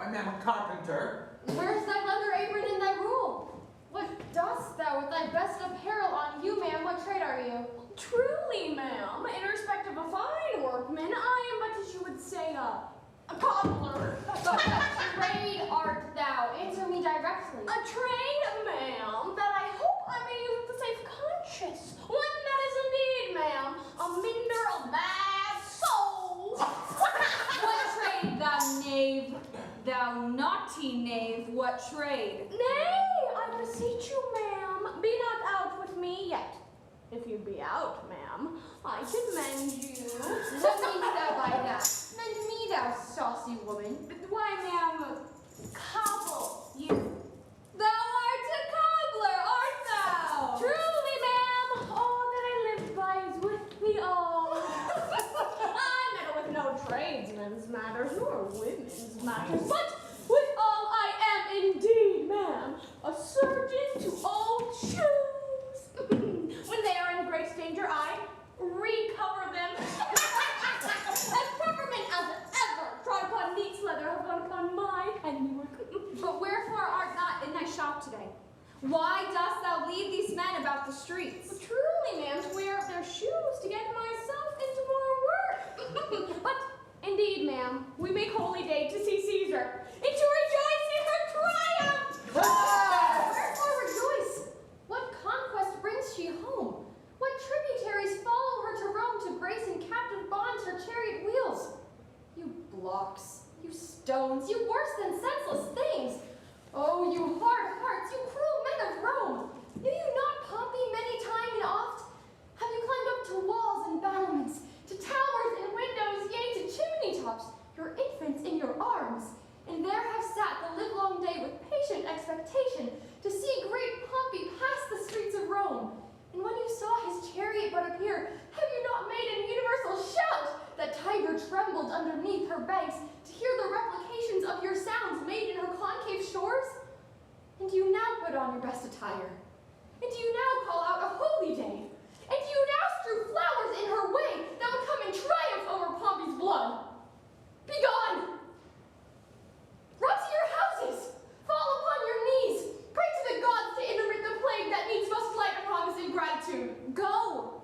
I am a carpenter. Where's thy leather apron and thy rule? What dost thou with thy best apparel on you, ma'am? What trade are you? Truly, ma'am, in respect of a fine workman, I am but as you would say a cobbler. But what trade art thou? Answer me directly. A trade, ma'am, that I hope I may use with a safe conscience. One that is indeed, ma'am, a minder of bad souls. What trade, thou knave? Thou naughty knave, what trade? Nay, I beseech you, ma'am, be not out with me yet. If you be out, ma'am, I can mend you. What meanest thou by that? Mend me, thou saucy woman. Why, ma'am, Cobble you. thou art a cobbler, art thou? Truly, ma'am, all that I live by is with thee all. I meddle with no tradesmen's matters, nor women's matters, but with all I am indeed, ma'am, a surgeon to all shoes. When they are in great danger, I recover them. As peppermint as ever trod upon neat's leather have gone upon my handiwork. But wherefore art not in thy shop today? Why dost thou lead these men about the streets? But truly, ma'am, to wear up their shoes to get myself into more work. But indeed, ma'am, we make holy day to see Caesar, and to rejoice in her triumph. Wherefore rejoice? What conquest brings she home? What tributaries follow her to Rome to brace in captive bonds her chariot wheels? You blocks, you stones, you worse than senseless things. Oh, you hard hearts, you cruel men of Rome! Knew you not Pompey many time and oft? Have you climbed up to walls and battlements, to towers and windows, yea, to chimney tops, your infants in your arms? And there have sat the livelong day with patient expectation to see great Pompey pass the streets of Rome. And when you saw his chariot but appear, have you not made an universal shout that Tiber trembled underneath her banks to hear the replications of your sounds made in her concave shores? And do you now put on your best attire? And do you now call out a holy day? And do you now strew flowers in her way that would come in triumph over Pompey's blood? Begone! Run to your houses! Fall upon your knees! Pray to the gods to intermit the plague that needs must light upon this ingratitude. Go,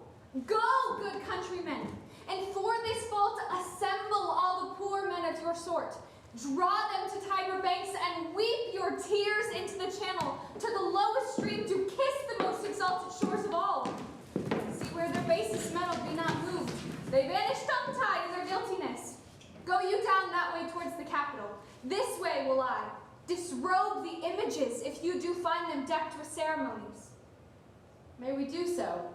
go, good countrymen, and for this fault assemble all the poor men of your sort. Draw them to Tiber banks and weep your tears into the channel, to the lowest stream to kiss the most exalted shores of all. See where their basest metal be not moved. They vanish tongue-tied in their guiltiness. Go you down that way towards the capital. This way will I. Disrobe the images if you do find them decked with ceremonies. May we do so?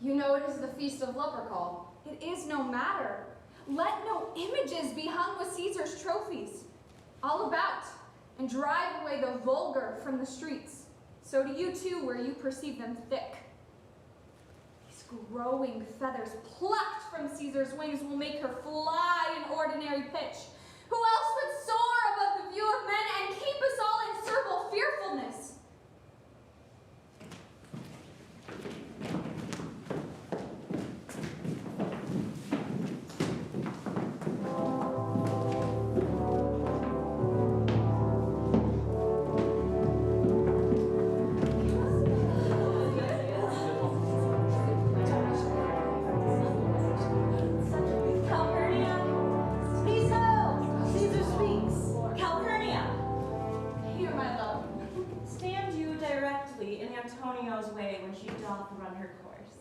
You know it is the feast of Lupercal. It is no matter. Let no images be hung with Caesar's trophies. All about, and drive away the vulgar from the streets. So do you too, where you perceive them thick. These growing feathers plucked from Caesar's wings will make her fly in ordinary pitch. Who else would soar above the view of men and keep us all in servile fearfulness? Antonio's way when she doth run her course.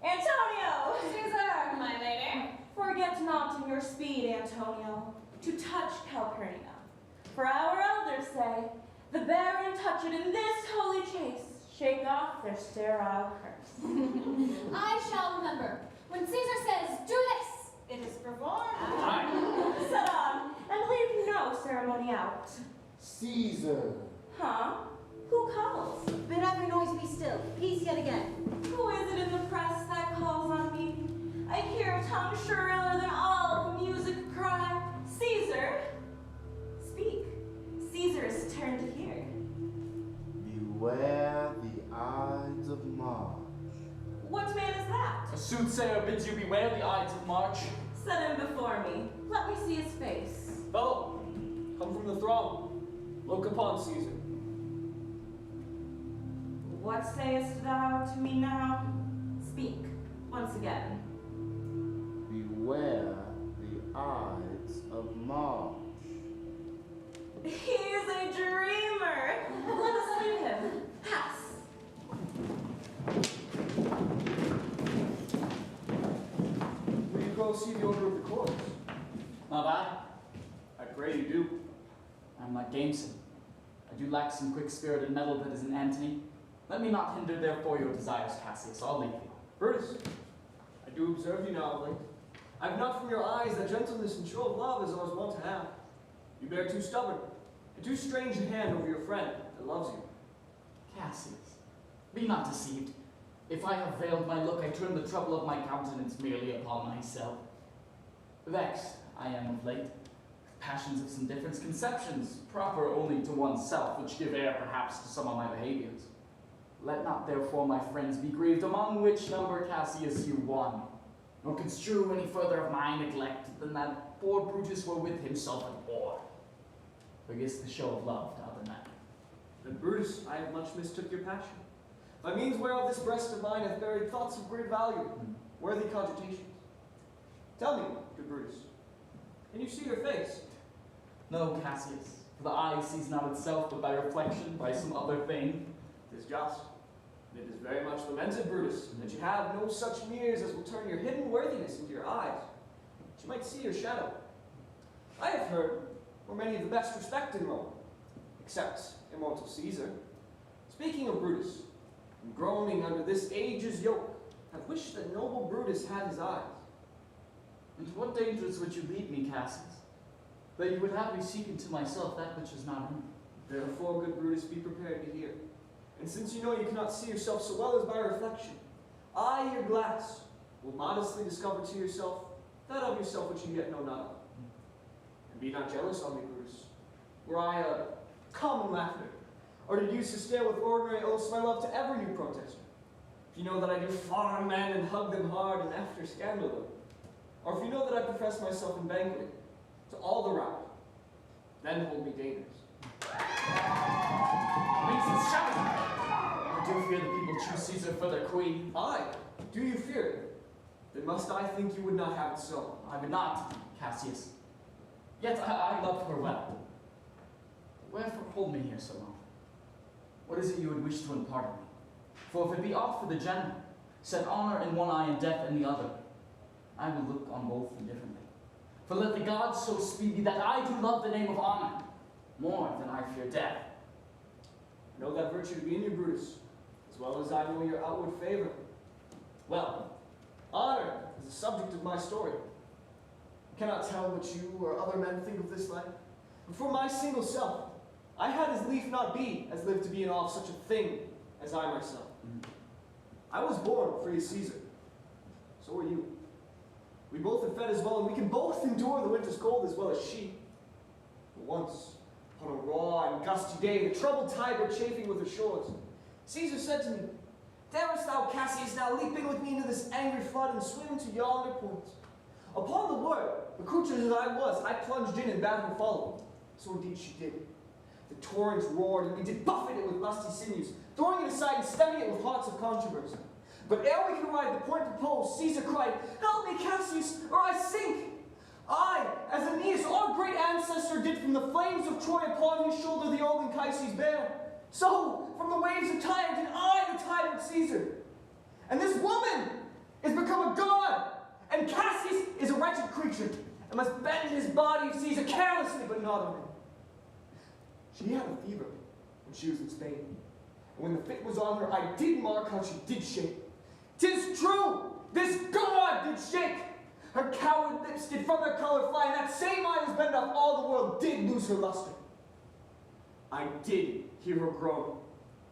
Antonio! Caesar, my lady. Forget not in your speed, Antonio, to touch Calpurnia. For our elders say, the barren touch it in this holy chase, shake off their sterile curse. I shall remember. When Caesar says, do this, It is performed. Sit on, and leave no ceremony out. Caesar. Huh? Who calls? Bid every noise be still. Peace yet again. Who is it in the press that calls on me? I hear a tongue shriller than all the music cry. Caesar, speak. Caesar is turned to hear. Beware the Ides of March. What man is that? A soothsayer bids you beware the Ides of March. Set him before me. Let me see his face. Oh, come from the throng. Look upon Caesar. What sayest thou to me now? Speak once again. Beware the Ides of March. He is a dreamer. Let us leave him. Pass. Will you go see the order of the course? Not I. I pray you do. I'm not gamesome. I do lack some quick-spirited mettle that is in Antony. Let me not hinder therefore your desires, Cassius. I'll leave you. Brutus, I do observe you now of late. I have not from your eyes that gentleness and show of love as I was wont to have. You bear too stubborn and too strange a hand over your friend that loves you. Cassius, be not deceived. If I have veiled my look, I turn the trouble of my countenance merely upon myself. Vexed I am of late, passions of some difference, conceptions proper only to oneself, which give air perhaps to some of my behaviors. Let not therefore my friends be grieved, among which number Cassius you one, nor construe any further of my neglect than that poor Brutus were with himself at war. Forgets the show of love to other men. Then Brutus, I have much mistook your passion. By means whereof this breast of mine hath buried thoughts of great value, worthy cogitations. Tell me, good Brutus, can you see your face? No, Cassius, for the eye sees not itself, but by reflection, by some other thing. 'Tis just, and it is very much lamented, Brutus, that you have no such mirrors as will turn your hidden worthiness into your eyes, that you might see your shadow. I have heard were many of the best respected in Rome, except immortal Caesar. Speaking of Brutus, and groaning under this age's yoke, have wished that noble Brutus had his eyes. Into what dangers would you lead me, Cassius? That you would have me seek into myself that which is not in me. Therefore, good Brutus, be prepared to hear. And since you know you cannot see yourself so well as by reflection, I, your glass, will modestly discover to yourself that of yourself which you yet know not of. And be not jealous of me, Brutus. Were I a common laughter, or did use to stare with ordinary oaths my love to every new protester, if you know that I do farm men and hug them hard and after scandal them, or if you know that I profess myself in banqueting to all the rout, then hold me dangerous. Makes shouting. I do fear the people choose Caesar for their queen. Aye, do you fear it? Then must I think you would not have it so. I would not, Cassius. Yet I love her well. Wherefore hold me here so long? What is it you would wish to impart on me? For if it be aught for the general, set honor in one eye and death in the other, I will look on both indifferently. For let the gods so speed me that I do love the name of honor more than I fear death. I know that virtue to be in you, Brutus, as well as I know your outward favor. Well, honor is the subject of my story. I cannot tell what you or other men think of this life, but for my single self, I had as lief not be as live to be in awe of such a thing as I myself. I was born free as Caesar. So were you. We both have fed as well, and we can both endure the winter's cold as well as she. But once, on a raw and gusty day, the troubled tide were chafing with her shores, Caesar said to me, "Darest thou, Cassius, now leap in with me into this angry flood and swim to yonder point?" Upon the word, accoutred as I was, I plunged in and bade her follow. So indeed she did. The torrent roared, and we did buffet it with lusty sinews, throwing it aside and stemming it with hearts of controversy. But ere we could arrive at the point proposed, Caesar cried, "Help me, Cassius, or I sink!" I, as Aeneas, our great ancestor, did from the flames of Troy upon his shoulder the old Anchises bear, so from the waves of time did I the tyrant Caesar. And this woman is become a god, and Cassius is a wretched creature, and must bend his body to Caesar carelessly, but not on him. She had a fever when she was in Spain, and when the fit was on her, I did mark how she did shake. 'Tis true, this god did shake. Her coward lips did from their color fly, and that same eye was bent off all the world did lose her luster. I did hear her groan.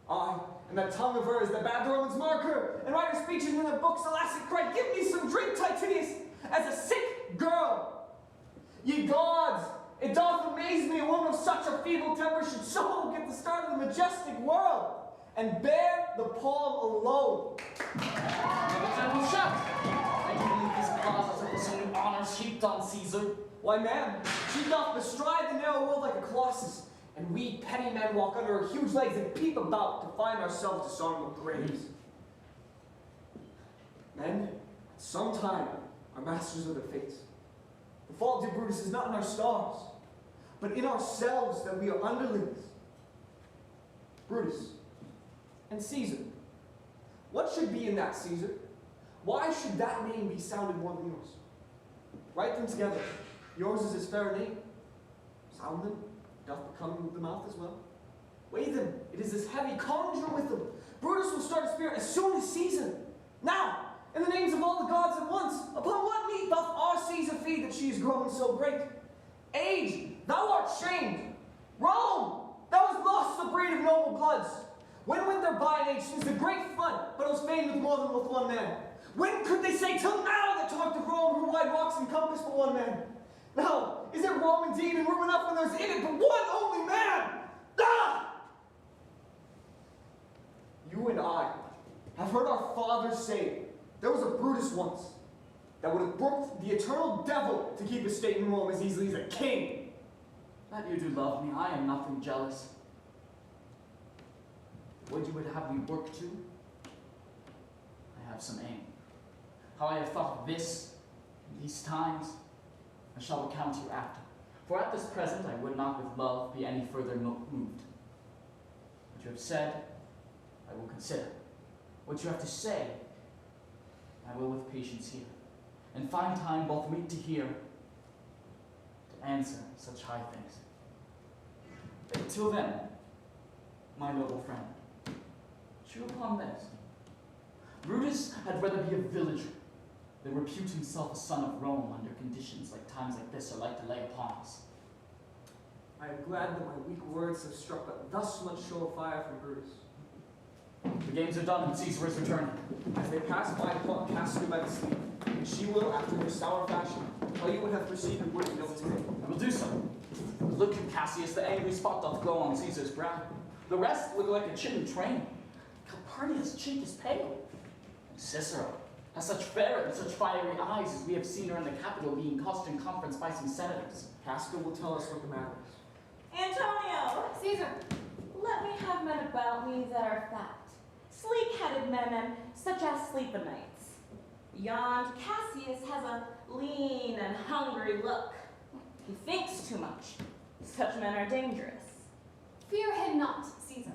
I, and that tongue of hers that bade the Romans mark her, and write her speeches in their books, alas, it cried, "Give me some drink, Titinius, as a sick girl." Ye gods, it doth amaze me a woman of such a feeble temper should so get the start of the majestic world, and bear the palm alone. Now the general shut. I do believe these clauses are for some new honors heaped on Caesar? Why, man, she doth bestride the narrow world like a colossus, and we petty men walk under her huge legs and peep about to find ourselves dishonorable graves. Men, sometime, are masters of their fates. The fault, dear Brutus, is not in our stars, but in ourselves that we are underlings. Brutus and Caesar. What should be in that Caesar? Why should that name be sounded more than yours? Write them together. Yours is his fair name. Sound them. Doth become with the mouth as well. Weigh them. It is as heavy. Conjure with them. Brutus will start a spirit as soon as Caesar. Now, in the names of all the gods at once, upon what meat doth our Caesar feed that she is grown so great? Age, thou art shamed. Rome, thou hast lost the breed of noble bloods. When went there by an age since the great flood, but it was famed with more than with one man? When could they say till now that talked of Rome, her wide walks encompassed but one man? Now, is it Rome indeed, and room enough when there's in it but one only man? Ah! You and I have heard our fathers say there was a Brutus once that would have brooked the eternal devil to keep a state in Rome as easily as a king. That you do love me, I am nothing jealous. What you would have me work to? I have some aim. How I have thought of this in these times, I shall recount to you after. For at this present I would not with love be any further moved. What you have said, I will consider. What you have to say, I will with patience hear, and find time both meet to hear, to answer such high things. Till then, my noble friend, chew upon this. Brutus had rather be a villager than repute himself a son of Rome under conditions like times like this are like to lay upon us. I am glad that my weak words have struck but thus much show of fire from Brutus. The games are done and Caesar is returning. As they pass by, pluck Cassius by the sleeve, and she will, after her sour fashion, tell you what hath proceeded and what you know today. I will do so. Look at Cassius, the angry spot doth glow on Caesar's brow. The rest look like a chidden train. Calpurnia's cheek is pale. Cicero has such fair and such fiery eyes as we have seen her in the Capitol being caused in conference by some senators. Casca will tell us what the matter is. Antonio! Caesar, Let me have men about me that are fat, sleek-headed men, and such as sleep o' nights. Yond Cassius has a lean and hungry look. He thinks too much. Such men are dangerous. fear him not, Caesar.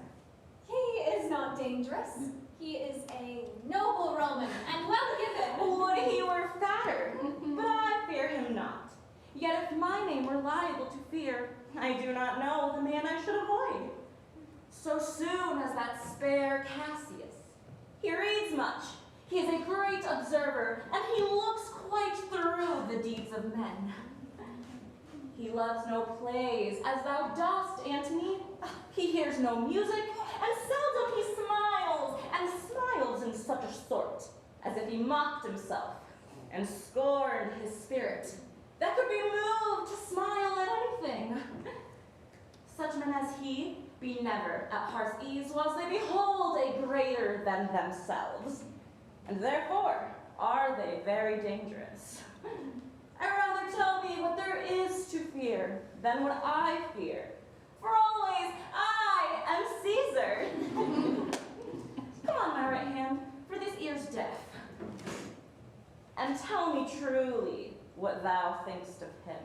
He is not dangerous. He is a noble Roman and well given. Would he were fatter, but I fear him not. Yet if my name were liable to fear, I do not know the man I should avoid. So soon as that spare Cassius. He reads much. He is a great observer, and he looks quite through the deeds of men. He loves no plays, as thou dost, Antony. He hears no music, and seldom he smiles, and smiles in such a sort, as if he mocked himself, and scorned his spirit, that could be moved to smile at anything. Such men as he be never at heart's ease whilst they behold a greater than themselves, and therefore are they very dangerous. I rather tell me what there is to fear than what I fear, for always I am Caesar. Come on, my right hand, for this ear's deaf, and tell me truly what thou thinkst of him.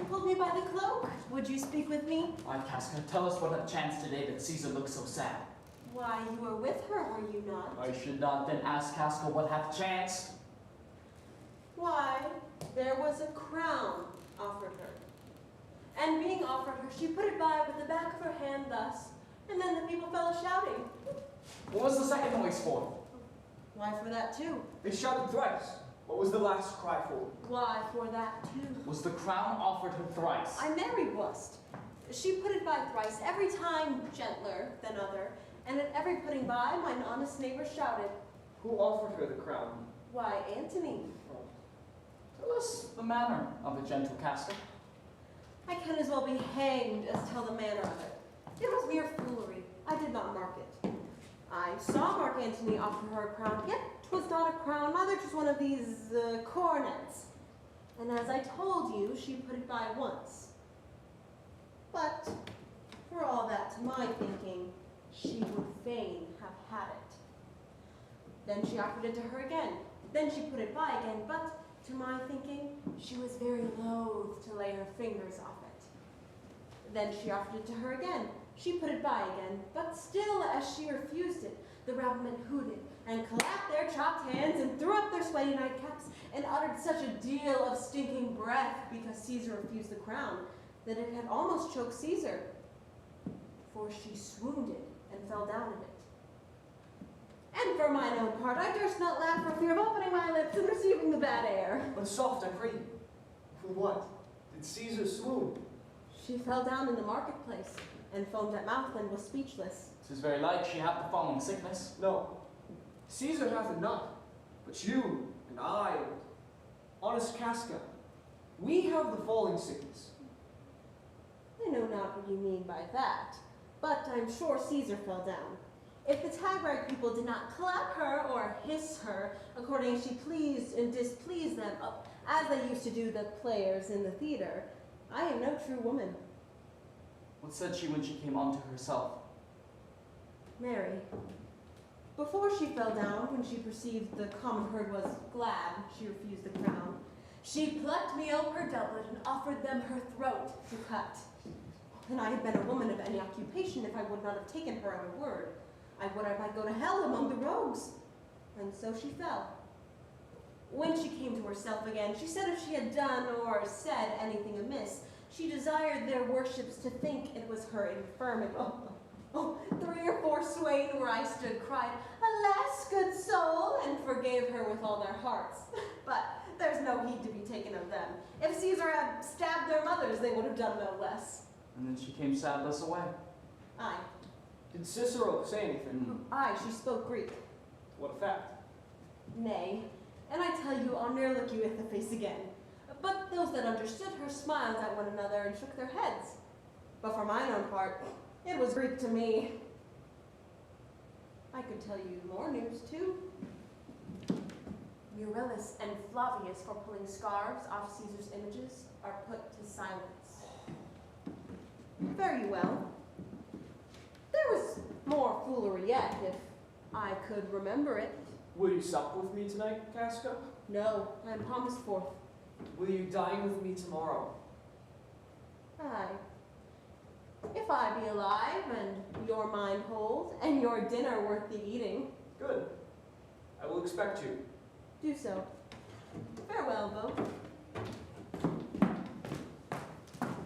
Hold me by the cloak. Would you speak with me? Why, Casca, tell us what had chanced today that Caesar looks so sad. Why, you were with her, were you not? I should not then ask Casca what hath chanced. Why, there was a crown offered her. And being offered her, she put it by with the back of her hand thus, and then the people fell a-shouting. What was the second noise for? Why, for that too. They shouted thrice. What was the last cry for? Why, for that too. Was the crown offered her thrice? I married wast. She put it by thrice, every time gentler than other, and at every putting by, mine honest neighbor shouted. Who offered her the crown? Why, Antony. Tell us the manner of the gentle Casca. I can as well be hanged as tell the manner of it. It was mere foolery. I did not mark it. I saw Mark Antony offer her a crown, yet 'twas not a crown, neither 'twas one of these coronets. And as I told you, she put it by once. But, for all that, to my thinking, she would fain have had it. Then she offered it to her again. Then she put it by again, but, to my thinking, she was very loath to lay her fingers off it. Then she offered it to her again. She put it by again, but still as she refused it, the rabblemen hooted and clapped their chopped hands and threw up their sweaty nightcaps and uttered such a deal of stinking breath because Caesar refused the crown that it had almost choked Caesar, for she swooned and fell down in it. And for mine own part, I durst not laugh for fear of opening my lips and receiving the bad air. But soft, I pray you. For what? Did Caesar swoon? She fell down in the marketplace and foamed at mouth and was speechless. 'Tis very like she hath the falling sickness. No, Caesar hath it not, but you and I, and honest Casca, we have the falling sickness. I know not what you mean by that, but I'm sure Caesar fell down. If the Tagrite people did not clap her or hiss her, according as she pleased and displeased them, as they used to do the players in the theater, I am no true woman. What said she when she came unto herself? Mary, before she fell down, when she perceived the common herd was glad she refused the crown, she plucked me ope her doublet and offered them her throat to cut. And I had been a woman of any occupation if I would not have taken her at her word. I would I might go to hell among the rogues. And so she fell. When she came to herself again, she said if she had done or said anything amiss, she desired their worships to think it was her infirmity. Oh, 3 or 4 swain where I stood cried, "Alas, good soul," and forgave her with all their hearts. But there's no heed to be taken of them. If Caesar had stabbed their mothers, they would have done no less. And then she came sadless away. Aye. Did Cicero say anything? Aye, she spoke Greek. To what effect? Nay, and I tell you, I'll ne'er look you in the face again. But those that understood her smiled at one another and shook their heads. But for mine own part, it was Greek to me. I could tell you more news, too. Euryalus and Flavius, for pulling scarves off Caesar's images, are put to silence. Fare you well. There was more foolery yet, if I could remember it. Will you sup with me tonight, Casca? No, I am promised forth. Will you dine with me tomorrow? Aye. If I be alive, and your mind hold, and your dinner worth the eating. Good. I will expect you. Do so. Farewell, both.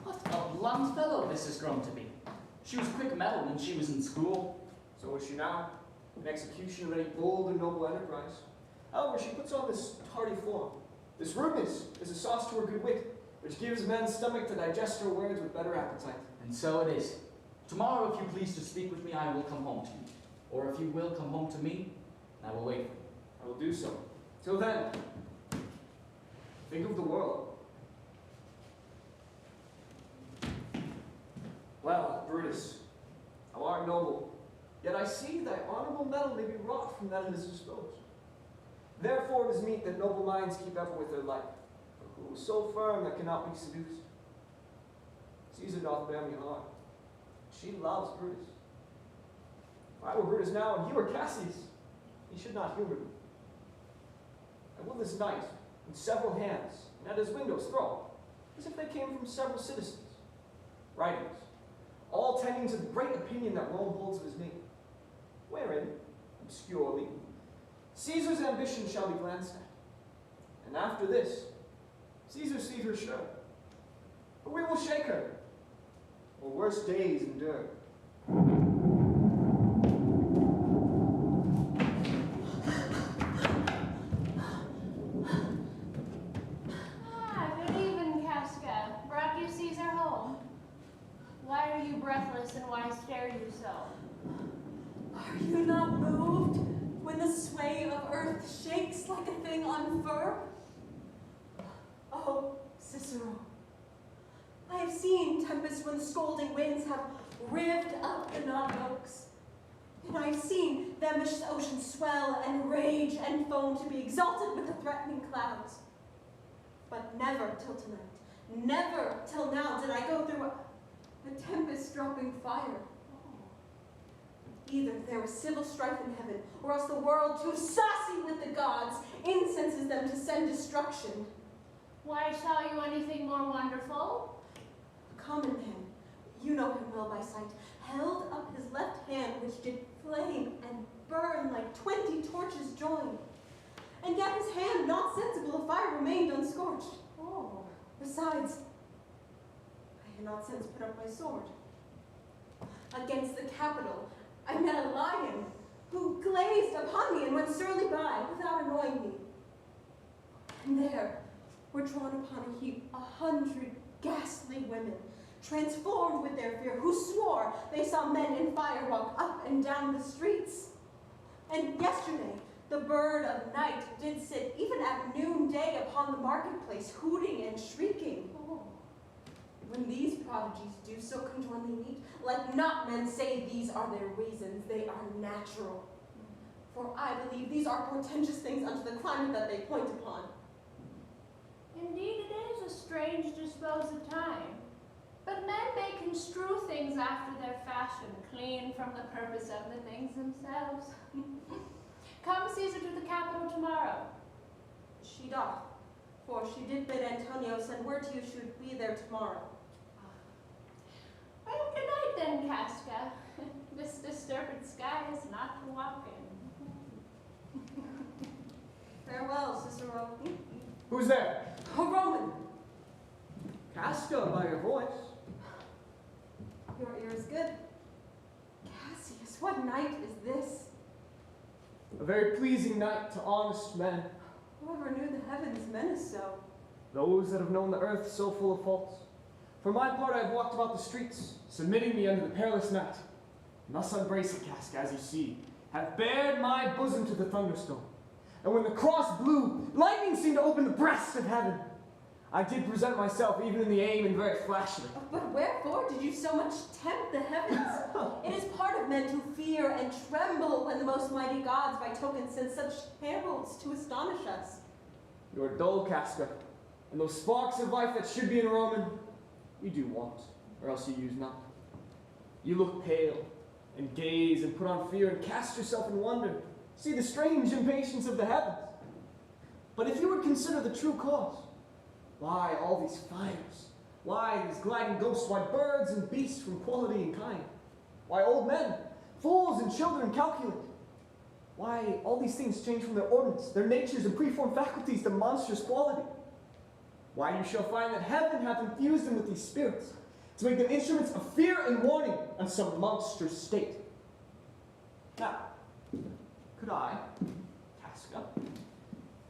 What a blunt fellow this has grown to be. She was quick mettled when she was in school. So is she now, in execution of any bold and noble enterprise. However, she puts on this tardy form. This rudeness is a sauce to her good wit, which gives men's stomach to digest her words with better appetite. And so it is. Tomorrow, if you please to speak with me, I will come home to you. Or if you will come home to me, I will wait for you. I will do so. Till then, think of the world. Well, Brutus, thou art noble, yet I see thy honorable metal may be wrought from that it is disposed. Therefore it is meet that noble minds keep ever with their like, for who is so firm that cannot be seduced. Caesar doth bear me heart. She loves Brutus. If I were Brutus now, and he were Cassius, he should not humor me. I will this night, in several hands, and at his windows throw, as if they came from several citizens, writings, all tending to the great opinion that Rome holds of his name, wherein, obscurely, Caesar's ambition shall be glanced at. And after this, Caesar sees her sure. But we will shake her, or worse days endure. Good evening, Casca. Brought you Caesar home. Why are you breathless and why stare you so? Are you not moved when the sway of earth shakes like a thing on fur? Oh, Cicero, I have seen tempests when the scolding winds have rived up the knotted oaks. And I have seen the ambitious ocean swell and rage and foam to be exalted with the threatening clouds. But never till tonight, never till now did I go through a tempest dropping fire. Either there was civil strife in heaven, or else the world, too saucy with the gods, incenses them to send destruction. Why saw you anything more wonderful? A common man, you know him well by sight, held up his left hand, which did flame and burn like 20 torches joined. And yet his hand, not sensible of fire, remained unscorched. Oh. Besides, I had not since put up my sword. Against the Capitol, I met a lion who glazed upon me and went surly by without annoying me. And there were drawn upon a heap 100 ghastly women, transformed with their fear, who swore they saw men in fire walk up and down the streets. And yesterday, the bird of night did sit even at noonday upon the marketplace, hooting and shrieking. Oh. When these prodigies do so conjointly meet, let not men say these are their reasons, they are natural. For I believe these are portentous things unto the climate that they point upon. Indeed, it is a strange disposed time. But men may construe things after their fashion, clean from the purpose of the things themselves. Come, Caesar, to the Capitol tomorrow. She doth, for she did bid Antonio send word to you she would be there tomorrow. Well, good night then, Casca. This disturbed sky is not to walk in. Farewell, Cicero. Who's there? A Roman. Casca, by your voice. Your ear is good. Cassius, what night is this? A very pleasing night to honest men. Whoever knew the heavens menace so? Those that have known the earth so full of faults. For my part, I have walked about the streets, submitting me under the perilous night. And thus unbracing, Casca, as you see, have bared my bosom to the thunderstorm. And when the cross blew, lightning seemed to open the breast of heaven. I did present myself, even in the aim, and very flashily. But wherefore did you so much tempt the heavens? It is part of men to fear and tremble when the most mighty gods by token send such heralds to astonish us. You are dull, Casca, and those sparks of life that should be in a Roman, you do want, or else you use not. You look pale, and gaze, and put on fear, and cast yourself in wonder. See the strange impatience of the heavens. But if you would consider the true cause, why all these fires? Why these gliding ghosts? Why birds and beasts from quality and kind? Why old men, fools and children calculate? Why all these things change from their ordinance, their natures and preformed faculties to monstrous quality? Why you shall find that heaven hath infused them with these spirits, to make them instruments of fear and warning on some monstrous state. Now, could I, Casca,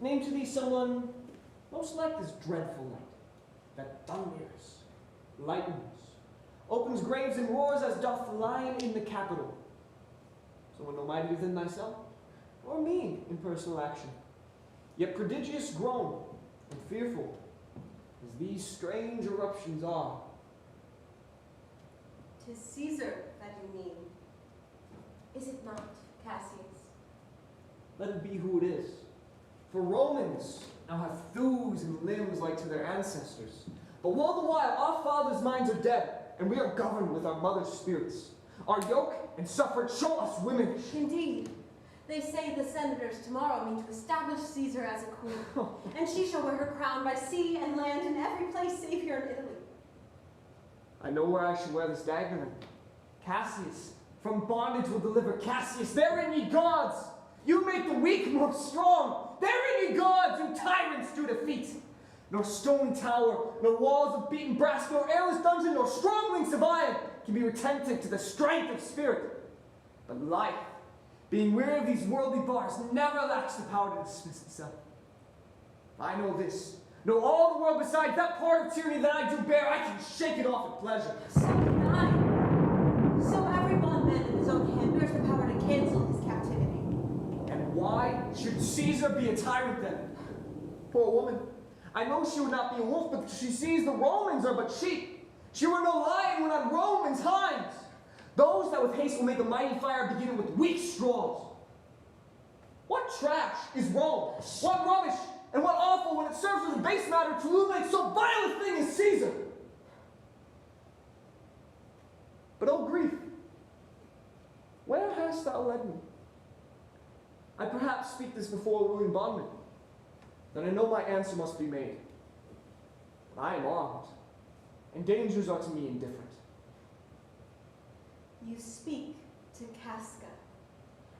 name to thee someone most like this dreadful night, that thunders, lightens, opens graves and roars as doth the lion in the Capitol. Someone no mightier than thyself, or me in personal action, yet prodigious grown and fearful, as these strange eruptions are. 'Tis Caesar that you mean. Is it not, Cassius? Let it be who it is. For Romans now have thews and limbs like to their ancestors. But all the while our fathers' minds are dead, and we are governed with our mother's spirits. Our yoke and suffrage show us women. Indeed. They say the senators tomorrow mean to establish Caesar as a queen, and she shall wear her crown by sea and land in every place save here in Italy. I know where I shall wear this dagger then. Cassius, from bondage will deliver Cassius. Therein, ye gods, you make the weak more strong. Therein, ye gods, you tyrants do defeat. Nor stone tower, nor walls of beaten brass, nor airless dungeon, nor strong links of iron can be retentive to the strength of spirit. But life, being weary of these worldly bars, never lacks the power to dismiss itself. If I know this, know all the world besides that part of tyranny that I do bear, I can shake it off at pleasure. So can I. So every bondman in his own hand bears the power to cancel his captivity. And why should Caesar be a tyrant then? Poor woman. I know she would not be a wolf, but she sees the Romans are but sheep. She were no lion when on Romans' hinds. Those that with haste will make a mighty fire beginning with weak straws. What trash is Rome? What rubbish and what awful when it serves as a base matter to illuminate so vile a thing as Caesar? But oh grief, where hast thou led me? I perhaps speak this before a willing bondman, that I know my answer must be made. But I am armed, and dangers are to me indifferent. You speak to Casca,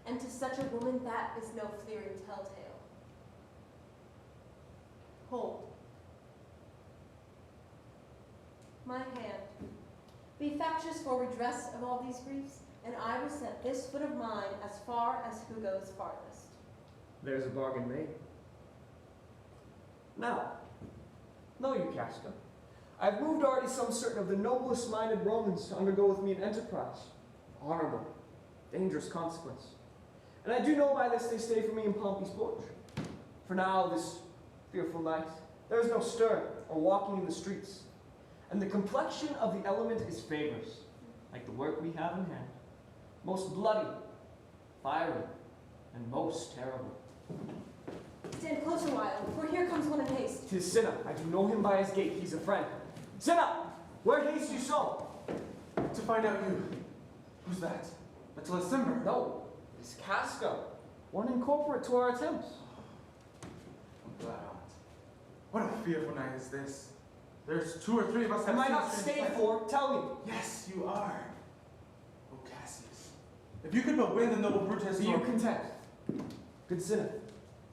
and to such a woman that is no fleering telltale. Hold. My hand. Be factious for redress of all these griefs, and I will set this foot of mine as far as who goes farthest. There's a bargain made. Now, know you, Casca, I have moved already some certain of the noblest minded Romans to undergo with me an enterprise, honorable, dangerous consequence. And I do know by this they stay for me in Pompey's porch. For now, this fearful night, there is no stir or walking in the streets, and the complexion of the element is favors, like the work we have in hand, most bloody, fiery, and most terrible. Stand close a while, for here comes one in haste. 'Tis Cinna. I do know him by his gait. He's a friend. Cinna, where haste you so? To find out you. Who's that? Attila's Cimber? No, it's Casca, one incorporate to our attempts. I'm glad on't. What a fearful night is this. There's 2 or 3 of us. Am I not stayed for? Tell me. Yes, you are. O Cassius, if you could but win the noble Brutus. Be you content. Good Cinna,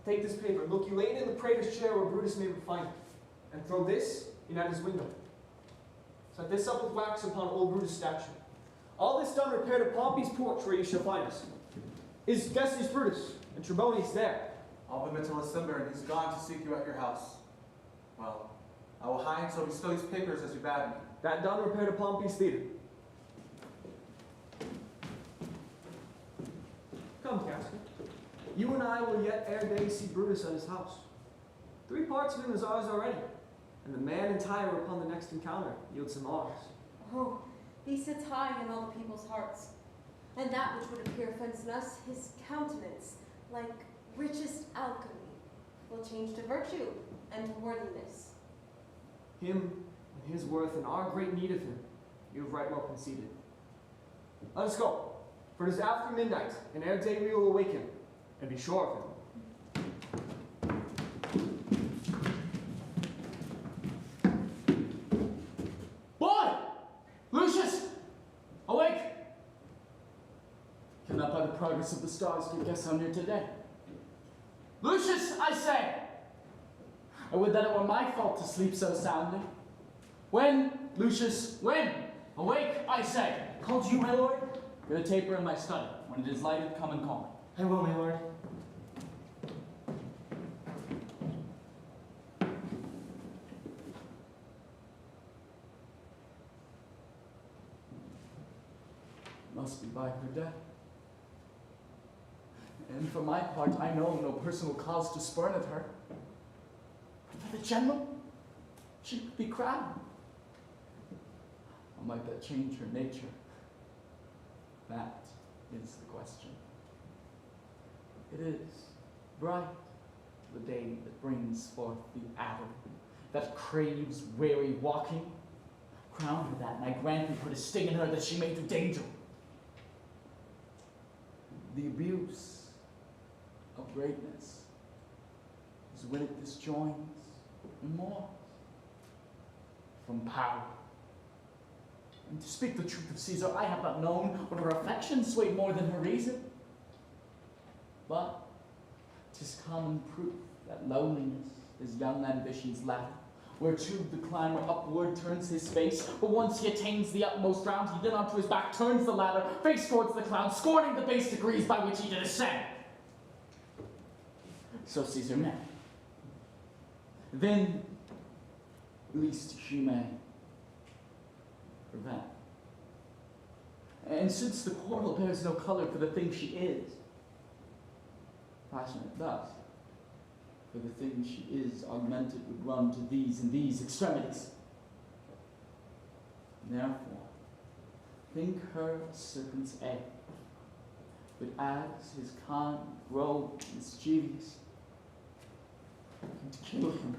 take this paper, look you lay it in the praetor's chair where Brutus may find it, and throw this in at his window. Set this up with wax upon old Brutus' statue. All this done, repair to Pompey's porch where you shall find us. Is Decius Brutus, and Trebonius there? All but Attila's Cimber, and he's gone to seek you at your house. Well, I will hie until we spill these papers as you bade me. That done, repair to Pompey's theatre. Come, Casca. You and I will yet ere day see Brutus at his house. 3 parts of him is ours already, and the man entire upon the next encounter yields him ours. Oh, he sits high in all the people's hearts, and that which would appear offense in us, his countenance, like richest alchemy, will change to virtue and to worthiness. Him and his worth and our great need of him, you have right well conceded. Let us go, for it is after midnight, and ere day we will awake him, and be sure of him. Boy! Lucius! Awake! Cannot by the progress of the stars to guess how near today. Lucius, I say! I would that it were my fault to sleep so soundly. When, Lucius, when? Awake, I say! Called you, my lord? Get a taper in my study. When it is lighted, come and call me. I will, my lord. Must be by her death. And for my part, I know no personal cause to spurn at her. But for the general, she could be crowned. How might that change her nature? That is the question. It is bright, the day that brings forth the adder, that craves weary walking. Crown her that, and I grant me put a sting in her that she may do danger. The abuse of greatness is when it disjoins and more from power. And to speak the truth of Caesar, I have not known when her affection swayed more than her reason. But 'tis common proof that loneliness is young ambition's ladder, whereto the climber upward turns his face, but once he attains the utmost round, he then onto his back turns the ladder, face towards the clouds, scorning the base degrees by which he did ascend. So Caesar met. Then, least she may prevent. And since the quarrel bears no color for the thing she is, passionate thus, for the thing she is augmented would run to these and these extremities. Therefore, think her a serpent's egg, but as his kind grow mischievous, and kill him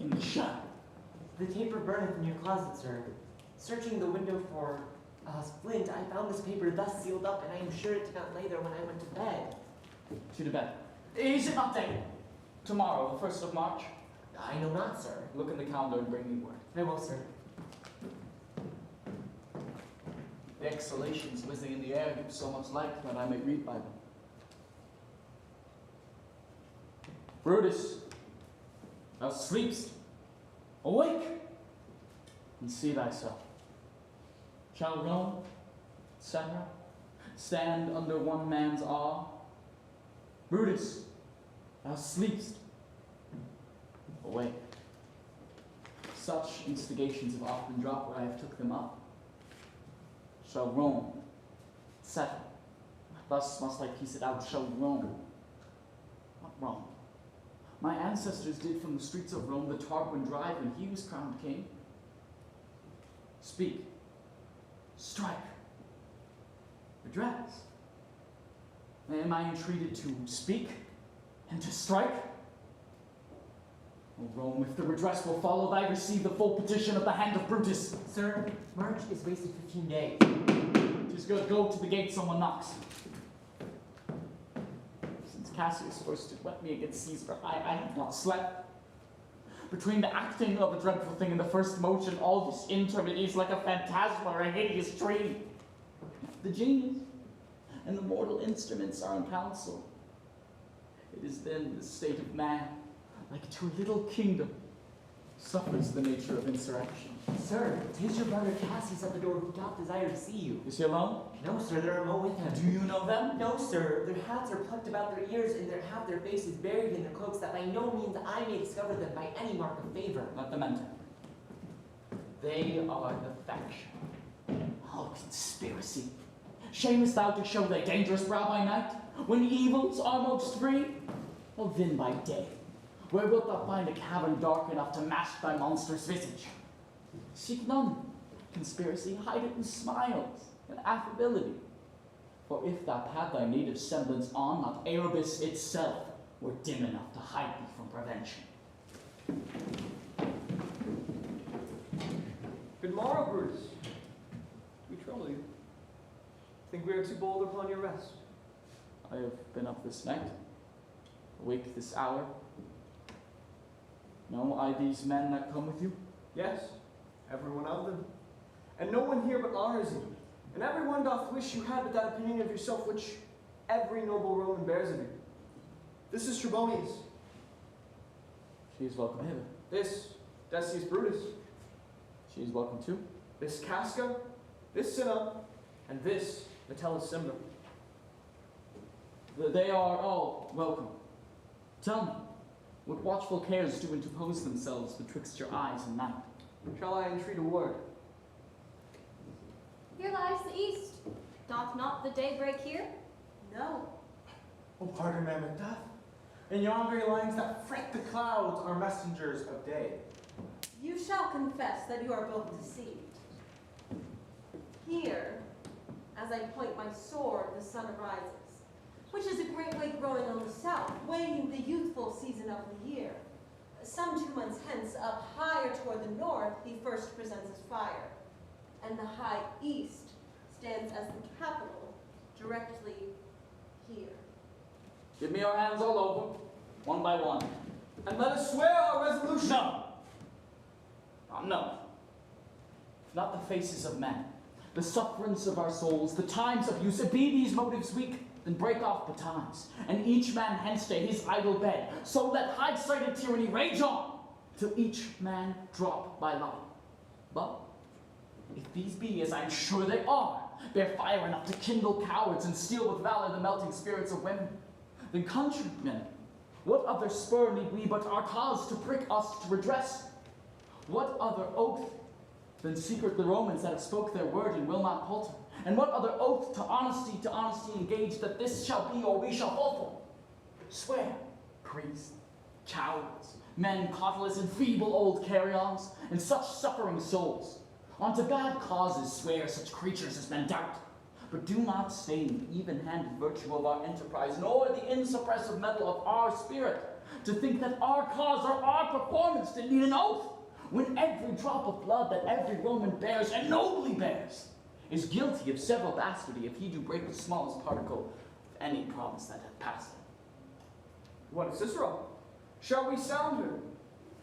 in the shadow. The taper burneth in your closet, sir. Searching the window for flint, I found this paper thus sealed up, and I am sure it did not lay there when I went to bed. To bed. Is it not day? Tomorrow, the 1st of March? I know not, sir. Look in the calendar and bring me word. I will, sir. The exhalations whizzing in the air give so much light that I may read by them. Brutus, thou sleepst. Awake, and see thyself. Shall Rome, etc., stand under one man's awe? Brutus, thou sleepst. Awake. Such instigations have often dropped where I have took them up. Shall Rome, etc. Thus must I piece it out. Shall Rome. What Rome? My ancestors did from the streets of Rome the Tarquin drive when he was crowned king. Speak. Strike. Redress. Am I entreated to speak and to strike? O Rome, if the redress will follow, thy receive the full petition of the hand of Brutus. Sir, March is wasted 15 days. 'Tis good. Go to the gate, someone knocks. Since Cassius first did wet me against Caesar, I have not slept. Between the acting of a dreadful thing and the first motion, all this intermediate is like a phantasm or a hideous dream. The genius and the mortal instruments are in council. It is then the state of man, like to a little kingdom, suffers the nature of insurrection. Sir, 'tis your brother Cassius at the door who doth desire to see you. Is he alone? No, sir, there are more with him. Do you know them? No, sir, their hats are plucked about their ears and have their faces buried in their cloaks, that by no means I may discover them by any mark of favor. Let them enter. They are the faction. Oh, conspiracy. Shamest thou to show thy dangerous brow by night, when evils are most free? Oh, then by day, where wilt thou find a cavern dark enough to mask thy monstrous visage? Seek none. Conspiracy, hide it in smiles and affability. For if thou had thy native semblance on, not Erebus itself were dim enough to hide thee from prevention. Good morrow, Brutus. We trouble you. Think we are too bold upon your rest? I have been up this night, awake this hour. Know I these men that come with you? Yes, every one of them. And no one here but honors you. And every one doth wish you had but that opinion of yourself which every noble Roman bears of you. This is Trebonius. She is welcome hither. This, Decius Brutus. She is welcome too. This Casca, this Cinna, and this Metellus Simna. They are all welcome. Tell me, what watchful cares do interpose themselves betwixt your eyes and night? Shall I entreat a word? Here lies the east. Doth not the day break here? No. Oh, pardon, man, Macduff. In yon very lines that fret the clouds are messengers of day. You shall confess that you are both deceived. Here, as I point my sword, the sun arises, which is a great way growing on the south, waning the youthful season of the year. Some 2 months hence, up higher toward the north, he first presents his fire, and the high east stands as the capital directly here. Give me your hands all over, one by one. And let us swear our resolution. No! No. Not the faces of men, the sufferance of our souls, the times of use. If be these motives weak, then break off betimes, and each man hence to his idle bed. So let high-sighted tyranny rage on, till each man drop by lot. But if these be, as I'm sure they are, bear fire enough to kindle cowards and steal with valor the melting spirits of women, then countrymen, what other spur need we but our cause to prick us to redress? What other oath than secret the Romans that have spoke their word and will not palter? And what other oath to honesty engage that this shall be or we shall fulfill? Swear, priests, cowards, men cautelous and feeble old carrions, and such suffering souls. Unto bad causes swear such creatures as men doubt, but do not stain the even-handed virtue of our enterprise, nor the insuppressive metal of our spirit, to think that our cause or our performance did need an oath, when every drop of blood that every Roman bears, and nobly bears, is guilty of several bastardy if he do break the smallest particle of any promise that hath passed him. What of Cicero? Shall we sound her?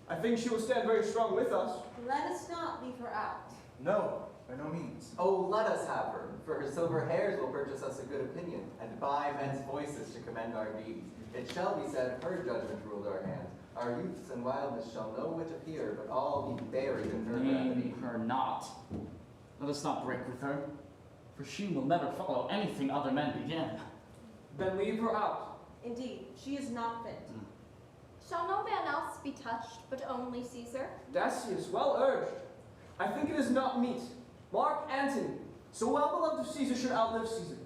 I think she will stand very strong with us. Let us not leave her out. No, by no means. Oh, let us have her, for her silver hairs will purchase us a good opinion, and by men's voices to commend our deeds. It shall be said, her judgment ruled our hands. Our youths and wildness shall no whit appear, but all be buried in her gravity. Name her not. Let us not break with her, for she will never follow anything other men begin. Then leave her out. Indeed, she is not fit. Shall no man else be touched, but only Caesar? Cassius, well urged. I think it is not meet. Mark Antony, so well beloved of Caesar, should outlive Caesar.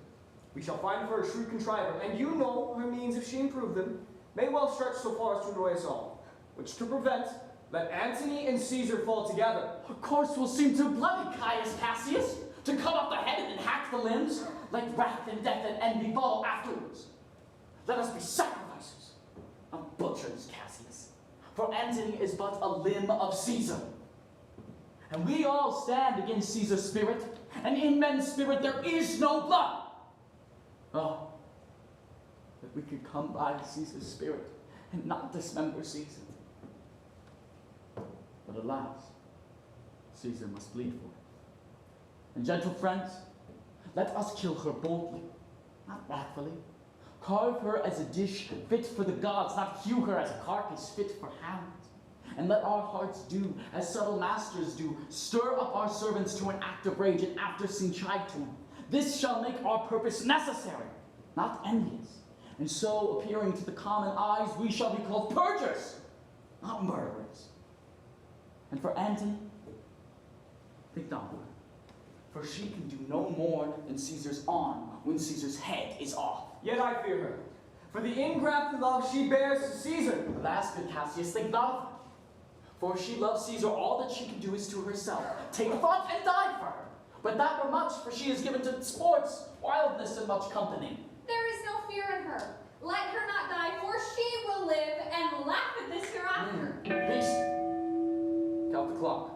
We shall find for her a shrewd contriver, and you know her means if she improve them, may well stretch so far as to annoy us all. Which to prevent, let Antony and Caesar fall together. Her course will seem too bloody, Caius Cassius, to cut off the head and hack the limbs, like wrath and death and envy follow afterwards. Let us be sacrifices, not butchers, Cassius, for Antony is but a limb of Caesar. And we all stand against Caesar's spirit, and in men's spirit there is no blood. Oh, that we could come by Caesar's spirit and not dismember Caesar. But alas, Caesar must bleed for it. And gentle friends, let us kill her boldly, not wrathfully. Carve her as a dish fit for the gods, not hew her as a carcass fit for hounds. And let our hearts do as subtle masters do, stir up our servants to an act of rage, and after sing chide to them. This shall make our purpose necessary, not envious. And so, appearing to the common eyes, we shall be called purgers, not murderers. And for Antony, think not of her, for she can do no more than Caesar's arm when Caesar's head is off. Yet I fear her, for the ingrafted love she bears to Caesar. Alas, good Cassius, think not of her, for if she loves Caesar, all that she can do is to herself. Take thought and die for her. But that were much, for she is given to sports, wildness, and much company. There is no fear in her. Let her not die, for she will live and laugh at this hereafter. Peace. Count the clock.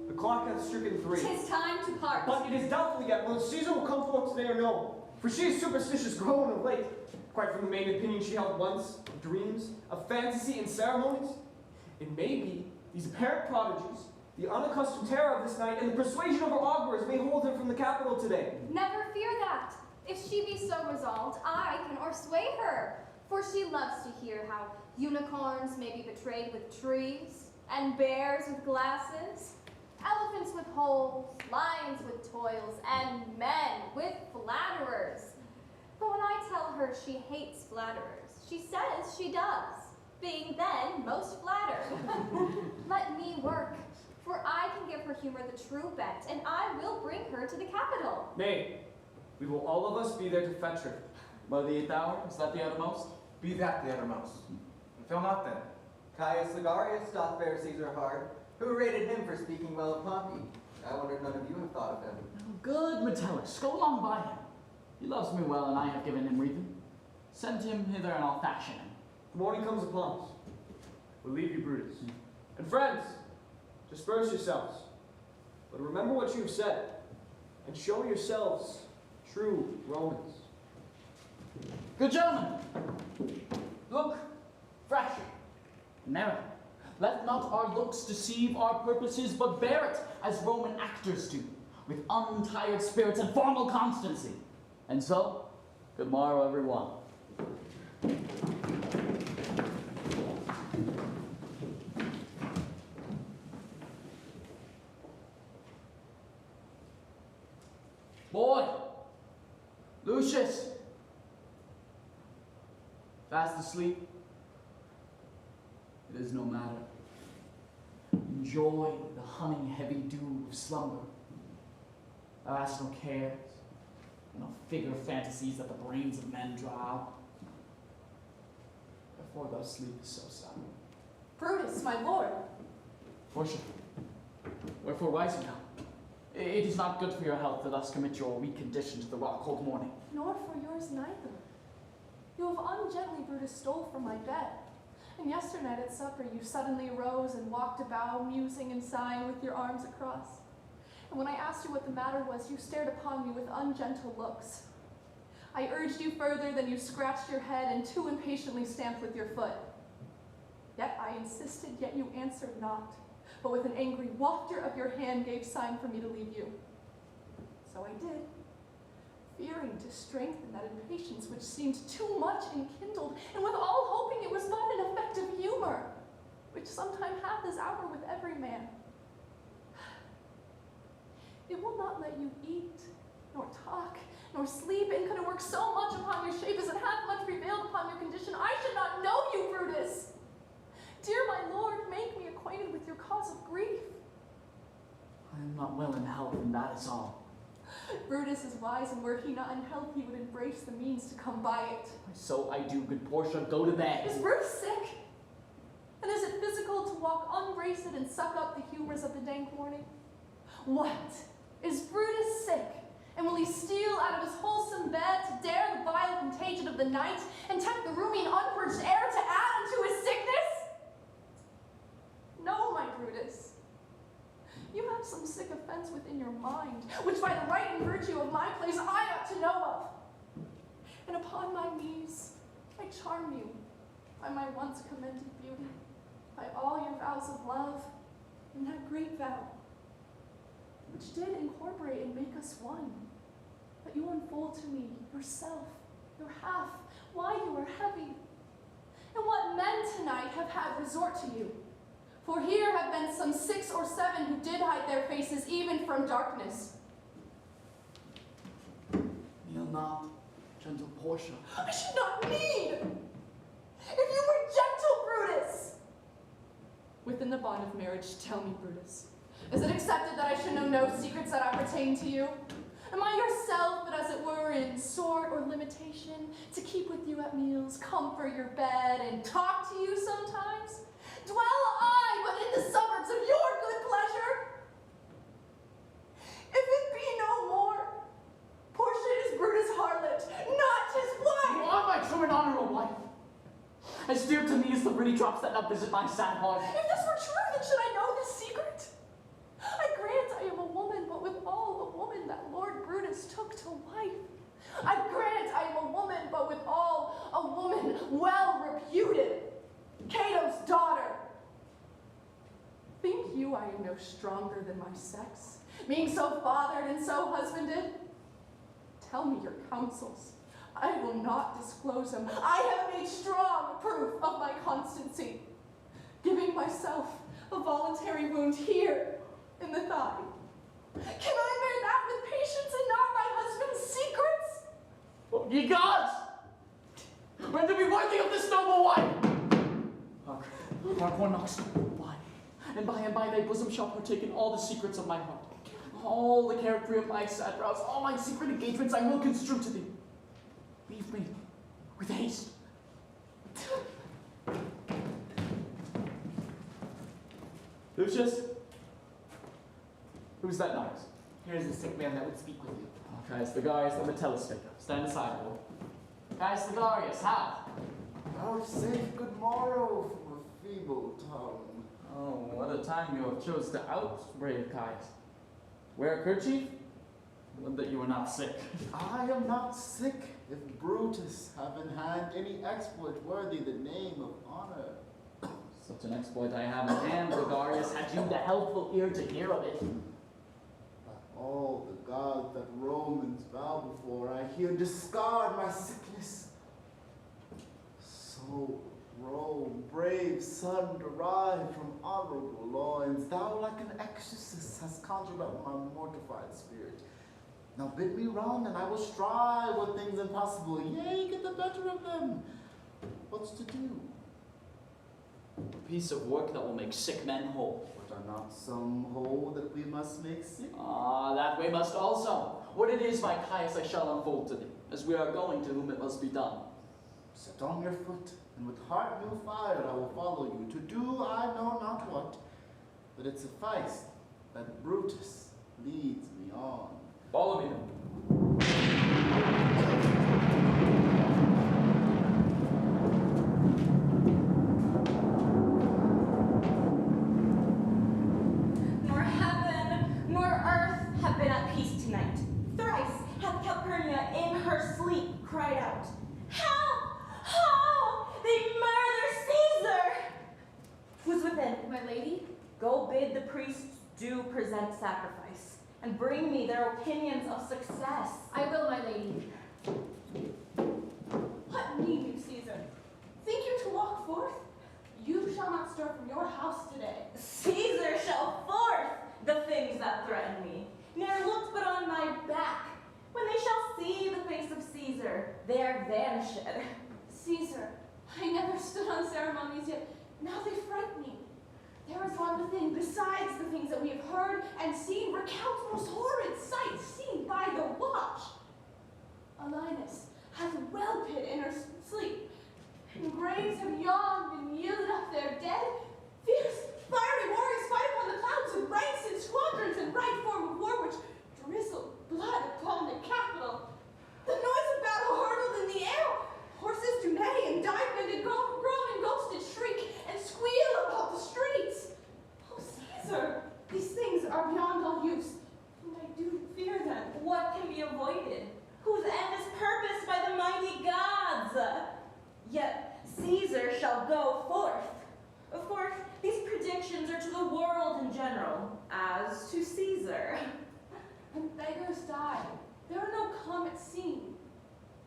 The clock hath stricken 3. 'Tis time to part. But it is doubtful yet whether Caesar will come forth today or no. For she is superstitious grown of late, quite from the main opinion she held once, of dreams, of fantasy and ceremonies. It may be these apparent prodigies, the unaccustomed terror of this night, and the persuasion of her augurs may hold her from the capital today. Never fear that. If she be so resolved, I can o'ersway her. For she loves to hear how unicorns may be betrayed with trees, and bears with glasses, elephants with holes, lions with toils, and men with flatterers. But when I tell her she hates flatterers, she says she does, being then most flattered. Let me work, for I can give her humor the true bent, and I will bring her to the capital. Nay, we will all of us be there to fetch her. By the 8th hour, is that the uttermost? Be that the uttermost. And fail not then. Caius Ligarius doth bear Caesar hard, who rated him for speaking well of Pompey. I wonder none of you have thought of him. Good Metellus, go along by him. He loves me well, and I have given him reason. Send him hither, and I'll fashion him. The morning comes upon us. We'll leave you, Brutus. And friends, disperse yourselves. But remember what you have said, and show yourselves true Romans. Good gentlemen, look fresh and merry. Let not our looks deceive our purposes, but bear it as Roman actors do, with untired spirits and formal constancy. And so, good morrow, everyone. Boy, Lucius, fast asleep? It is no matter. Enjoy the honey-heavy dew of slumber. Thou hast no cares, no figure fantasies that the brains of men draw out. Wherefore thou sleepest so sound? Brutus, my lord. Portia, wherefore rising thou? It is not good for your health to thus commit your weak condition to the rock-cold morning. Nor for yours neither. You have ungently, Brutus, stole from my bed. And yesternight at supper you suddenly arose and walked about, musing and sighing with your arms across. And when I asked you what the matter was, you stared upon me with ungentle looks. I urged you further, then you scratched your head and too impatiently stamped with your foot. Yet I insisted, yet you answered not, but with an angry wafter of your hand gave sign for me to leave you. So I did, fearing to strengthen that impatience which seemed too much enkindled, and withal hoping it was but an effect of humor, which sometime hath his hour with every man. It will not let you eat, nor talk, nor sleep, and could it work so much upon your shape as it hath much prevailed upon your condition, I should not know you, Brutus. Dear my lord, make me acquainted with your cause of grief. I am not well in health, and that is all. Brutus is wise, and were he not in health, he would embrace the means to come by it. So I do, good Portia, go to bed. Is Brutus sick? And is it physical to walk unbraced and suck up the humors of the dank morning? What? Is Brutus sick? And will he steal out of his wholesome bed to dare the vile contagion of the night and tempt the roomy and unpurged air to add unto his sickness? No, my Brutus. You have some sick offense within your mind, which by the right and virtue of my place I ought to know of. And upon my knees I charm you by my once commended beauty, by all your vows of love, and that great vow, which did incorporate and make us one, that you unfold to me yourself, your half, why you are heavy, and what men tonight have had resort to you. For here have been some 6 or 7 who did hide their faces even from darkness. Kneel not, gentle Portia. I should not need, if you were gentle, Brutus. Within the bond of marriage, tell me, Brutus, is it accepted that I should know no secrets that appertain to you? Am I yourself, but as it were in sort or limitation, to keep with you at meals, comfort your bed, and talk to you sometimes? Dwell I but in the suburbs of your good pleasure? If it be no more, Portia is Brutus' harlot, not his wife. You are my true and honorable wife, as dear to me as the pretty drops that now visit my sad heart. If this were true, then should I know this secret? I grant I am a woman, but withal a woman that Lord Brutus took to wife. I grant I am a woman, but withal a woman well reputed, Cato's daughter. Think you I am no stronger than my sex, being so fathered and so husbanded? Tell me your counsels. I will not disclose them. I have made strong proof of my constancy, giving myself a voluntary wound here in the thigh. Can I bear that with patience and not my husband's secrets? Oh, ye gods! When to be worthy of this noble wife! Hark one knocks, why? And by thy bosom shall partake in all the secrets of my heart. All the character of my sad brows, all my secret engagements I will construe to thee. Leave me with haste. Lucius? Who's that noise? Here's the sick man that would speak with you. Caius Ligarius the Metellistator. Stand aside, boy. Caius Ligarius, how? Vouchsafe good morrow from a feeble tongue. Oh, what a time you have chose to out, brave Caius. Wear a kerchief? Would that you were not sick. I am not sick, if Brutus have in hand any exploit worthy the name of honor. Such an exploit I have in hand, Ligarius, had you the helpful ear to hear of it. By all the gods that Romans bow before, I here discard my sickness. So, Rome, brave son derived from honorable loins, thou like an exorcist hast conjured up my mortified spirit. Now bid me run, and I will strive with things impossible, yea, get the better of them. What's to do? A piece of work that will make sick men whole. But are not some whole that we must make sick? Ah, that we must also. What it is, my Caius, I shall unfold to thee, as we are going to whom it must be done. Set on your foot. and with heart new fired I will follow you, to do I know not what, but it sufficed that Brutus leads me on. Follow me then. Nor heaven nor earth have been at peace tonight. Thrice hath Calpurnia in her sleep cried out, "Help! How! They murder Caesar!" Who's within? My lady? Go bid the priests do present sacrifice, and bring me their opinions of success. I will, my lady. What mean you, Caesar? Think you to walk forth? You shall not stir from your house today. Caesar shall forth the things that threaten me, ne'er looked but on my back. When they shall see the face of Caesar, they are vanished. Caesar, I never stood on ceremonies yet. Now they fright me. There is one within, besides the things that we have heard and seen, recount most horrid sights seen by the watch. Alinus hath well-pit in her sleep, and graves have yawned and yielded up their dead. Fierce, fiery warriors fight upon the clouds with ranks and squadrons in right form of war which drizzle blood upon the capital. The noise of battle hurtled in the air. Horses do neigh and dive and groan and ghosted shriek and squeal about the streets. Oh, Caesar, these things are beyond all use, and I do fear them. What can be avoided? Whose end is purposed by the mighty gods? Yet Caesar shall go forth. Of course, these predictions are to the world in general, as to Caesar. And beggars die. There are no comets seen.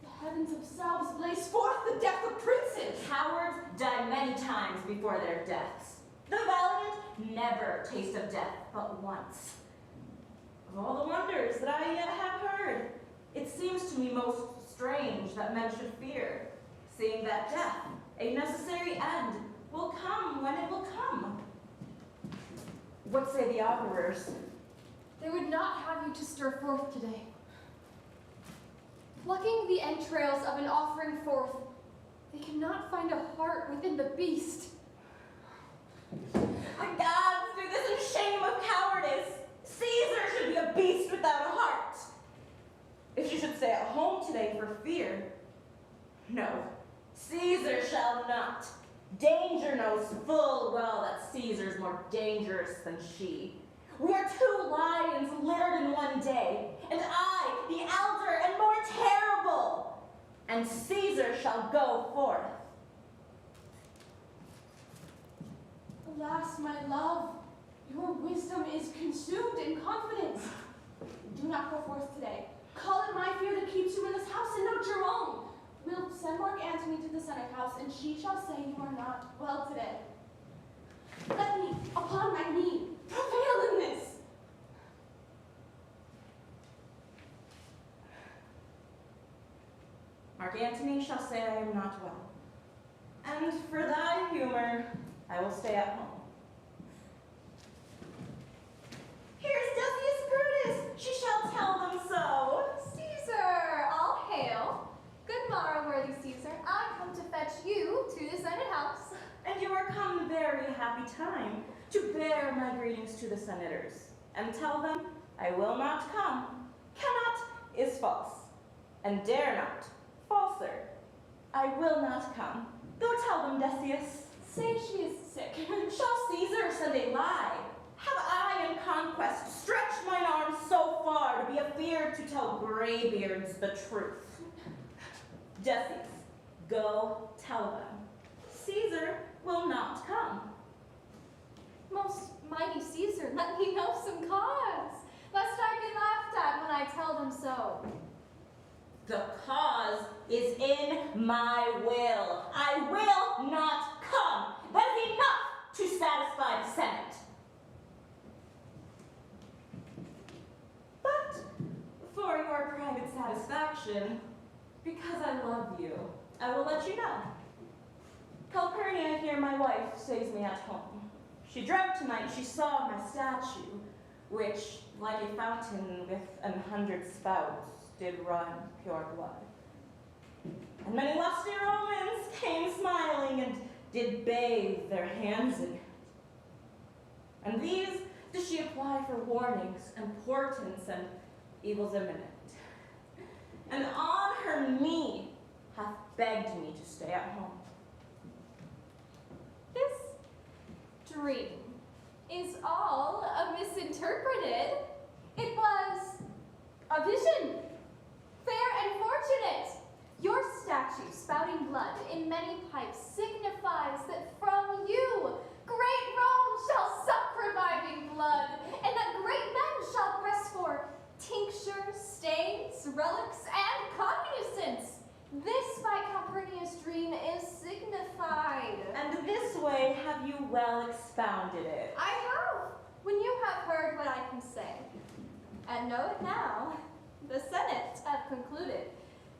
The heavens themselves blaze forth the death of princes. Cowards die many times before their deaths. The valiant never taste of death but once. Of all the wonders that I yet have heard, it seems to me most strange that men should fear, seeing that death, a necessary end, will come when it will come. What say the augurers? They would not have you to stir forth today. Plucking the entrails of an offering forth, they cannot find a heart within the beast. The gods do this in shame of cowardice. Caesar should be a beast without a heart. If she should stay at home today for fear, no, Caesar shall not. Danger knows full well that Caesar's more dangerous than she. We are two lions littered in one day, and I, the elder and more terrible, and Caesar shall go forth. Alas, my love, your wisdom is consumed in confidence. Do not go forth today. Call it my fear that keeps you in this house and not your own. We'll send Mark Antony to the Senate house, and she shall say you are not well today. Let me, upon my knee, prevail in this. Mark Antony shall say I am not well. And for thy humor, I will stay at home. Here's Decius Brutus. She shall tell them so. Caesar, all hail. Good morrow, worthy Caesar. I come to fetch you to the Senate house. And you are come very happy time to bear my greetings to the senators, and tell them I will not come. Cannot is false, and dare not, falser. I will not come. Go tell them, Decius. Say she is sick. Shall Caesar send a lie? Have I in conquest stretched mine arms so far to be afeard to tell graybeards the truth? Decius, go tell them. Caesar will not come. Most mighty Caesar, let me know some cause, lest I be laughed at when I tell them so. The cause is in my will. I will not come. That is enough to satisfy the Senate. But for your private satisfaction, because I love you, I will let you know. Calpurnia here, my wife, stays me at home. She dreamt tonight she saw my statue, which, like a fountain with 100 spouts, did run pure blood. And many lusty Romans came smiling and did bathe their hands in it. And these did she apply for warnings and portents and evils imminent. And on her knee hath begged me to stay at home. This dream is all misinterpreted. It was a vision, fair and fortunate. Your statue spouting blood in many pipes signifies that from you great Rome shall suck reviving blood, and that great men shall press for tinctures, stains, relics, and cognizance. This by Calpurnia's dream is signified. And this way have you well expounded it. I have, when you have heard what I can say. And know it now, the Senate have concluded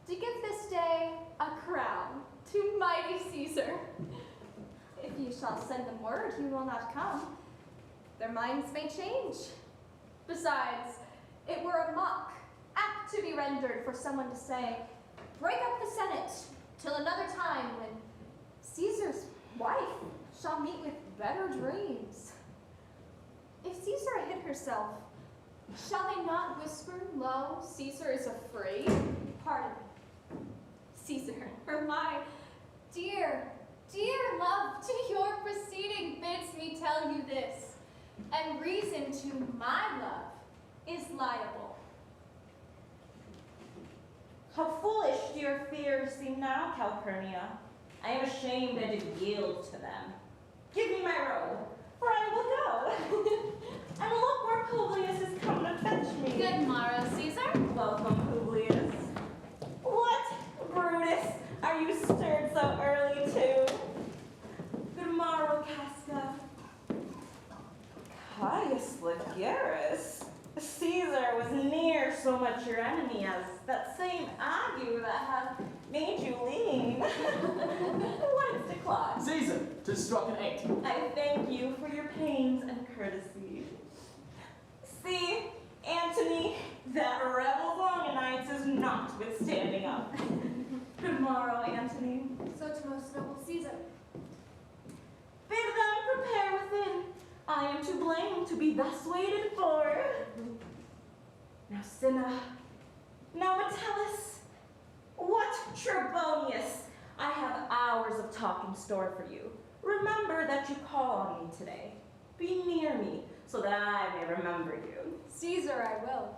to give this day a crown to mighty Caesar. If you shall send them word you will not come, their minds may change. Besides, it were a mock, apt to be rendered for someone to say, break up the Senate till another time when Caesar's wife shall meet with better dreams. If Caesar hid herself, shall they not whisper low, Caesar is afraid? Pardon me. Caesar, for my dear, dear love, to your proceeding bids me tell you this, and reason to my love is liable. How foolish do your fears seem now, Calpurnia. I am ashamed I did yield to them. Give me my robe, for I will go. And look where Publius is come to fetch me. Good morrow, Caesar. Welcome, Publius. What, Brutus? Are you stirred so early too? Good morrow, Casca. Caius Ligarius. Caesar was near so much your enemy as that same ague that hath made you lean. What is decline? Caesar, 'tis struck an 8. I thank you for your pains and courtesy. See, Antony, that rebel Longinites is not withstanding up. Good morrow, Antony. So to most noble Caesar. Bid them prepare within. I am to blame to be thus waited for. Now Cinna, now Metellus, what Trebonius? I have hours of talk in store for you. Remember that you call on me today. Be near me so that I may remember you. Caesar, I will.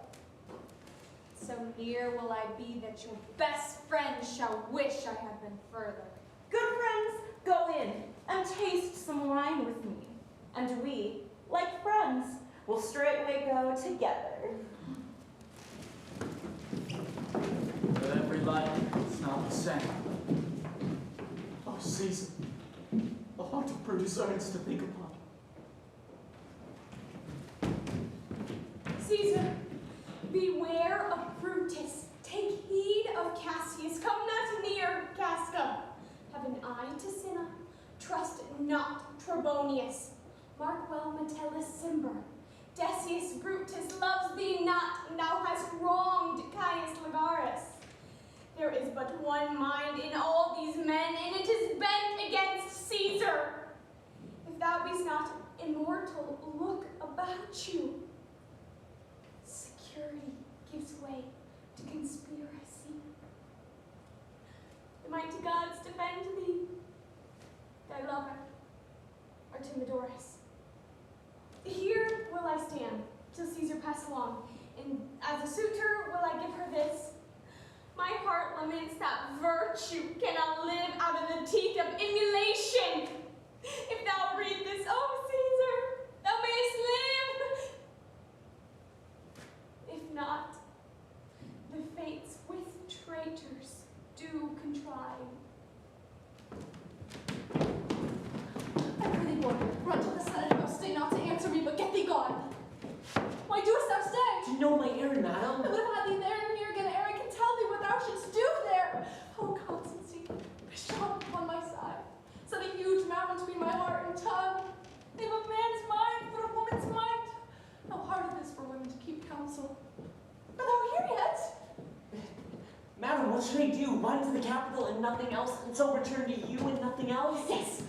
So near will I be that your best friend shall wish I had been further. Good friends, go in and taste some wine with me. And we, like friends, will straightway go together. But every life is not the same. Oh, Caesar, the heart of Brutus earns to think upon. Caesar, beware of Brutus. Take heed of Cassius. Come not near Casca. Have an eye to Cinna. Trust not Trebonius. Mark well Metellus Cimber. Decius Brutus loves thee not, and thou hast wronged Caius Ligarius. There is but one mind in all these men, and it is bent against Caesar. If thou be'st not immortal, look about you. Security gives way to conspiracy. The mighty gods defend thee. Thy lover, Artemidorus. Here will I stand till Caesar pass along, and as a suitor will I give her this. My heart laments that virtue cannot live out of the teeth of emulation. If thou read this, oh Caesar, thou mayest live. If not, the fates with traitors do contrive. I pray thee, boy, run to the Senate house, stay not to answer me, but get thee gone. Why doest thou stay? Do you know my errand, madam? I would have had thee there and here again ere I can tell thee what thou shouldst do there. Oh, constancy, shot upon my side. Set a huge mountain between my heart and tongue. They have a man's mind, but a woman's mind. How hard it is for women to keep counsel. Art thou here yet? Madam, what should I do? run to the capital and nothing else, and so return to you and nothing else? Yes.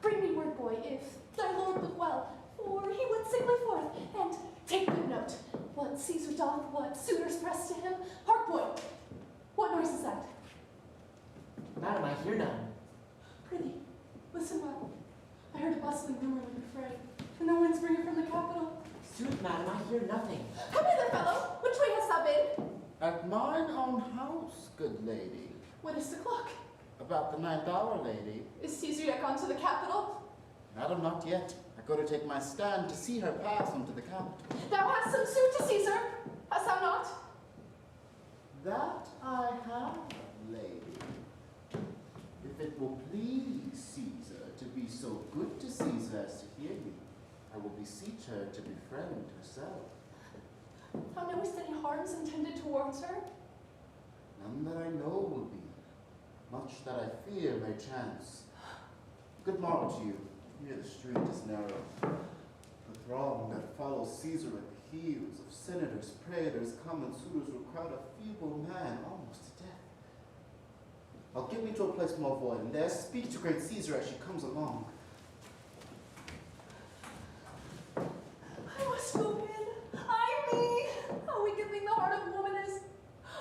Bring me word, boy, if thy lord look well, for he went sickly forth. And take good note. What Caesar doth, what suitors press to him. Hark, boy. What noise is that? Madam, I hear none. Prithee, listen well. I heard a bustling rumor like a fray, and the winds bring it from the capital. Sooth, madam, I hear nothing. Come hither, fellow. Which way hast thou been? At mine own house, good lady. What is the clock? About the 9th hour, lady. Is Caesar yet gone to the capital? Madam, not yet. I go to take my stand to see her pass unto the capital. Thou hast some suit to Caesar, hast thou not? That I have, lady. If it will please Caesar to be so good to Caesar as to hear me, I will beseech her to befriend herself. Thou knowest any harms intended towards her? None that I know will be. Much that I fear may chance. Good morrow to you. Here the street is narrow. The throng that follows Caesar at the heels of senators, praetors, common suitors will crowd a feeble man almost to death. I'll get me to a place more void, and there speak to great Caesar as she comes along. I must go in. I me. How wicked thing the heart of woman is.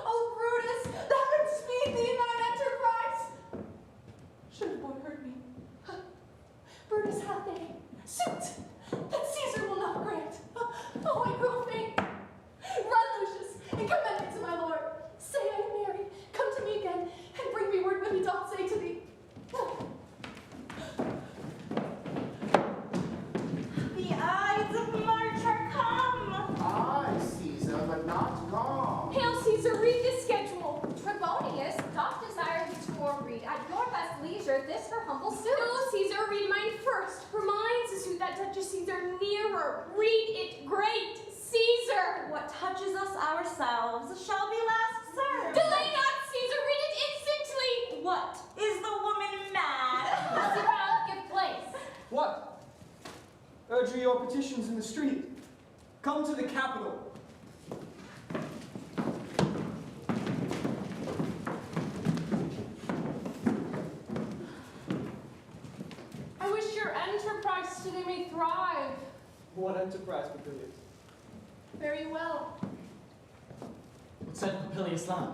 Oh, Brutus, thou couldst speed thee in thine enterprise. Should the boy heard me. Brutus hath a suit that Caesar will not grant. Oh, I grow faint. Run, Lucius, and commend it to my lord. Say I am married. Come to me again, and bring me word what he doth say to thee. The Ides of March are come. Aye, Caesar, but not gone. Hail Caesar, read this schedule. Trebonius doth desire you to read at your best leisure this her humble suit. No, Caesar, read mine first. For mine's a suit that touches Caesar nearer. Read it great, Caesar. What touches us ourselves shall be last served. Delay not, Caesar, read it instantly. What? Is the woman mad? Zero, give place. What? Urge your petitions in the street. Come to the capital. I wish your enterprise today may thrive. What enterprise, Papilius? Very well. What said Papilius then?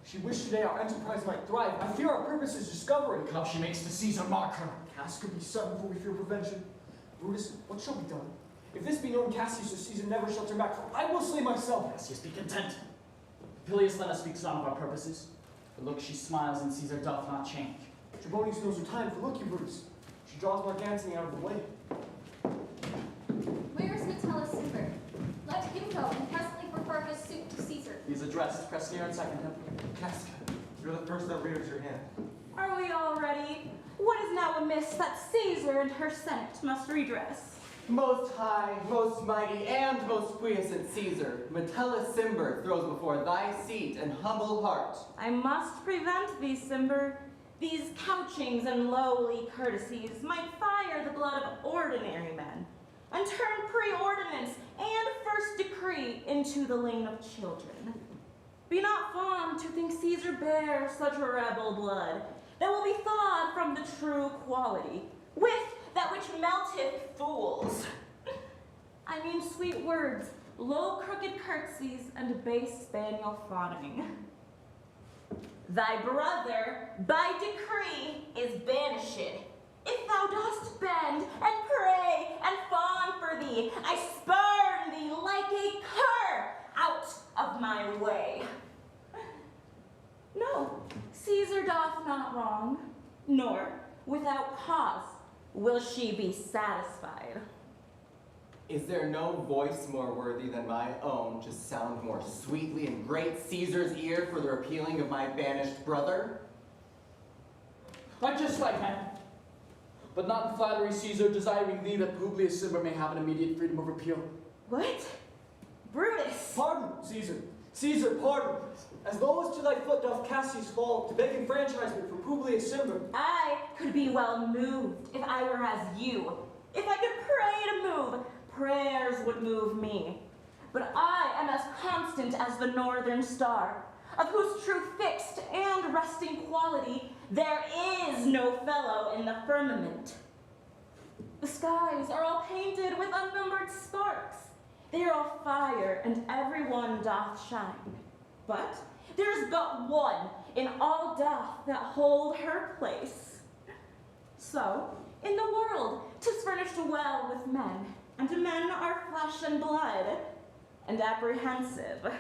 She wished today our enterprise might thrive. I fear our purpose is discovery. Look how she makes the Caesar mark her. Cass could be sudden, for we fear prevention. Brutus, what shall be done? If this be known, Cassius or Caesar never shall turn back, for I will slay myself. Cassius, be content. Papilius Lena speaks not of our purposes. But look, she smiles and Caesar doth not change. Trebonius knows her time, for look you, Brutus. She draws Mark Antony out of the way. Where is Metellus Cimber? Let him go and presently prefer his suit to Caesar. He is addressed. Press near and second him. Cassius, you're the first that rears your hand. Are we all ready? What is now amiss that Caesar and her senate must redress? Most high, most mighty, and most puissant Caesar, Metellus Cimber throws before thy seat and humble heart. I must prevent thee, Cimber. These couchings and lowly courtesies might fire the blood of ordinary men, and turn preordinance and first decree into the lane of children. Be not fond to think Caesar bears such rebel blood that will be thawed from the true quality, with that which melteth fools. I mean sweet words, low crooked curtsies, and base spaniel fawning. Thy brother, by decree, is banished. If thou dost bend, and pray, and fawn for thee, I spurn thee like a cur out of my way. No, Caesar doth not wrong, nor, without cause, will she be satisfied. Is there no voice more worthy than my own to sound more sweetly in great Caesar's ear for the repealing of my banished brother? I just like him. But not in flattery, Caesar, desiring thee that Publius Cimber may have an immediate freedom of repeal. What? Brutus! Pardon, Caesar. Caesar, pardon. As low as to thy foot doth Cassius fall, to beg enfranchisement for Publius Cimber. I could be well moved if I were as you. If I could pray to move, prayers would move me. But I am as constant as the northern star. of whose true fixed and resting quality there is no fellow in the firmament. The skies are all painted with unnumbered sparks. They are all fire, and every one doth shine. But there is but one in all doth that hold her place. So, in the world, 'tis furnished well with men, and men are flesh and blood, and apprehensive.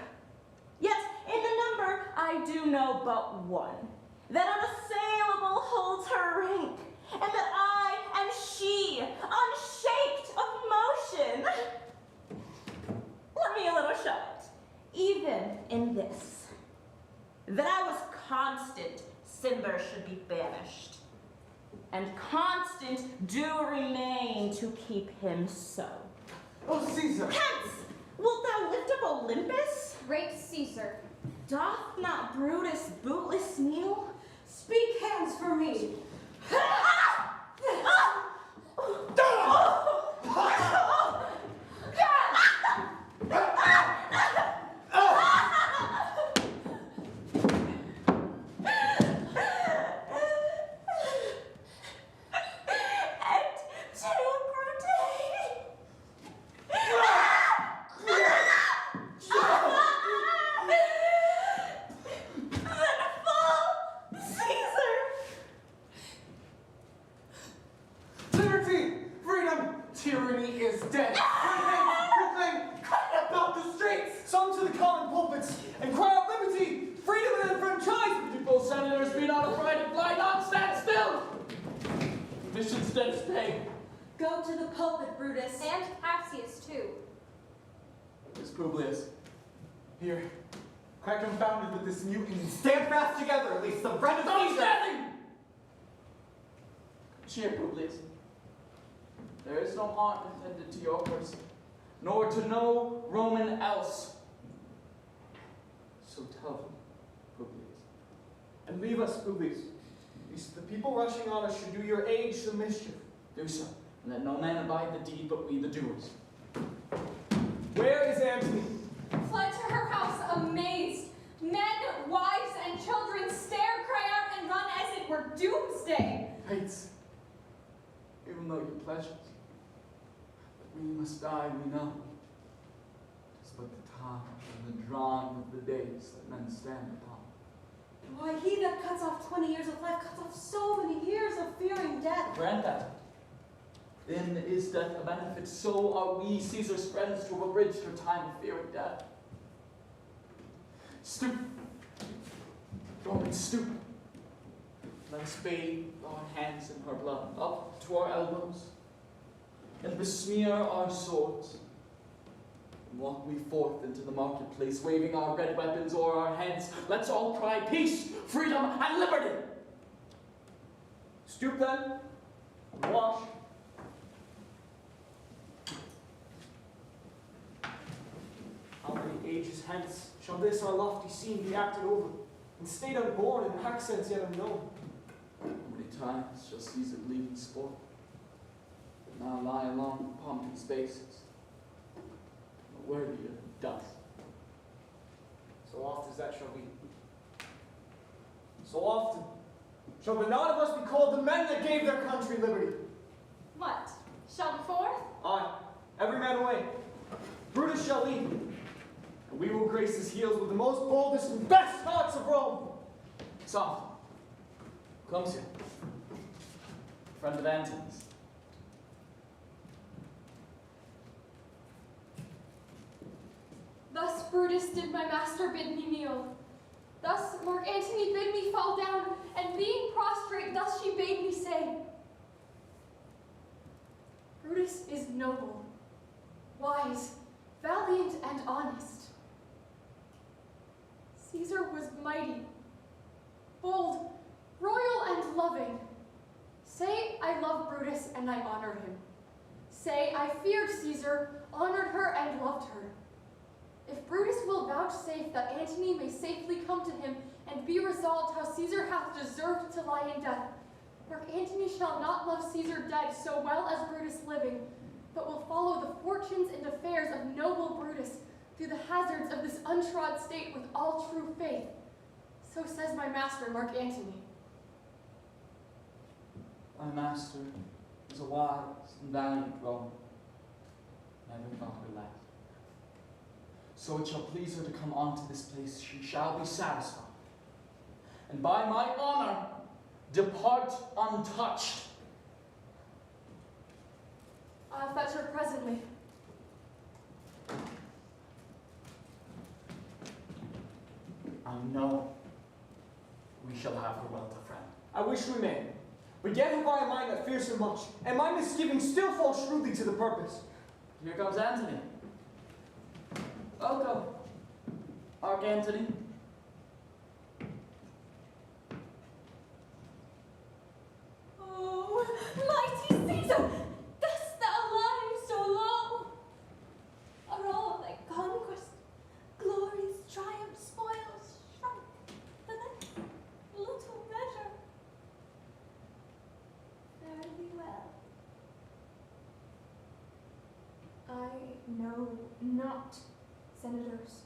Yet in the number I do know but one, that unassailable holds her rank, and that I am she, unshaped of motion. Let me a little show it, even in this, that I was constant, Cimber should be banished, and constant do remain to keep him so. Oh, Caesar! Hence, wilt thou lift up Olympus? Great Caesar. Doth not Brutus bootless kneel? Speak hands for me. Go to the pulpit, Brutus. And Cassius, too. Miss Publius. Here, quite confounded with this mutiny. Stand fast together, at least the friend of Stop Caesar! standing! Cheer, Publius. There is no harm intended to your person, nor to no Roman else. So tell them, Publius. And leave us, Publius. Lest the people rushing on us should do your age some mischief. Do so, and let no man abide the deed but we the doers. Where is Antony? Fled to her house amazed. Men, wives, and children stare, cry out, and run as it were doomsday. Fates, even though your pleasures, but we must die, we know. 'Tis but the time and the drawing of the days that men stand upon. Why, he that cuts off 20 years of life cuts off so many years of fearing death. Grant that. Then is death a benefit, so are we, Caesar's friends, to have abridged her time of fear and death. Stoop. Romans, stoop. Let us bathe our hands in her blood, up to our elbows, and besmear our swords. And walk we forth into the marketplace, waving our red weapons o'er our heads. Let's all cry peace, freedom, and liberty. Stoop then, and wash. How many ages hence shall this our lofty scene be acted over, and state unborn and accents yet unknown? How many times shall Caesar bleed in sport, but now lie alone upon his bases, but worthy of dust? So oft as that shall be. So often shall the not of us be called the men that gave their country liberty. What? Shall we forth? Aye, every man away. Brutus shall lead, and we will grace his heels with the most boldest and best thoughts of Rome. Soft. Clumsy. Friend of Antony's. Thus Brutus did my master bid me kneel. Thus Mark Antony bid me fall down, and being prostrate, thus she bade me say, Brutus is noble, wise, valiant, and honest. Caesar was mighty, bold, royal, and loving. Say I love Brutus and I honored him. Say I feared Caesar, honored her, and loved her. If Brutus will vouchsafe that Antony may safely come to him and be resolved how Caesar hath deserved to lie in death, Mark Antony shall not love Caesar dead so well as Brutus living, but will follow the fortunes and affairs of noble Brutus, the through the hazards of this untrod state with all true faith. So says my master, Mark Antony. My master is a wise and valiant Roman. Never thought her last. So it shall please her to come unto this place, she shall be satisfied. And by my honor, depart untouched. I'll fetch her presently. I know we shall have her well to friend. I wish we may. But yet have I a mind that fears so much, and my misgivings still fall shrewdly to the purpose. Here comes Antony. Welcome, Arch Antony. Oh, mighty Caesar, dost thou lie so low? Are all thy conquest, glories, triumphs, spoils shrunk to this little measure? Fare thee well. I know not, senators.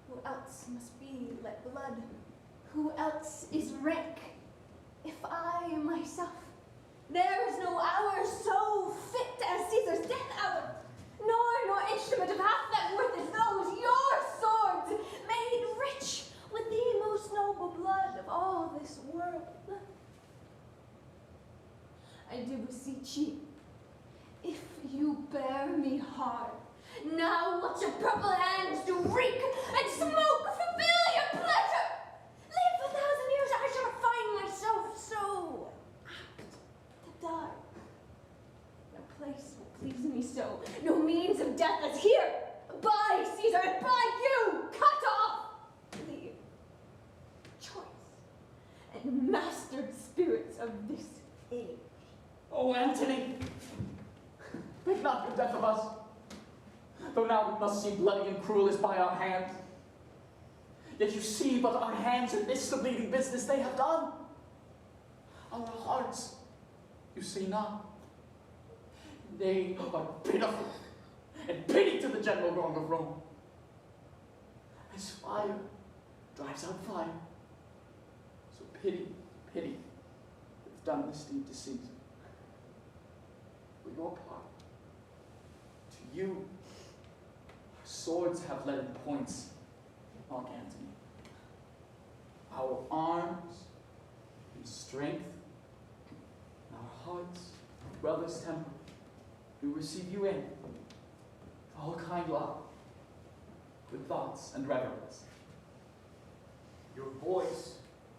Who else must be let blood? Who else is rank? If I myself, there is no hour so fit as Caesar's death hour, nor instrument of half that worth as those your swords, made rich with the most noble blood of all this world. I do beseech ye, if you bear me hard, now let your purple hands do reek and smoke familiar pleasure. Live 1,000 years, I shall find myself so apt to die. No place will please me so, no means of death as here. By Caesar, and by you, cut off the choice and mastered spirits of this age. Oh, Antony! Think not the death of us, though now we must seem bloody and cruel as by our hand. Yet you see but our hands in this the bleeding business they have done. Our hearts, you see not. They are pitiful, and pity to the general wrong of Rome. As fire drives out fire, so pity hath done this deed to Caesar. For your part, to you, our swords have led in points, Mark Antony. Our arms in strength, and our hearts, brother's temper, do receive you in, all kind love, with thoughts and reverence. Your voice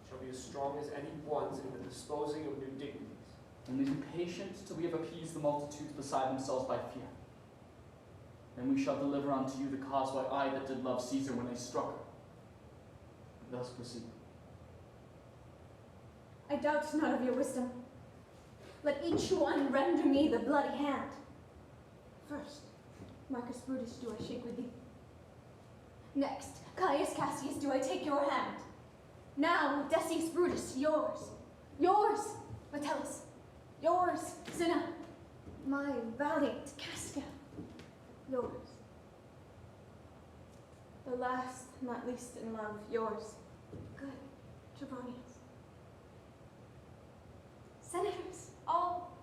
shall be as strong as any one's in the disposing of new dignities. Only be patient till we have appeased the multitudes beside themselves by fear. Then we shall deliver unto you the cause why I that did love Caesar when I struck her. Thus proceed. I doubt not of your wisdom. Let each one render me the bloody hand. First, Marcus Brutus do I shake with thee. Next, Caius Cassius do I take your hand. Now, Decius Brutus, yours. Yours, Metellus. Yours, Cinna. My valiant Casca. Yours. The last, not least in love, yours. Good, Trebonius. Senators, all.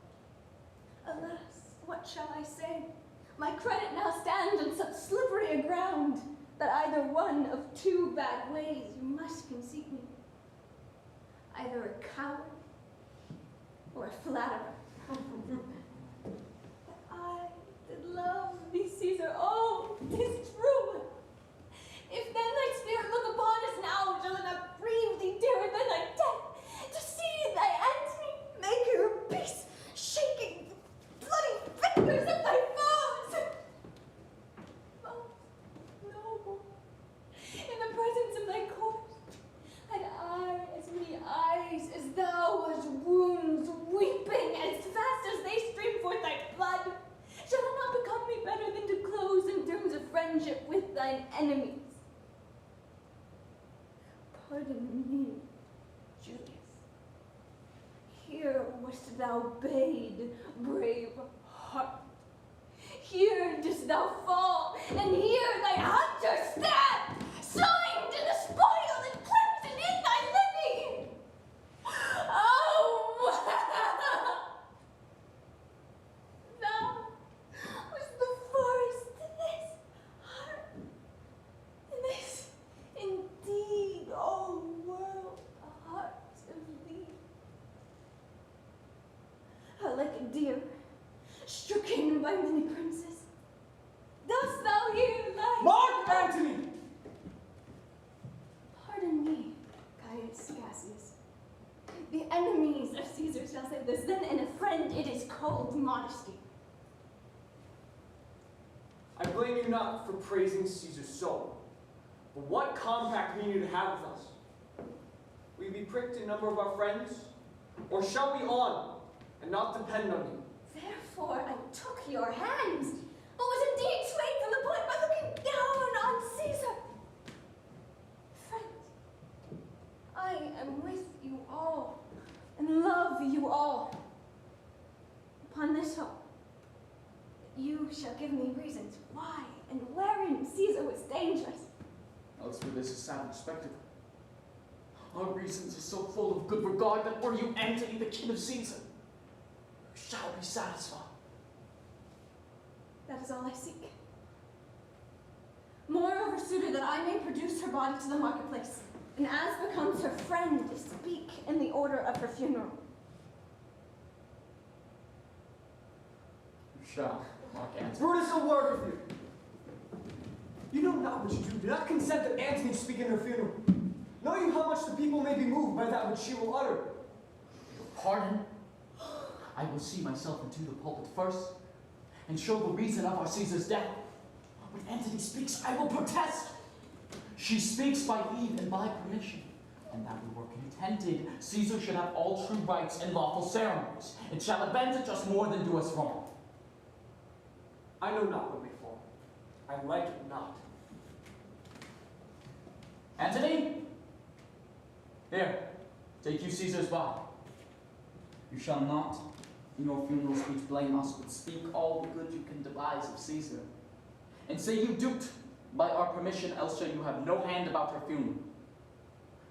Alas, what shall I say? My credit now stands on such slippery a ground that either one of two bad ways you must conceit me. Either a coward or a flatterer. But I did love thee, Caesar. Oh, 'tis true. If then thy spirit look upon us now, shall it not grieve thee dearer than thy death, to see thy Antony make your peace, shaking the bloody fingers of thy foes? Most noble, in the presence of thy court, had I as many eyes as thou hast wounds weeping as fast as they stream forth thy blood, shall it not become me better than to close in terms of friendship with thine enemies? Pardon me, Julius. Here wast thou bade, brave heart. Here didst thou fall, and here thy hunter not for praising Caesar's soul, but what compact mean you to have with us? Will you be pricked in number of our friends, or shall we on and not depend on you? Therefore I took your hands, but was indeed swayed from the point by looking down on Caesar. Friends, I am with you all, and love you all. Upon this hope, that you shall give me reasons why and wherein Caesar was dangerous. Else were this a savage spectacle. Our reasons are so full of good regard that were you Antony, the king of Caesar, you shall be satisfied. That is all I seek. Moreover, suitor, that I may produce her body to the marketplace, and as becomes her friend, speak in the order of her funeral. You shall, Mark Antony. Brutus, a word with you. You know not what you do. Do not consent that Antony speak in her funeral. Know you how much the people may be moved by that which she will utter? Pardon? I will see myself into the pulpit first, and show the reason of our Caesar's death. When Antony speaks, I will protest. She speaks by leave and by permission, and that we were contented Caesar should have all true rights and lawful ceremonies, and shall advantage us more than do us wrong. I know not what may fall. I like it not. Antony? Here, take you Caesar's body. You shall not, in your funeral speech, blame us, but speak all the good you can devise of Caesar. And say you duped by our permission, else shall you have no hand about her funeral.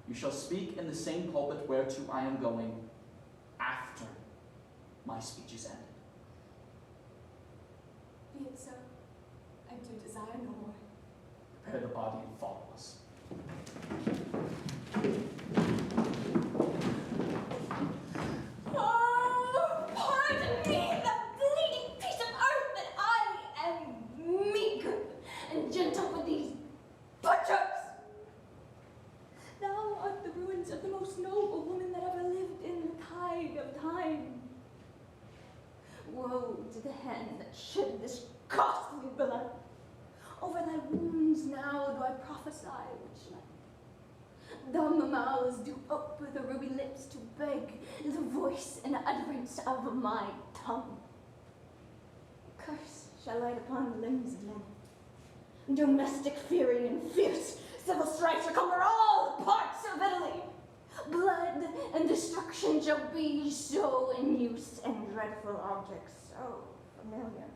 You shall speak in the same pulpit whereto I am going after my speech is ended. Be it so. I do desire no more. Prepare the body and follow us. Oh, pardon me, the bleeding piece of earth, that I am meager and gentle with these butchers. Thou art the ruins of the most noble woman that ever lived in the tide of time. Woe to the hand that shed this costly blood. Over thy wounds now do I prophesy which night. Dumb mouths do ope the ruby lips to beg the voice and utterance of my tongue. Curse shall light upon the limbs of men. Domestic fury and fierce civil strife shall conquer all the parts of Italy. Blood and destruction shall be so in use, and dreadful objects so familiar,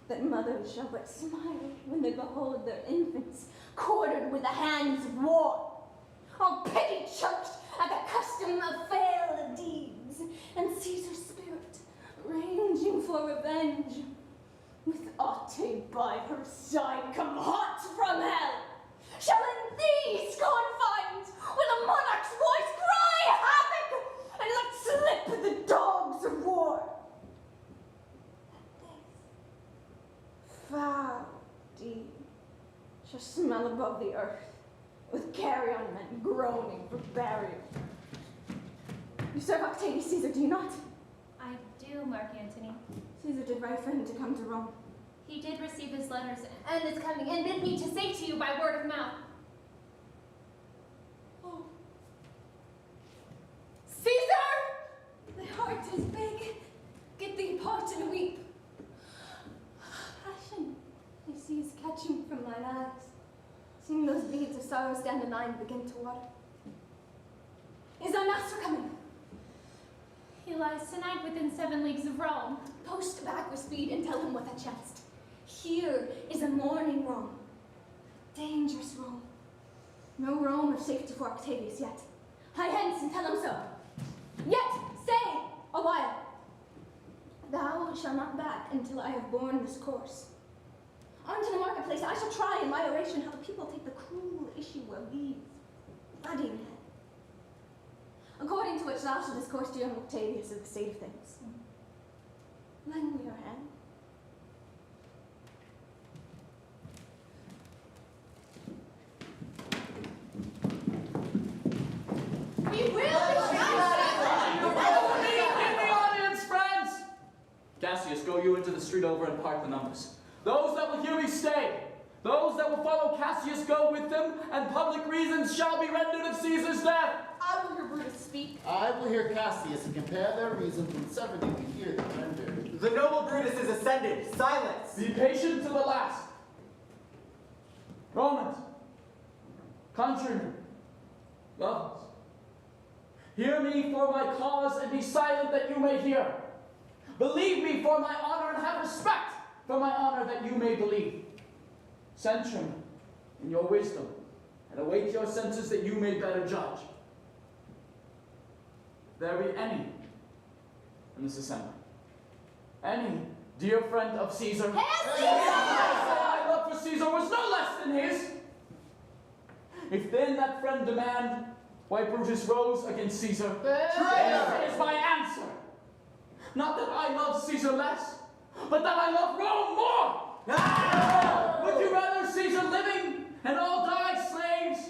that mothers shall but smile when they behold their infants quartered with the hands of war. All pity choked at the custom of failed deeds, and Caesar's spirit, ranging for revenge, with Otte by her side come hot from hell, shall in these confines, with a monarch's voice, cry havoc, and let slip the dogs of war. And this foul deed shall smell above the earth, with carrion men groaning for burial. You serve Octavius Caesar, do you not? I do, Mark Antony. Caesar did write for him to come to Rome. He did receive his letters and is coming, and bid me to say to you by word of mouth. Oh. Caesar! Thy heart is big. Get thee part and weep. Passion, I see, is catching from thine eyes. Seeing those beads of sorrow stand in thine begin to water. Is thy master coming? He lies tonight within 7 leagues of Rome. Post back with speed and tell him what thou chanced. Here is a mourning Rome. Dangerous Rome. No Rome of safety for Octavius yet. Hie hence and tell him so. Yet, stay a while. Thou shalt not back until I have borne this course. On to the marketplace, I shall try in my oration how the people take the cruel issue of these bloody men. According to which thou shalt discourse to young Octavius of the state of things. Lend me your hand. We will In the audience, friends! Cassius, go you into the street over and part the numbers. Those that will hear me stay. Those that will follow Cassius go with them, and public reasons shall be rendered of Caesar's death. I will hear Brutus speak. I will hear Cassius and compare their reasons when severally we hear them rendered. The noble Brutus is ascended. Silence! Be patient to the last. Romans, countrymen, lovers, hear me for my cause and be silent that you may hear. Believe me for my honor and have respect for my honor that you may believe. Censure me in your wisdom and await your senses that you may better judge. If there be any in this assembly, any dear friend of Caesar, my love for Caesar was no less than his. If then that friend demand why Brutus rose against Caesar, this is my answer. Not that I love Caesar less, but that I love Rome more. Would you rather Caesar living and all die slaves,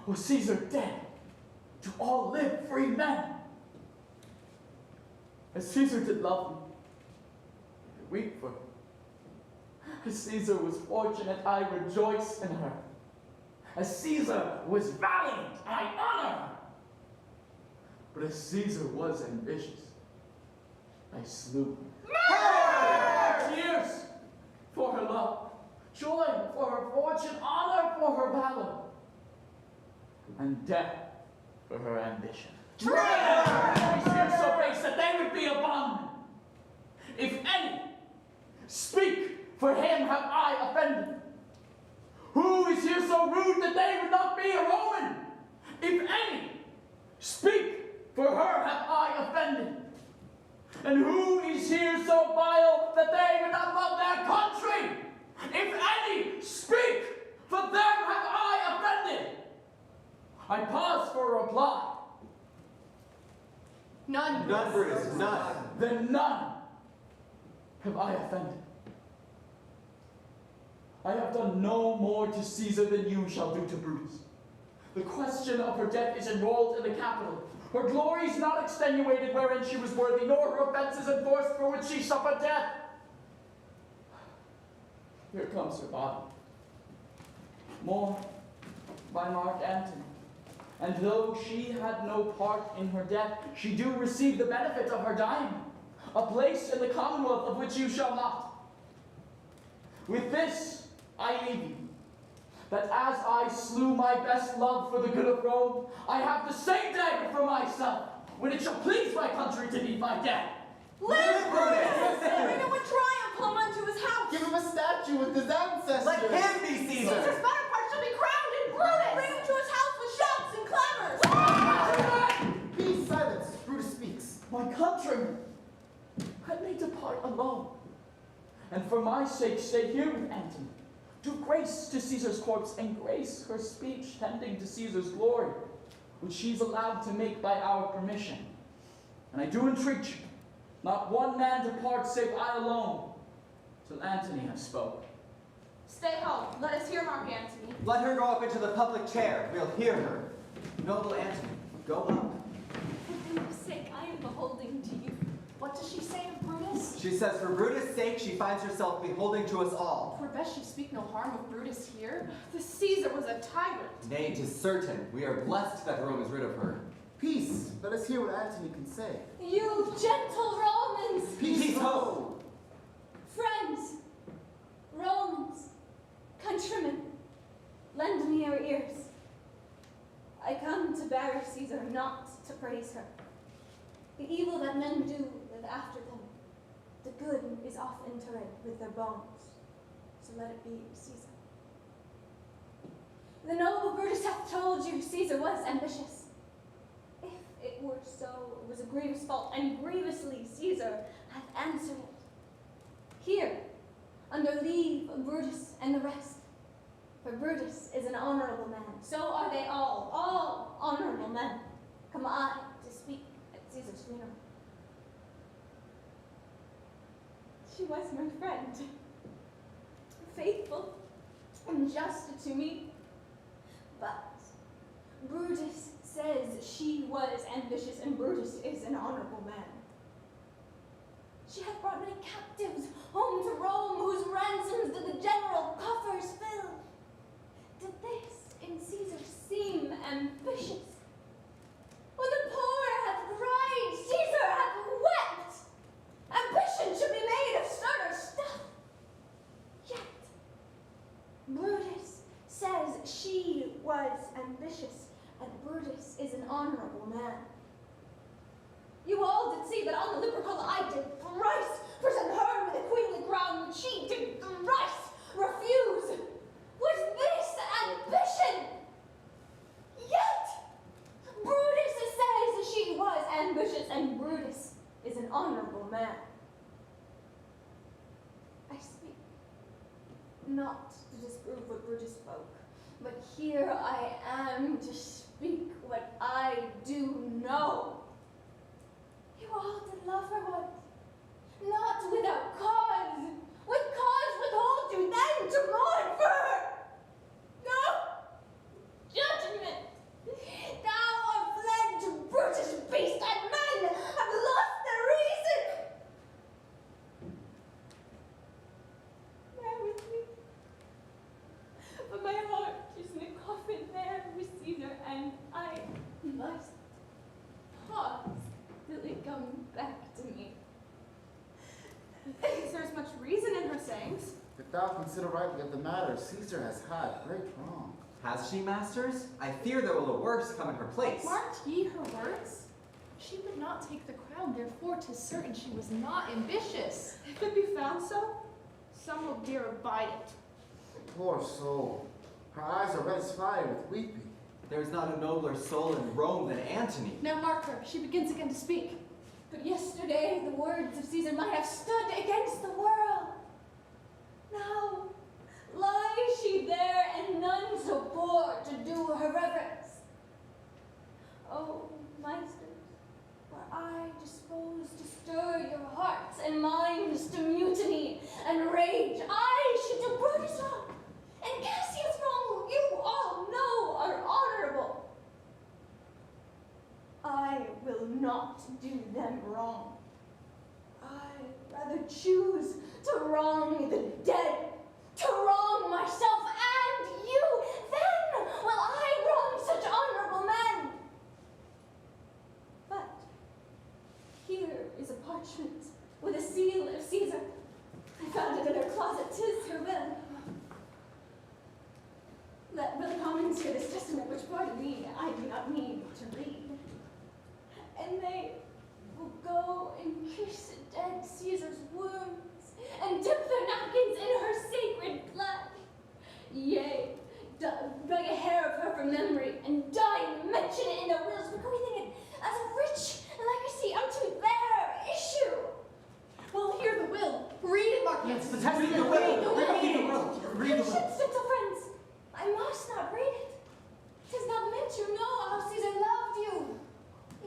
or Caesar dead to all live free men? As Caesar did love me, I weep for her. As Caesar was fortunate, I rejoice in her. As Caesar was valiant, I honor her. But as Caesar was ambitious, I slew her. Tears for her love, joy for her fortune, honor for her valor, and death for her ambition. Traitors so base that they would be a bondman. If any speak, for him have I offended. Who is here so rude that they would not be a Roman? If any speak, for her have I offended. And who is here so vile that they would not love their country? If any speak, for them have I offended. I pause for a reply. None. None, Brutus, none. Then none have I offended. I have done no more to Caesar than you shall do to Brutus. The question of her death is enrolled in the Capitol. Her glory is not extenuated wherein she was worthy, nor her offenses enforced for which she suffered death. Here comes her body, mourned by Mark Antony. And though she had no part in her death, she do receive the benefit of her dying, a place in the commonwealth of which you shall not. With this I leave you, that as I slew my best love for the good of Rome, I have the same dagger for myself, when it shall please my country to meet my death. Live Brutus! Bring him with triumph home unto his house! Give him a statue with his ancestors. Let him be Caesar! Caesar's better part shall be crowned in Brutus! Bring him to his house with shouts and clamors! Peace, silence. Brutus speaks. My countrymen, I may depart alone, and for my sake stay here with Antony. Do grace to Caesar's corpse and grace her speech tending to Caesar's glory, which she's allowed to make by our permission. And I do entreat you, not one man depart save I alone, till Antony have spoke. Stay home. Let us hear Mark Antony. Let her go up into the public chair. We'll hear her. Noble Antony, go up. For Brutus' sake, I am beholding to you. What does she say of Brutus? She says for Brutus' sake she finds herself beholding to us all. For best she speak no harm of Brutus here. The Caesar was a tyrant. Nay, 'tis certain. We are blessed that Rome is rid of her. Peace. Let us hear what Antony can say. You gentle Romans, Peace ho! friends, Romans, countrymen, lend me your ears. I come to bury Caesar, not to praise her. The evil that men do live after them. The good is oft interred with their bones. So let it be, Caesar. The noble Brutus hath told you Caesar was ambitious. If it were so, it was a grievous fault, and grievously Caesar hath answered it. Here, under leave of Brutus and the rest. For Brutus is an honorable man. So are they all honorable men. Come I to speak at Caesar's funeral. She was my friend, faithful and just to me. But Brutus says she was ambitious, and Brutus is an honorable man. She hath brought many captives home to Rome, whose ransoms did the general coffers Brutus says she was ambitious, and Brutus is an honorable man. You all did see that on the Lupercal I did thrice present her with a queenly crown, which she did thrice refuse. Was this ambition? Yet Brutus says she was ambitious, and Brutus is an honorable man. I speak not to disprove what Brutus spoke, but here I am to speak what I do know. You all did love her once, not without cause. With cause withhold you then to mourn for her. No judgment. Thou art fled to Brutus, beast, and men have lost their reason. Bear with me. But my heart is in a coffin there with Caesar, and I must pause till it comes back to me. There's much reason in her sayings. If thou consider rightly of the matter, Caesar has had great wrong. Has she, masters? I fear there will a worse come in her place. Marked ye her words? She would not take the crown, therefore 'tis certain she was not ambitious. If it be found so, some will dare abide it. Poor soul. Her eyes are red as fire with weeping. There is not a nobler soul in Rome than Antony. Now mark her, she begins again to speak. But yesterday the words of Caesar might have stood against the world. Now lies she there, and none so poor to do her reverence. Oh, meisters, were I disposed to stir your hearts and minds to mutiny and rage, I should do Brutus wrong, and Cassius wrong, who you all know are honorable. I will not do them wrong. I rather choose to wrong the dead, to wrong myself and you, then will I wrong such honorable men. But here is a parchment with a seal of Caesar. I found it in her closet, 'tis her will. Let the Commons hear this testament, which, pardon me, I do not need to read. And they will go and kiss dead Caesar's wounds, and dip their napkins in her sacred blood. Yea, beg a hair of her from memory, and die and mention it in their wills, bequeathing it as a rich legacy unto their issue. Well, hear the will. Read it, Marcus. Yes, the testament. Read the will. Read the will. Read the will. Patience, gentle friends. I must not read it. 'Tis not meant you know how Caesar loved you.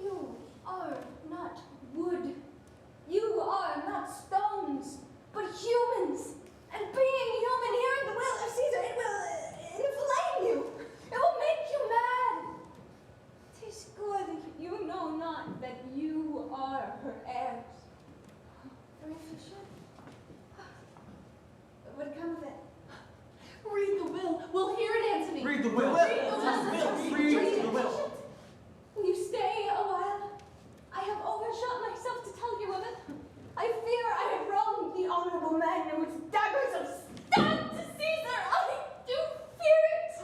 You are not wood. You are not stones, but humans. And being human, hearing the will of Caesar, it will inflame you. It will make you mad. 'Tis good you know not that you are her heirs. For if you should, what would come of it? Read the will. We'll hear it, Antony. Read the will. Read the will. Read the will. Will you stay a while? I have overshot myself to tell you of it. I fear I have wronged the honorable men and with daggers have stabbed to Caesar. I do fear it.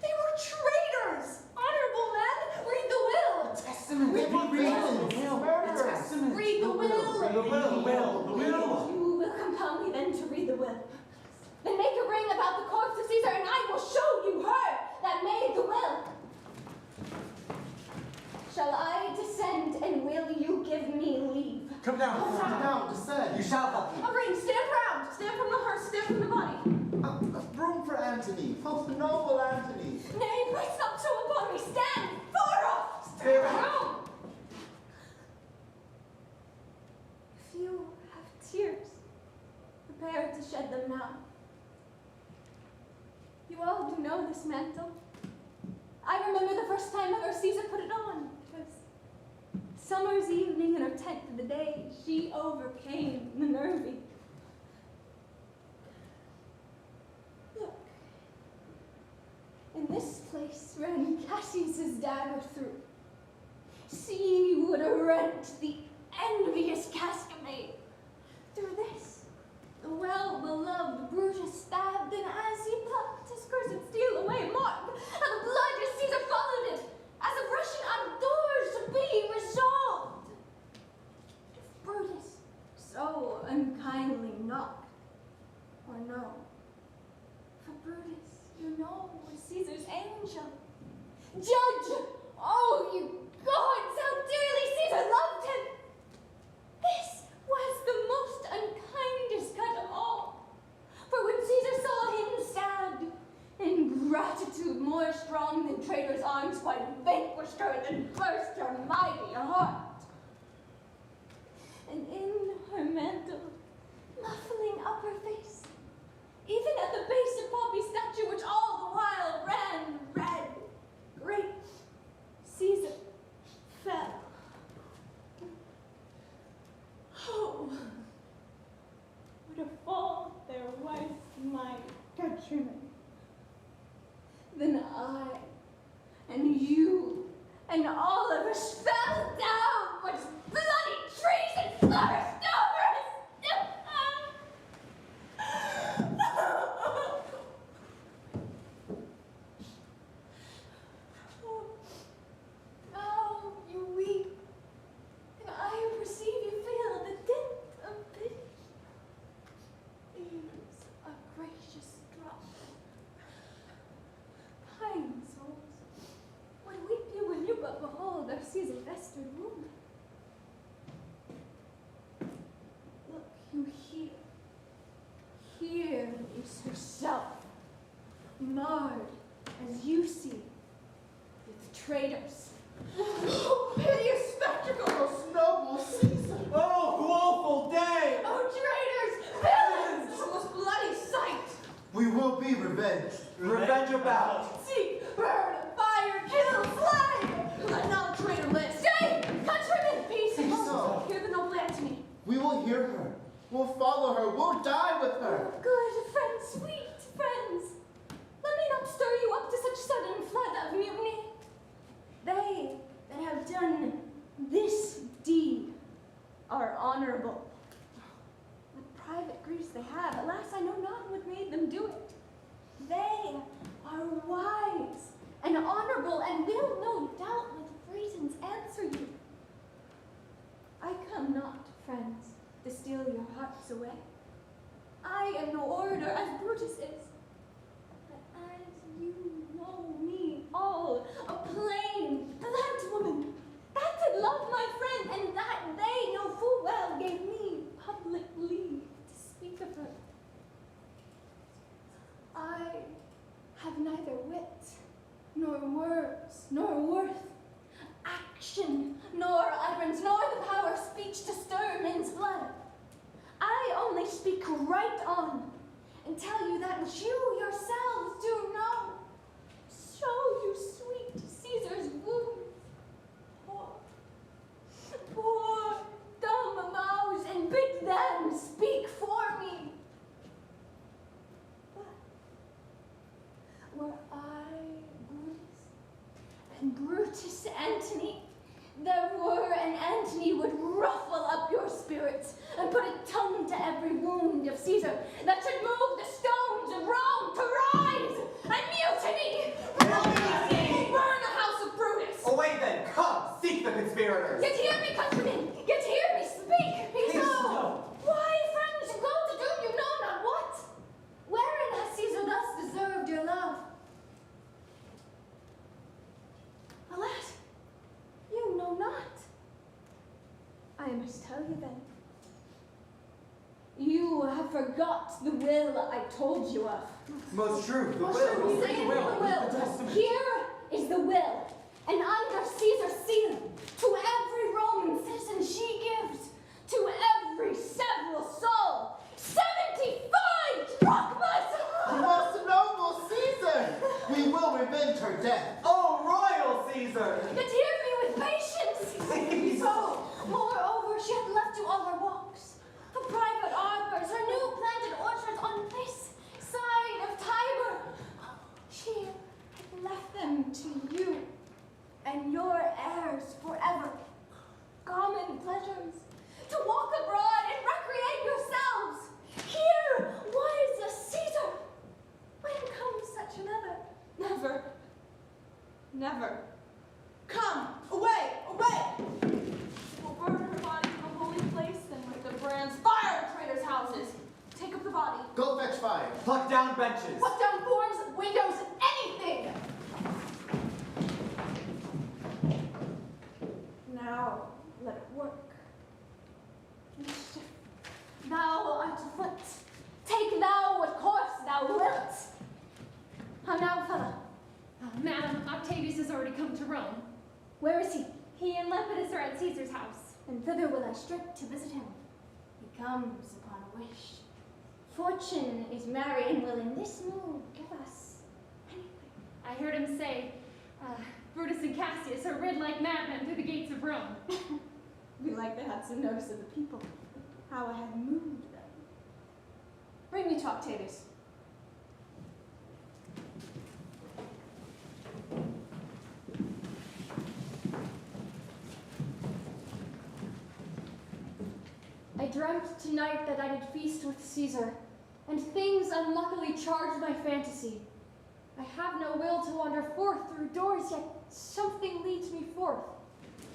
They were traitors. Honorable men, read the will. Testament. Read the will. Read the will. You will compel me then to read the will. Then make a ring about the corpse of Caesar, and I will show you her that made the will. Shall I descend, and will you give me leave? Come down. Come down, descend. You shall help me. A ring, stand round. Stand from the hearth, stand from the body. Room for Antony. Oh, noble Antony. Nay, press not so upon me. Stand far off. Stand round. If you have tears, prepare to shed them now. You all do know this mantle. I remember the first time ever Caesar put it on. It was summer's evening in her tent of the day. She overcame Minerva. Look, in this place ran Cassius's dagger through. See what a rent the envious Casca made. Through this, the well-beloved Brutus stabbed, and as he plucked, angel. Judge, oh you gods, how dearly Caesar loved him! This was the most unkindest cut of all. For when Caesar saw him sad, ingratitude more strong than traitor's arms quite vanquished her and burst her mighty heart. And in her mantle, muffling up her face, even at the base of Pompey's statue, which all the while ran red, great Caesar fell. Oh, what a fall there was, my countrymen. Then I, and you, and all of us fell down, which bloody treason flourished over us. Now you weep, and I perceive you feel the depth of pity. Here's a gracious drop. Kind souls, what weep you when you but behold our Caesar-festered wound? Look you here. Here is herself, marred as you see, with traitors. Oh, hideous spectacle, most noble Caesar! Oh, woeful day! Oh, traitors! Villains! A most bloody sight! We will be revenged. Revenge about! Seek, burn, fire, kill, slay! Let not a traitor live! Stay! Countrymen! Peace! so. Hear the noble Antony. We will hear her. We'll follow her. We'll die with her. Good friends, sweet friends, let me not stir you up to such sudden flood of mutiny. They that have done this deed are honorable. What private griefs they have, alas, I know not what made them do it. They are wise and honorable and will no doubt with reasons answer you. I come not, friends, to steal your hearts away. I am no orator as Brutus is, but as you know me all, a plain, blunt woman, that did love my friend, and that they know full well gave me public leave to speak of her. I have neither wit, nor words, nor worth, action, nor utterance, nor the power of speech to stir men's blood. I only speak right on, and tell you that which you yourselves do know. Show you sweet Caesar's wounds. Poor dumb mouths, and bid them speak for me. But were I Brutus, and Brutus Antony, there were an Antony would ruffle up your spirits and put a tongue to every wound of Caesar that should move the stones of Rome to rise and mutiny. Burn the house of Brutus. Away then, come, seek the conspirators. Yet hear me, countrymen, yet hear me speak. Be so. Why, friends, you go to do you know not what? Wherein has Caesar thus deserved your love? Alas, you know not. I must tell you then. You have forgot the will I told you of. Most true, the Well, will. should we say it is the will? Here is the will, and under Caesar's seal, to every Roman citizen she gives, to every several soul, 75 drachmas! Most noble Caesar! We will revenge her death. Oh, royal Caesar! Yet hear me with patience! So, moreover, she had left you all her walks, her private arbors, her new planted orchards on this side of Tiber. She had left them to you and your heirs forever. Common pleasures, to walk abroad and recreate yourselves. Here was a Caesar. When comes such another? Never. Never. Come, away, away! We'll burn her body in a holy place, then with the brands fire traitors' houses. Take up the body. Go fetch fire. Pluck down benches. Pluck down forms, windows, anything! How now, fella? Madam, Octavius has already come to Rome. Where is he? He and Lepidus are at Caesar's house. And thither will I strip to visit him. He comes upon a wish. Fortune is married and will in this mood give us anything. I heard him say, Brutus and Cassius are rid like madmen through the gates of Rome. Be like they had some notice of the people, how I had moved them. Bring me to Octavius. I dreamt tonight that I did feast with Caesar, and things unluckily charged my fantasy. I have no will to wander forth through doors, yet something leads me forth.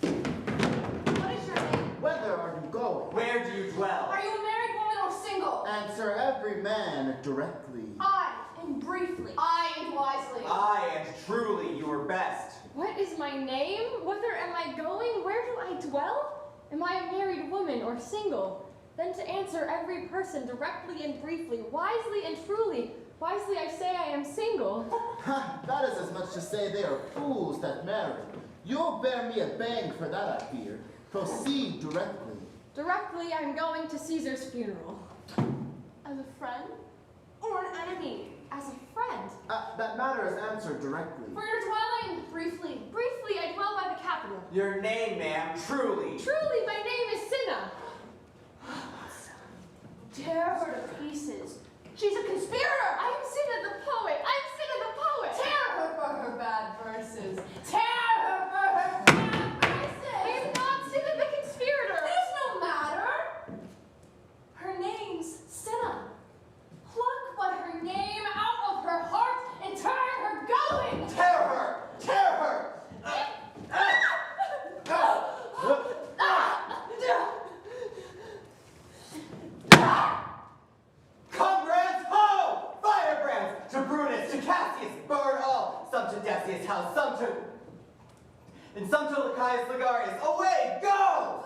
What is your name? Whither are you going? Where do you dwell? Are you a married woman or single? Answer every man directly. I, and briefly. I, and wisely. I and truly your best. What is my name? Whither am I going? Where do I dwell? Am I a married woman or single? Then to answer every person directly and briefly, wisely and truly. Wisely I say I am single. That is as much to say they are fools that marry. You'll bear me a bang for that, I fear. Proceed directly. Directly I'm going to Caesar's funeral. As a friend or an enemy? As a friend. That matter is answered directly. For your dwelling, briefly. Briefly I dwell by the capital. Your name, ma'am, truly. Truly, my name is Cinna. Tear her to pieces. She's a conspirator. I am Cinna the poet. I'm Cinna the poet. Tear her for her bad verses. Tear her for her bad verses. I am not Cinna the conspirator. It is no matter. Her name's Cinna. Pluck but her name out of her heart and turn her going. Tear her! Tear her! Comrades, ho! Firebrands! To Brutus, to Cassius, burn all! Some to Decius' house, some to... and some to Caius Ligarius. Away, go!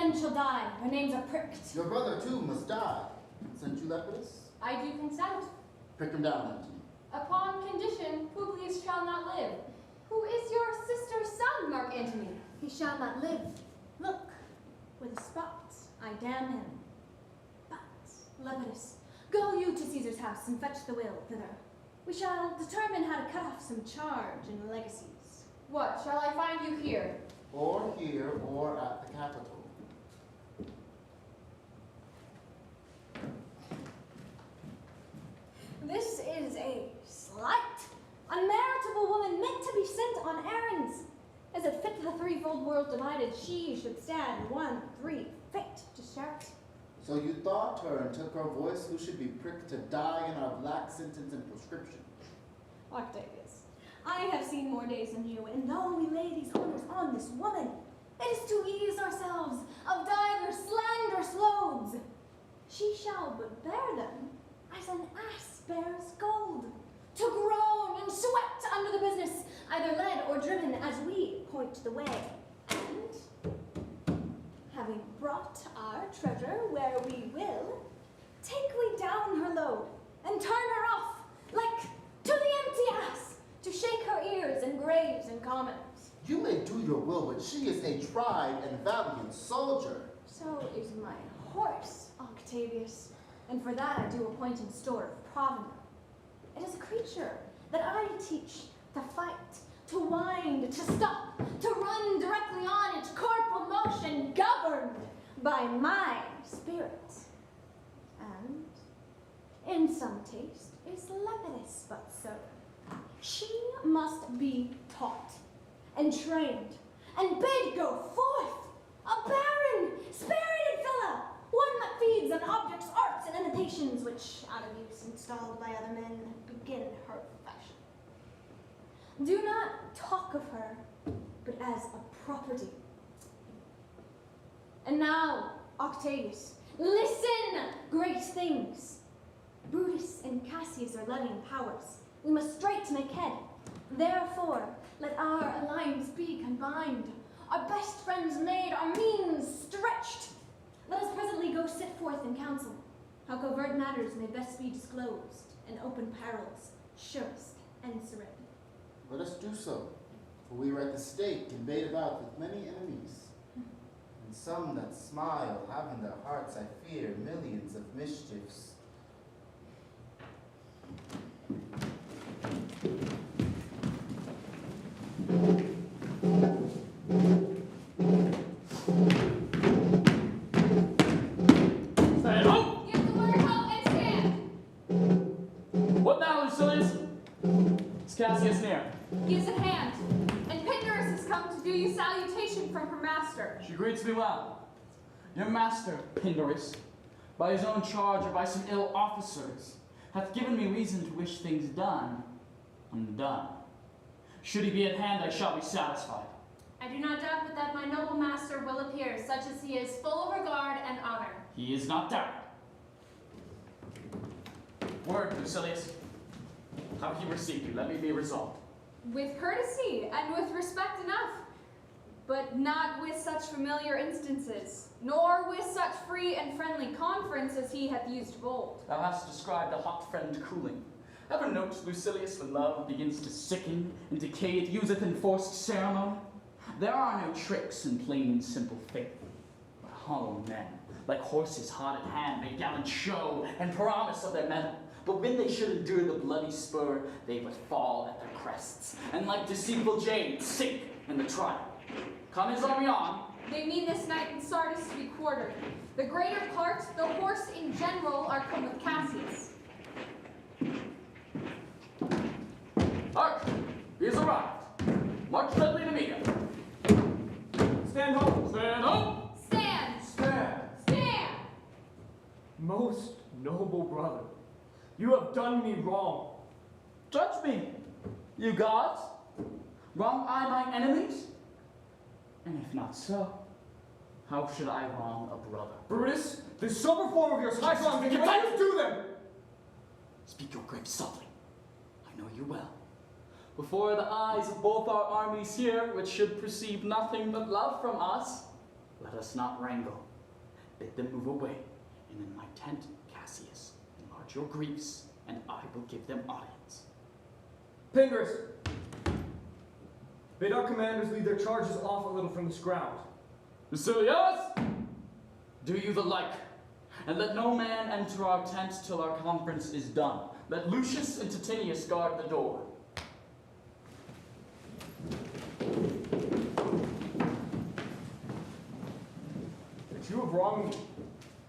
men shall die. Their names are pricked. Your brother too must die. Sent you Lepidus? I do consent. Prick him down, Antony. Upon condition, Publius shall not live. Who is your sister's son, Mark Antony? He shall not live. Look, with a spot, I damn him. But, Lepidus, go you to Caesar's house and fetch the will thither. We shall determine how to cut off some charge and legacies. What, shall I find you here? Or here, or at the Capitol. This is a slight, unmeritable woman meant to be sent on errands. As it fit to the threefold world divided, she should stand 1, 3, fit to shout. So you thought her and took her voice who should be pricked to die in our black sentence and prescription. Octavius, I have seen more days than you, and though we lay these honors on this woman, it is to ease ourselves of divers slanderous loads. She shall but bear them as an ass bears gold, to groan and sweat under the business, either led or driven as we point the way. And, having brought our treasure where we will, take we down her load and turn her off, like to the empty ass, to shake her ears in graves and commons. You may do your will, but she is a tried and valiant soldier. So is my horse, Octavius, and for that I do appoint in store of provender. It is a creature that I teach to fight, to wind, to stop, to run directly on its corporal motion, governed by my spirit. And, in some taste, is Lepidus but so. She must be taught, and trained, and bid go forth, a barren, spirited fellow, one that feeds on objects, arts, and imitations, which, out of use installed by other men, begin her fashion. Do not talk of her, but as a property. And now, Octavius, listen, great things. Brutus and Cassius are levying powers. We must straight make head. Therefore, let our alliance be combined. Our best friends made, our means stretched. Let us presently go sit forth in council, how covert matters may best be disclosed, and open perils surest answered. Let us do so, for we are at the stake and bait about with many enemies. And some that smile have in their hearts, I fear, millions of mischiefs. Stand up! Give the word halt and stand. What now, Lucilius? Is Cassius near? Gives a hand. And Pindarus has come to do you salutation from her master. She greets me well. Your master, Pindarus, by his own charge or by some ill officers, hath given me reason to wish things done, undone. Should he be at hand, I shall be satisfied. I do not doubt but that my noble master will appear, such as he is, full of regard and honor. He is not doubted. Word, Lucilius. How he received you, let me be resolved. With courtesy and with respect enough, but not with such familiar instances, nor with such free and friendly conference as he hath used of old. Thou hast described a hot friend cooling. Ever note, Lucilius, when love begins to sicken and decay, it useth enforced ceremony? There are no tricks in plain and simple faith, but hollow men, like horses hot at hand, make gallant show and promise of their mettle. But when they should endure the bloody spur, they but fall at their crests, and like deceitful jades, sink in the trial. Come his army on. They mean this night in Sardis to be quartered. The greater part, the horse in general, are come with Cassius. Hark! He has arrived. March steadily to meet him. Stand home. Stand up! Stand! Stand. Stand! Most noble brother, you have done me wrong. Judge me, you gods. Wrong I my enemies? And if not so, how should I wrong a brother? Brutus, this sober form of yours hides on me. Speak What do you do them? Speak your grapes softly. I know you well. Before the eyes of both our armies here, which should perceive nothing but love from us, Let us not wrangle. Bid them move away, and in my tent, Cassius, enlarge your griefs, and I will give them audience. Pingers! Bid our commanders lead their charges off a little from this ground. Lucilius, do you the like, and let no man enter our tent till our conference is done. Let Lucius and Titinius guard the door. That you have wronged me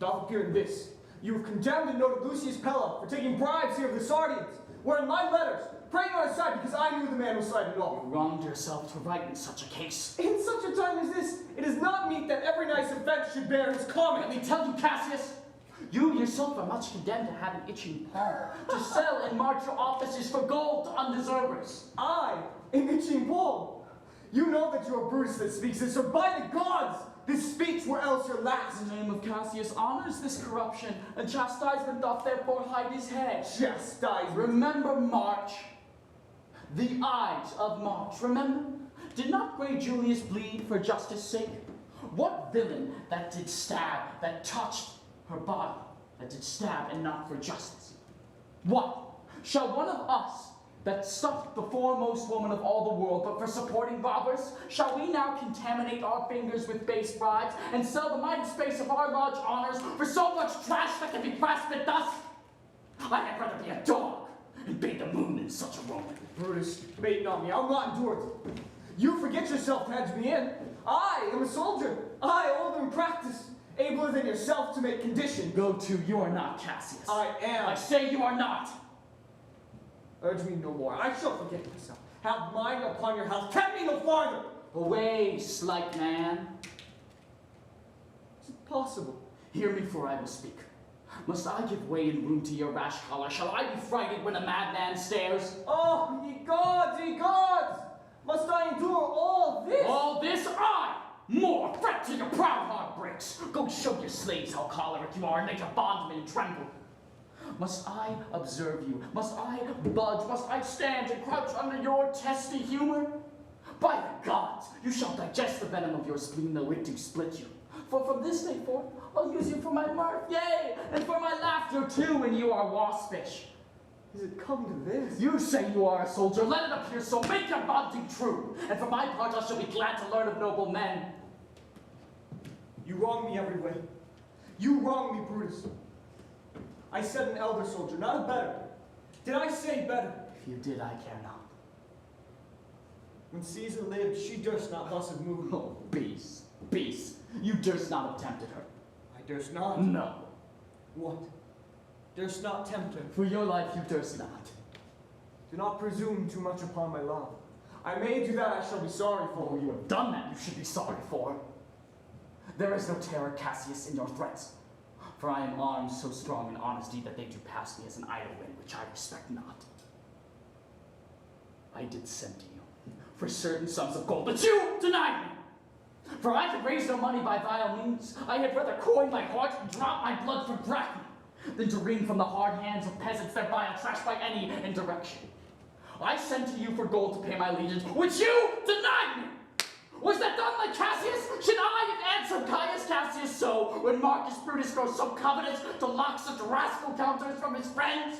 doth appear in this. You have condemned and noted Lucius Pella for taking bribes here of the Sardians, where in my letters, praying on his side because I knew the man was cited off. You wronged yourself to write in such a case. In such a time as this, it is not meet that every nice offense should bear his comment. Let me tell you, Cassius, you yourself are much condemned to have an itching palm, to sell and march your offices for gold to undeservers. I, an itching palm. You know that you are Brutus that speaks this, or by the gods, this speech were else your last. The name of Cassius honors this corruption, and chastisement doth therefore hide his head. Chastisement. Remember March, the Ides of March, remember? Did not great Julius bleed for justice' sake? What villain that did stab, that touched her body, that did stab and not for justice? What? Shall one of us, that sucked the foremost woman of all the world, but for supporting robbers, shall we now contaminate our fingers with base bribes, and sell the mighty space of our large honors for so much trash that can be grasped at dust? I had rather be a dog, and bathe the moon in such a Roman. Brutus, bait not me, I'll not endure it. You forget yourself to hedge me in. I am a soldier. I, older in practice, abler than yourself to make conditions. Go to, you are not Cassius. I am. I say you are not. Urge me no more. I shall forget myself. Have mine upon your house. Tempt me no farther. Away, slight man. Is it possible? Hear me, for I will speak. Must I give way in room to your rash choler? Shall I be frighted when a madman stares? Oh, ye gods, ye gods! Must I endure all this? All this I! More! Fret till your proud heart breaks! Go show your slaves how choleric you are, and make your bondmen tremble. Must I observe you? Must I budge? Must I stand and crouch under your testy humor? By the gods, you shall digest the venom of your spleen, though it do split you. For from this day forth, I'll use you for my mirth, yea, and for my laughter too, when you are waspish. Is it come to this? You say you are a soldier, let it appear so, make your vaunting true. And for my part, I shall be glad to learn of noble men. You wrong me every way. You wrong me, Brutus. I said an elder soldier, not a better. Did I say better? If you did, I care not. When Caesar lived, she durst not thus have moved. Oh, beast, beast, you durst not have tempted her. I durst not. No. What? Durst not tempt her. For your life, you durst not. Do not presume too much upon my love. I may do that, I shall be sorry for. Oh, you have done that, you should be sorry for. There is no terror, Cassius, in your threats. For I am armed so strong in honesty that they do pass me as an idle wind, which I respect not. I did send to you for certain sums of gold, but you denied me. For I could raise no money by vile means. I had rather coin my heart and drop my blood for Bracken than to wring from the hard hands of peasants their vile trash by any indirection. I sent to you for gold to pay my allegiance, which you denied me. Was that done like Cassius? Should I have answered Caius Cassius so when Marcus Brutus grows so covetous to lock such rascal counters from his friends?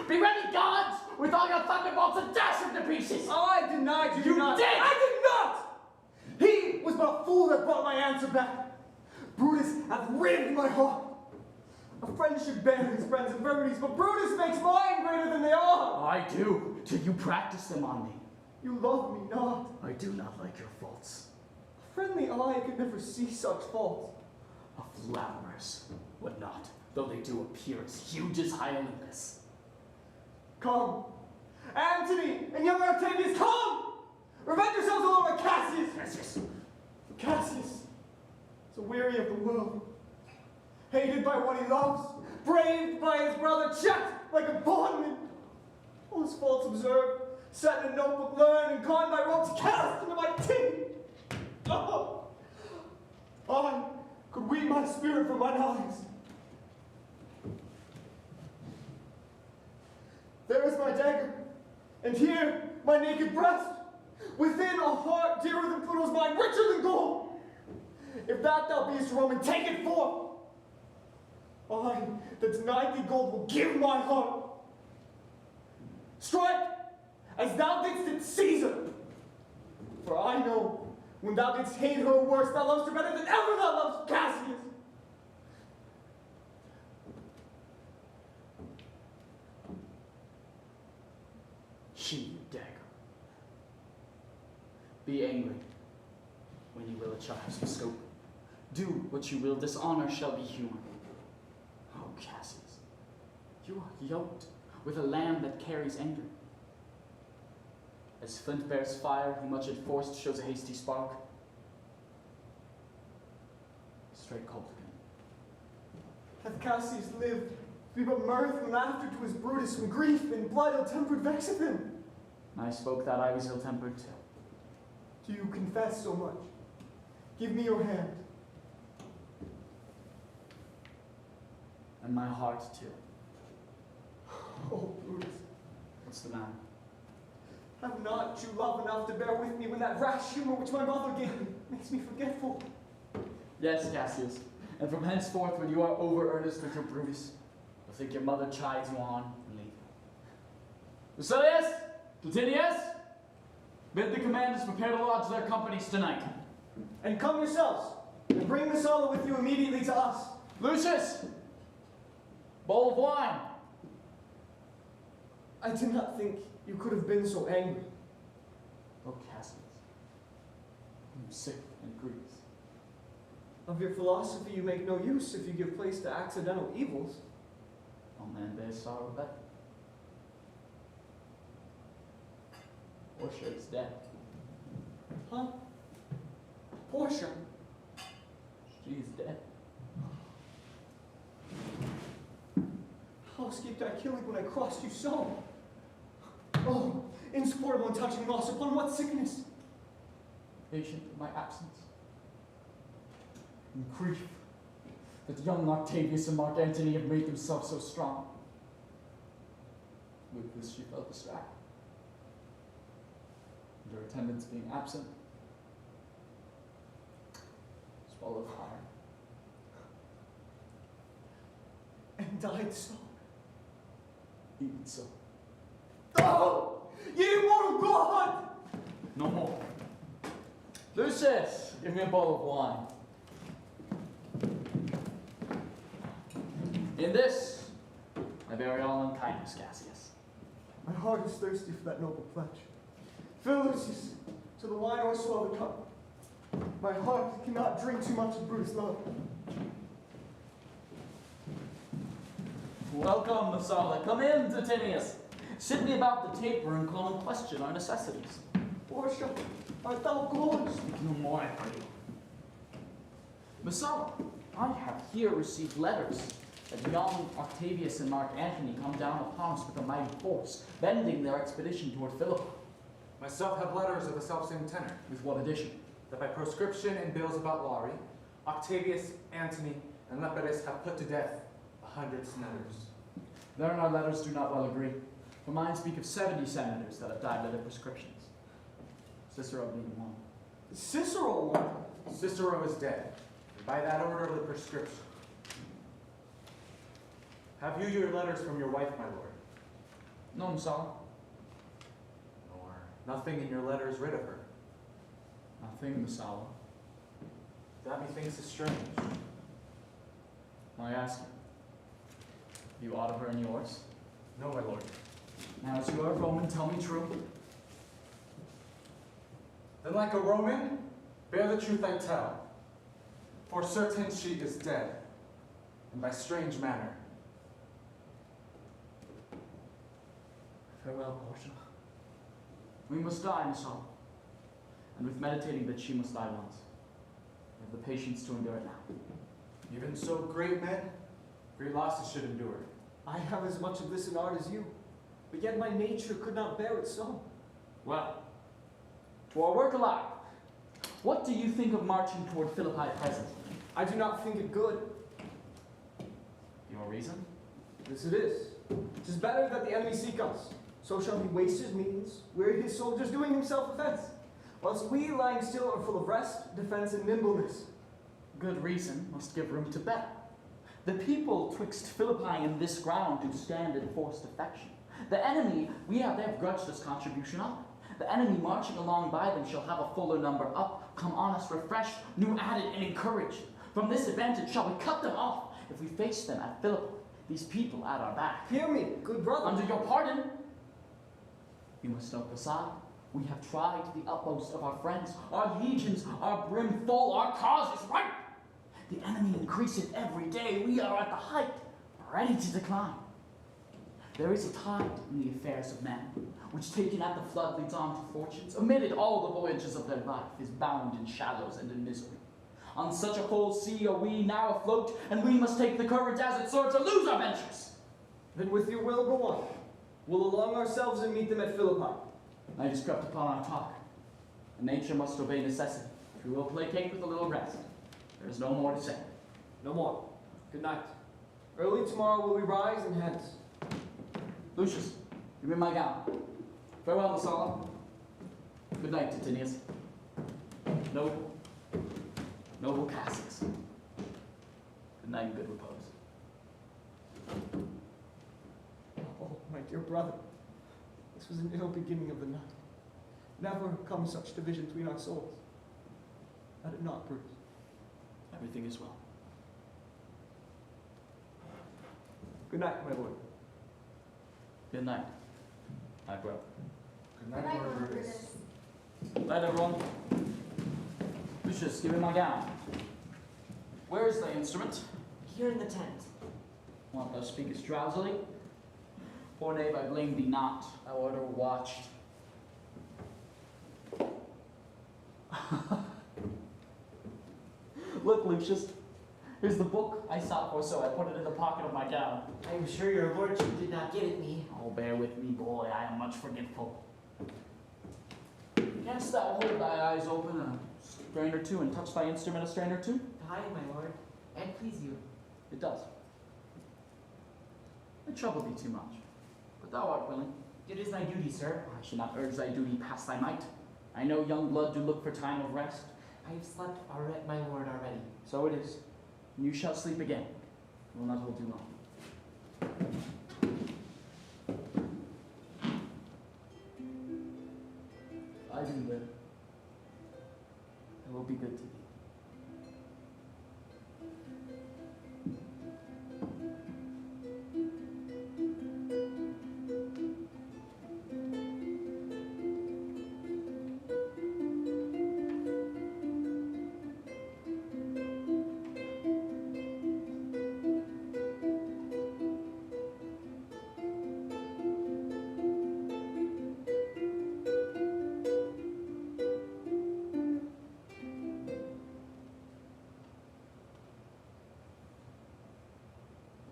Be ready, gods, with all your thunderbolts and dash him to pieces! I denied you. You not. did! I did not! He was but a fool that brought my answer back. Brutus hath rigged my heart. A friend should bear his friend's infirmities, but Brutus makes mine greater than they are. I do, till you practice them on me. You love me not. I do not like your faults. A friendly eye could never see such faults. A flatterers would not, though they do appear as huge as high Olympus. Come. Antony and young Octavius, come! Revenge yourselves all over Cassius! Cassius is weary of the world. Hated by what he loves, braved by his brother, checked like a bondman. All his faults observed, set in a notebook, learned, and conned by ropes cast into my teeth. Oh! I could weep my spirit from mine eyes. There is my dagger, and here my naked breast, within a heart dearer than Pluto's mine, richer than gold. if that thou beest Roman, take it forth. I, that denied thee gold, will give my heart. Strike, as thou didst at Caesar. For I know, when thou didst hate her worse, thou loved her better than ever thou loved Cassius. Sheathe your dagger. Be angry when you will at Charles' scope. Do what you will, dishonor shall be human. Oh, Cassius, you are yoked with a lamb that carries anger. As flint bears fire, who much it forced shows a hasty spark. Straight called again. Hath Cassius lived, to be but mirth and laughter to his Brutus, when grief and blood ill-tempered vexeth him? I spoke that I was ill-tempered too. Do you confess so much? Give me your hand. And my heart too. Oh, Brutus, What's the matter? have not you love enough to bear with me when that rash humor which my mother gave me makes me forgetful? Yes, Cassius. And from henceforth, when you are over-earnest with your Brutus, you'll think your mother chides you on and leave you. Lucilius! Platinius! Bid the commanders prepare to lodge their companies tonight. And come yourselves, and bring the solo with you immediately to us. Lucius! Bowl of wine! I did not think you could have been so angry. Oh, Cassius, I'm sick and grievous. Of your philosophy you make no use if you give place to accidental evils. All men bear sorrow better. Portia is dead. Huh? Portia? She is dead. How escaped I killing when I crossed you so? Oh, insupportable and touching loss, upon what sickness? Patient in my absence. In grief that young Octavius and Mark Antony have made themselves so strong. With this she felt distracted. And her attendants being absent, swallowed fire. And died so. Even so. Oh! Ye immortal God! No more. Lucius, give me a bowl of wine. In this, I bury all unkindness, Cassius. My heart is thirsty for that noble pledge. Fill, Lucius, to the wine or swallow the cup. My heart cannot drink too much of Brutus' love. Welcome, Messala. Come in, Titinius. Sit me about the taper and call in question our necessities. Portia, art thou gone? Speak no more, I pray you. Messala, I have here received letters that young Octavius and Mark Antony come down upon us with a mighty force, bending their expedition toward Philippi. Myself have letters of the selfsame tenor, With what addition? that by proscription and bills of outlawry, Octavius, Antony, and Lepidus have put to death 100 senators. Therein our letters do not well agree, for mine speak of 70 senators that have died by their prescriptions. Cicero being one. Cicero won. Cicero is dead, and by that order of the prescription. Have you your letters from your wife, my lord? No, Messala. Nor nothing in your letters writ of her? Nothing, Messala. That methinks is strange. I ask you, you aught of her in yours? No, my lord. Now, as you are a Roman, tell me true. Then like a Roman, bear the truth I tell. For certain she is dead, and by strange manner. Farewell, Portia. We must die, Messala. And with meditating that she must die once, we have the patience to endure it now. Even so great men, great losses should endure. I have as much of this in art as you, but yet my nature could not bear it so. Well, to our work alive, what do you think of marching toward Philippi presently? I do not think it good. Your reason? This it is. 'Tis better that the enemy seek us. So shall he waste his means, weary his soldiers doing himself offense, whilst we lying still are full of rest, defense, and nimbleness. Good reason must give room to better. The people twixt Philippi and this ground do stand in forced affection. The enemy, they have grudged us contribution up. The enemy marching along by them shall have a fuller number up, come honest, refreshed, new added, and encouraged. From this advantage shall we cut them off, if we face them at Philippi, these people at our back. Hear me, good brother. Under your pardon, you must note beside, we have tried the utmost of our friends. Our legions are brim full, our cause is right. The enemy increaseth every day. We are at the height, ready to decline. There is a tide in the affairs of men, which taken at the flood leads on to fortunes. Amid it all the voyages of their life is bound in shallows and in misery. On such a full sea are we now afloat, and we must take the current as it serves or lose our ventures. Then with your will go on. We'll along ourselves and meet them at Philippi. I just crept upon our talk. And nature must obey necessity. If we will placate with a little rest, there is no more to say. No more. Good night. Early tomorrow will we rise and hence. Lucius, give me my gown. Farewell, Messala. Good night, Titinius. Noble Cassius. Good night and good repose. Oh, my dear brother, this was an ill beginning of the night. Never come such division between our souls. Had it not, Brutus? Everything is well. Good night, my lord. Good night, my brother. Good night, Lord Brutus. Good night, everyone. Lucius, give me my gown. Where is the instrument? Here in the tent. What, thou speakest drowsily? Poor knave, I blame thee not. Thou art o'erwatched. Look, Lucius. Here's the book I sought for, so I put it in the pocket of my gown. I am sure your lordship did not give it me. Oh, bear with me, boy. I am much forgetful. Canst thou hold thy eyes open a strain or two and touch thy instrument a strain or two? Aye, my lord, and please you. It does. I trouble thee too much, but thou art willing. It is my duty, sir. I should not urge thy duty past thy might. I know young blood do look for time of rest. I have slept my lord already. So it is. You shall sleep again. I will not hold you long. I do live. I will be good to thee.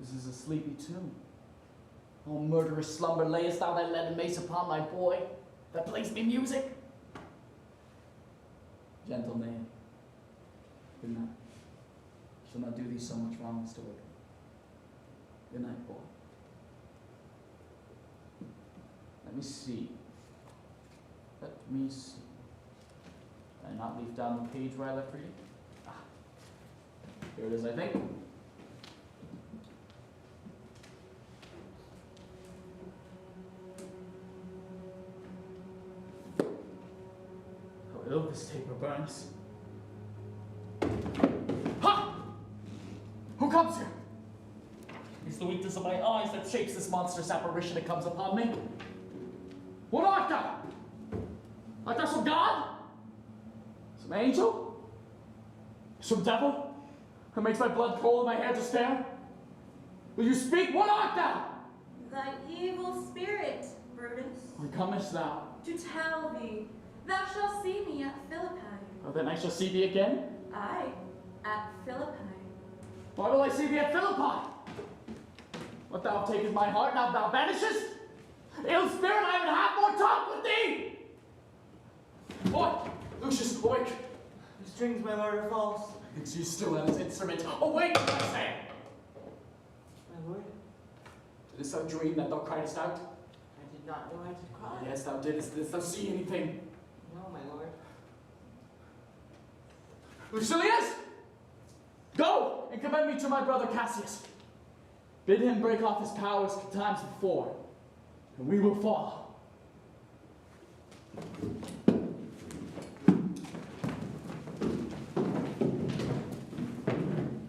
This is a sleepy tomb. Oh, murderous slumber, layest thou thy leaden mace upon my boy, that plays me music? Gentle man, good night. I shall not do thee so much wrong as to wake. Good night, boy. Let me see. Did I not leave down the page where I left for you? Ah. Here it is, I think. How ill this taper burns. Ha! Who comes here? It's the weakness of my eyes that shapes this monstrous apparition that comes upon me. What art thou? Art thou some god? Some angel? Some devil? That makes my blood cold and my hair to stare? Will you speak? What art thou? Thy evil spirit, Brutus, Where comest thou? to tell thee, thou shalt see me at Philippi. Oh, then I shall see thee again? Aye, at Philippi. Why will I see thee at Philippi? What thou takest my heart, now thou vanishest? Ill spirit, I would have more talk with thee! Boy, Lucius, awake! The strings, my lord, are false. Thinks you still at his instrument. Awake, I say! My lord, Didst thou dream that thou criedest out? I did not know I could cry. Yes, thou didst. Didst thou see anything? No, my lord. Lucilius? commend me to my brother Cassius. Bid him break off his powers times before, and we will follow.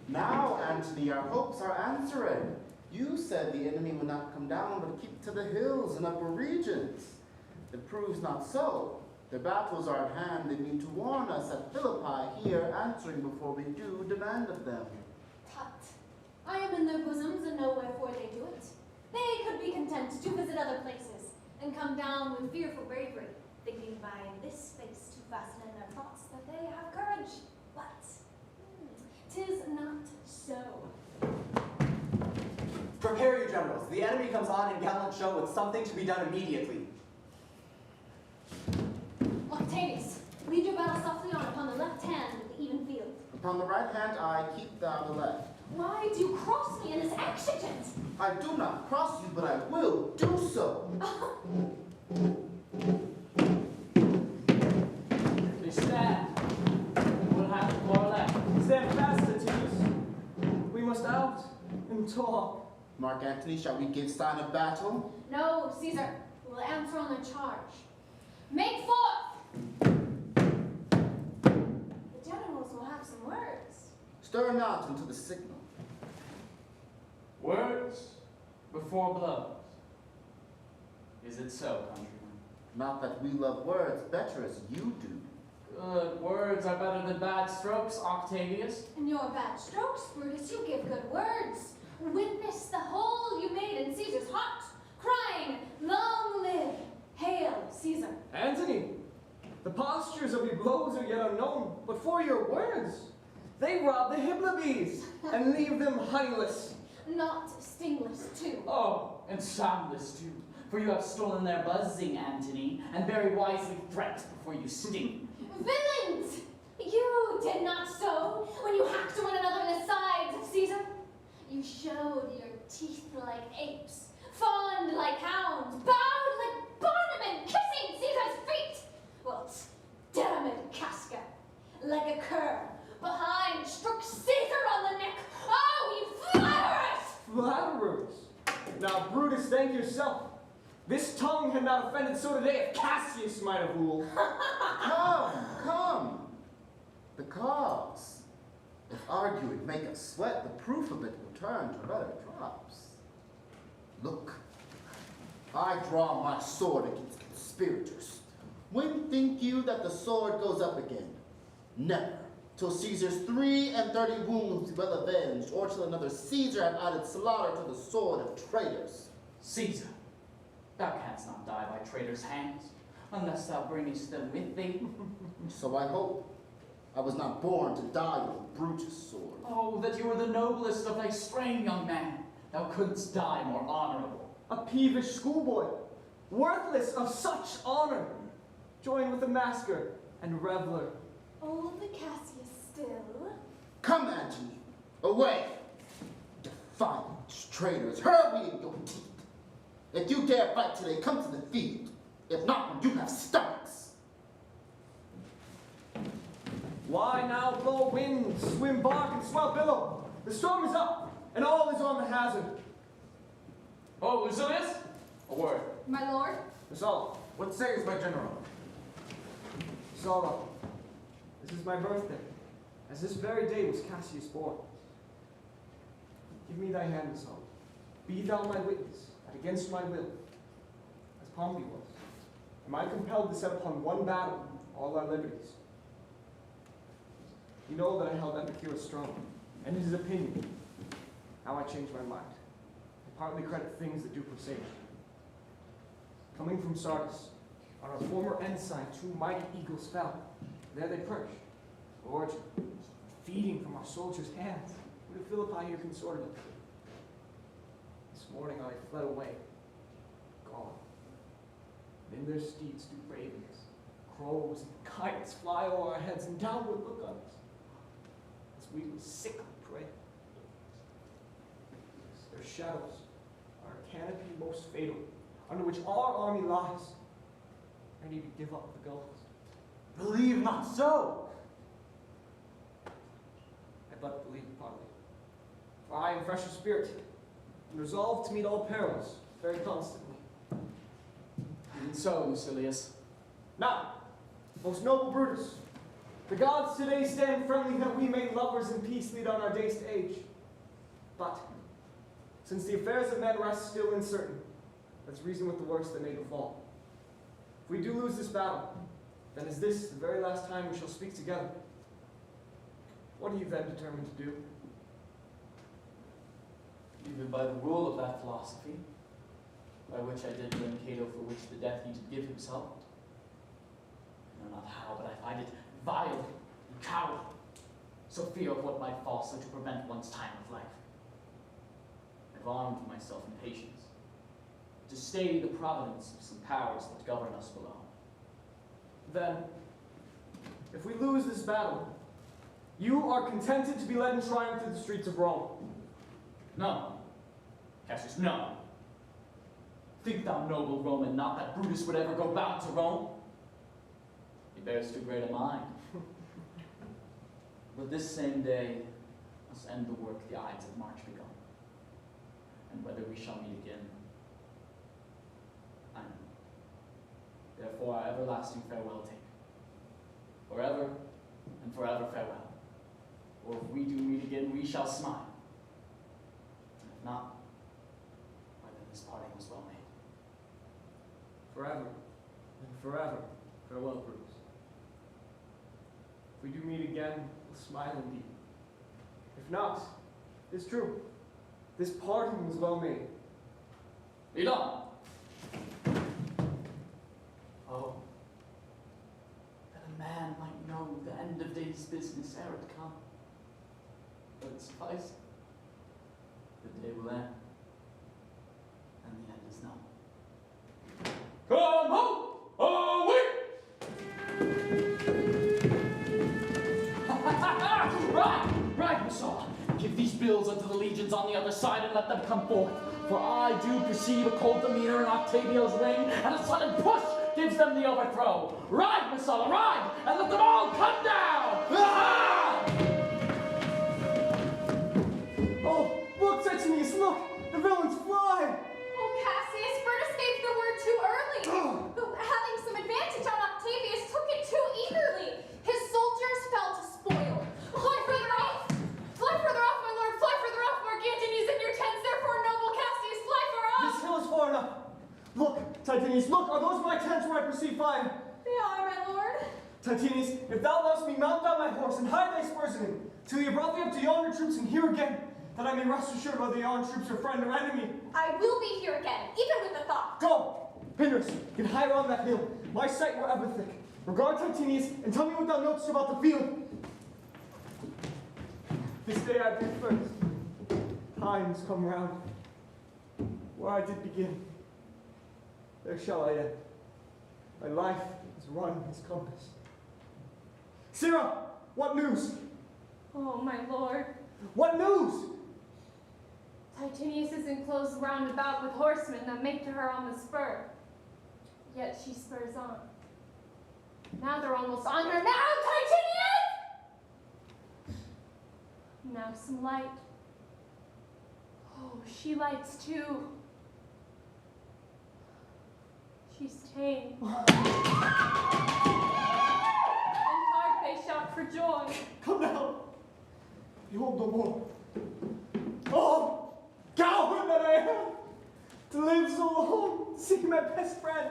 Now, Antony, our hopes are answered. You said the enemy would not come down, but keep to the hills and upper regions. It proves not so. The battles are at hand. They need to warn us at Philippi here, answering before we do demand of them. Tut. I am in their bosoms and know wherefore they do it. They could be content to visit other places and come down with fearful bravery, thinking by this space to fasten in their thoughts that they have courage. But 'tis not so. Prepare you, generals. The enemy comes on in gallant show with something to be done immediately. Octavius, lead your battle softly on upon the left hand of the even field. Upon the right hand I keep thou the left. Why do you cross me in this accident? I do not cross you, but I will do so. Please stand. We'll have the floor left. Stand fast, Attius. We must out and talk. Mark Antony, shall we give sign of battle? No, Caesar, we will answer on their charge. Make forth! The generals will have some words. Stir not until the signal. Words before blows. Is it so, countrymen? Not that we love words better as you do. Good words are better than bad strokes, Octavius. In your bad strokes, Brutus, you give good words. Witness the hole you made in Caesar's heart, crying, long live, hail Caesar. Antony, the postures of your blows are yet unknown, but for your words, they rob the Hippolytes and leave them honeyless. Not stingless, too. Oh, and soundless too, for you have stolen their buzzing, Antony, and very wisely threat before you sting. Villains! You did not so when you hacked one another in the sides of Caesar. You showed your teeth like apes, fawned like hounds, bowed like Barnum, kissing Caesar's feet. Well, damn it, Casca, like a cur behind struck Caesar on the neck. Oh, you flatterers! Flatterers! Now, Brutus, thank yourself. This tongue had not offended so today if Cassius might have ruled. Come. The cause. If argue would make us sweat, the proof of it will turn to red drops. Look, I draw my sword against conspirators. When think you that the sword goes up again? Never, till Caesar's 33 wounds be well avenged, or till another Caesar have added slaughter to the sword of traitors. Caesar, thou canst not die by traitors' hands, unless thou bringest them with thee. So I hope. I was not born to die with Brutus' sword. Oh, that you were the noblest of thy strain, young man. Thou couldst die more honorable. A peevish schoolboy, worthless of such honor, joined with a masker and reveler. Old Cassius still. Come, Antony, away! Defiant traitors, hurl me in your teeth. If you dare fight today, come to the field. If not, when you have stomachs. Why now blow winds, swim bark, and swell billow? The storm is up, and all is on the hazard. Oh, Julius, a word. My lord? Assault. What says my general? Sorrow. This is my birthday, as this very day was Cassius born. Give me thy hand, Assault. Be thou my witness, that against my will, as Pompey was, am I compelled to set upon one battle all our liberties. You know that I held Epicurus strong, and his opinion. Now I changed my mind. I partly credit things that do presage. Coming from Sardis, on our former ensign, 2 mighty eagles fell. There they perched, gorging, feeding from our soldiers' hands. Would have Philippi here consorted with. This morning I fled away, gone. And in their steeds do ravens, crows, and kites fly o'er our heads and downward look on us, as we would sickly prey. Their shadows are a canopy most fatal, under which our army lies, ready to give up the gulls. Believe not so. I but believe Parley. For I am fresh of spirit, and resolved to meet all perils very constantly. Even so, Lucilius. Now, most noble Brutus, the gods today stand friendly that we may lovers in peace lead on our days to age. But, since the affairs of men rest still uncertain, let's reason with the worst that may befall. If we do lose this battle, then is this the very last time we shall speak together? What are you then determined to do? Even by the rule of that philosophy, by which I did win Cato for which the death he did give himself. I know not how, but I find it vile and cowardly, so fear of what might fall, so to prevent one's time of life. I've armed myself in patience, to stay the providence of some powers that govern us below. Then, if we lose this battle, you are contented to be led in triumph through the streets of Rome. No, Cassius, no. Think thou, noble Roman, not that Brutus would ever go bound to Rome? He bears too great a mind. But this same day must end the work the Ides of March begun. And whether we shall meet again, I know. Therefore our everlasting farewell take. Forever and forever farewell. Or if we do meet again, we shall smile. And if not, why then this parting was well made. Forever and forever, farewell, Brutus. If we do meet again, we'll smile indeed. If not, it's true. This parting was well made. Lead on. Oh, that a man might know the end of day's business ere it come. But it suffice. The day will end, and the end is known. Come home! Away! Right, Messiah. Give these bills unto the legions on the other side and let them come forth. For I do perceive a cold demeanor in Octavio's reign, and a sudden push gives them the overthrow. Ride, Messiah, ride, and let them all come down! Ah! Oh, look, Septimius, look! The villains fly! Oh, Cassius, Brutus gave the word too early. Having some advantage on Octavius, took it too eagerly. His soldiers fell to spoil. Fly further off! Fly further off, my lord! Fly further off, Mark Antony's in your tents, therefore, noble Cassius, fly far off! This hill is far enough. Look, Titinius, look, are those my tents where I perceive fire? They are, my lord. Titinius, if thou lovest me, mount down my horse and hide thy spurs in him, till you brought me up to yonder troops and here again, that I may rest assured whether yon troops are friend or enemy. I will be here again, even with the thought. Go! Pinderus, get higher on that hill. My sight were ever thick. Regard Titinius, and tell me what thou knowest about the field. This day I did first. Times come round. Where I did begin, there shall I end. My life is run his compass. Sirrah, what news? Oh, my lord. What news? Titinius is enclosed round about with horsemen that make to her on the spur. Yet she spurs on. Now they're almost on her. Now, Titinius! Now some light. Oh, she lights too. She's tame. And hard they shout for joy. Come down. Behold no more. Oh! Coward that I am, to live so long, seeing my best friend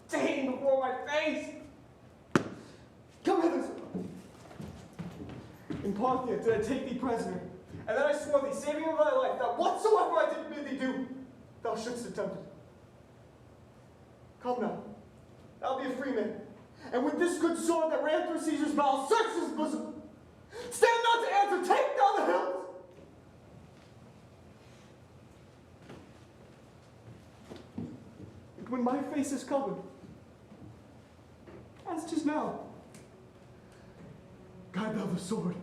ta'en before my face. Come hither, sir. In Parthia did I take thee prisoner, and then I swore thee, saving of thy life, that whatsoever I did bid thee do, thou shouldst attempt it. Come now, thou be a free man, and with this good sword that ran through Caesar's bowels, search his bosom. Stand not to answer, take down the hills. When my face is covered, as 'tis now, guide thou the sword.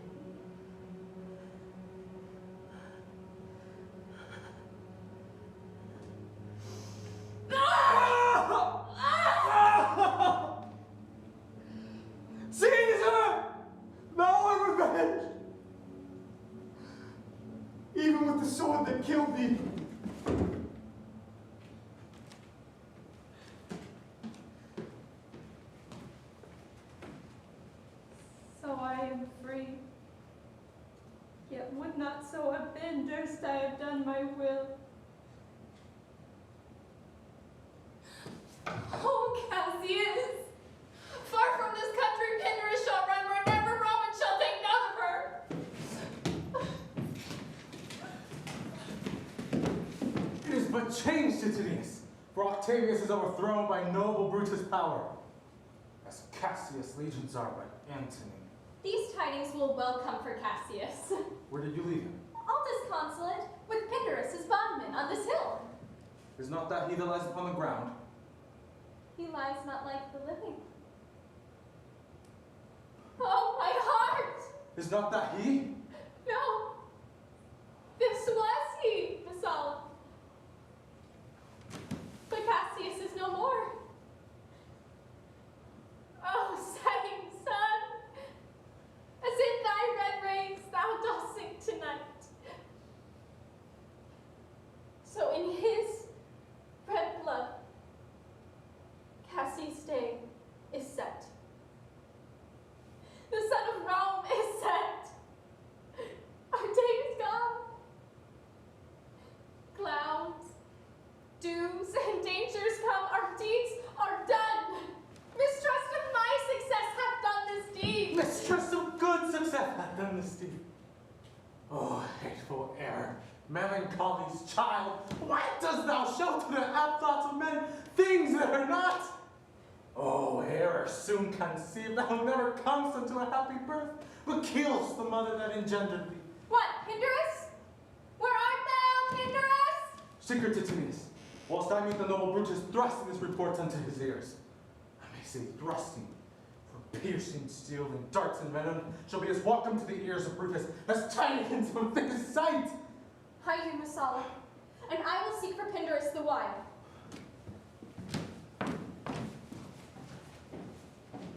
Caesar, thou art revenged. Even even with the sword that killed thee. So I am free. Yet would not so have been, durst I have done my will. Oh, Cassius! Far from this country, Pindarus shall run where never Roman shall take note of her. It is but change, Titinius, for Octavius is overthrown by noble Brutus' power, as Cassius' legions are by Antony. These tidings will well comfort Cassius. Where did you leave him? All disconsolate, with Pindarus' bondman on this hill. Is not that he that lies upon the ground? He lies not like the living. Oh, my heart! Is not that he? No, this was he, Messala. But Cassius is no more. Oh, setting sun, as in thy red rays thou dost sink tonight. So in his red blood, Cassius' day is set. The sun of Rome is set. Our day is gone. Clouds, dooms, and dangers come. Our deeds are done. Mistrust of my success hath done this deed. Mistrust of good success hath done this deed. Oh, hateful error, melancholy's child, why dost thou show to the apt thoughts of men things that are not? Oh, error soon conceived, thou never comest unto a happy birth, but kills the mother that engendered thee. What, Pindarus? Where art thou, Pindarus? Secret Titinius, whilst I meet the noble Brutus thrusting this report unto his ears. I may say thrusting, for piercing steel and darts and venom shall be as welcome to the ears of Brutus as tidings from this sight. Hide you, Messala, and I will seek for Pindarus the while.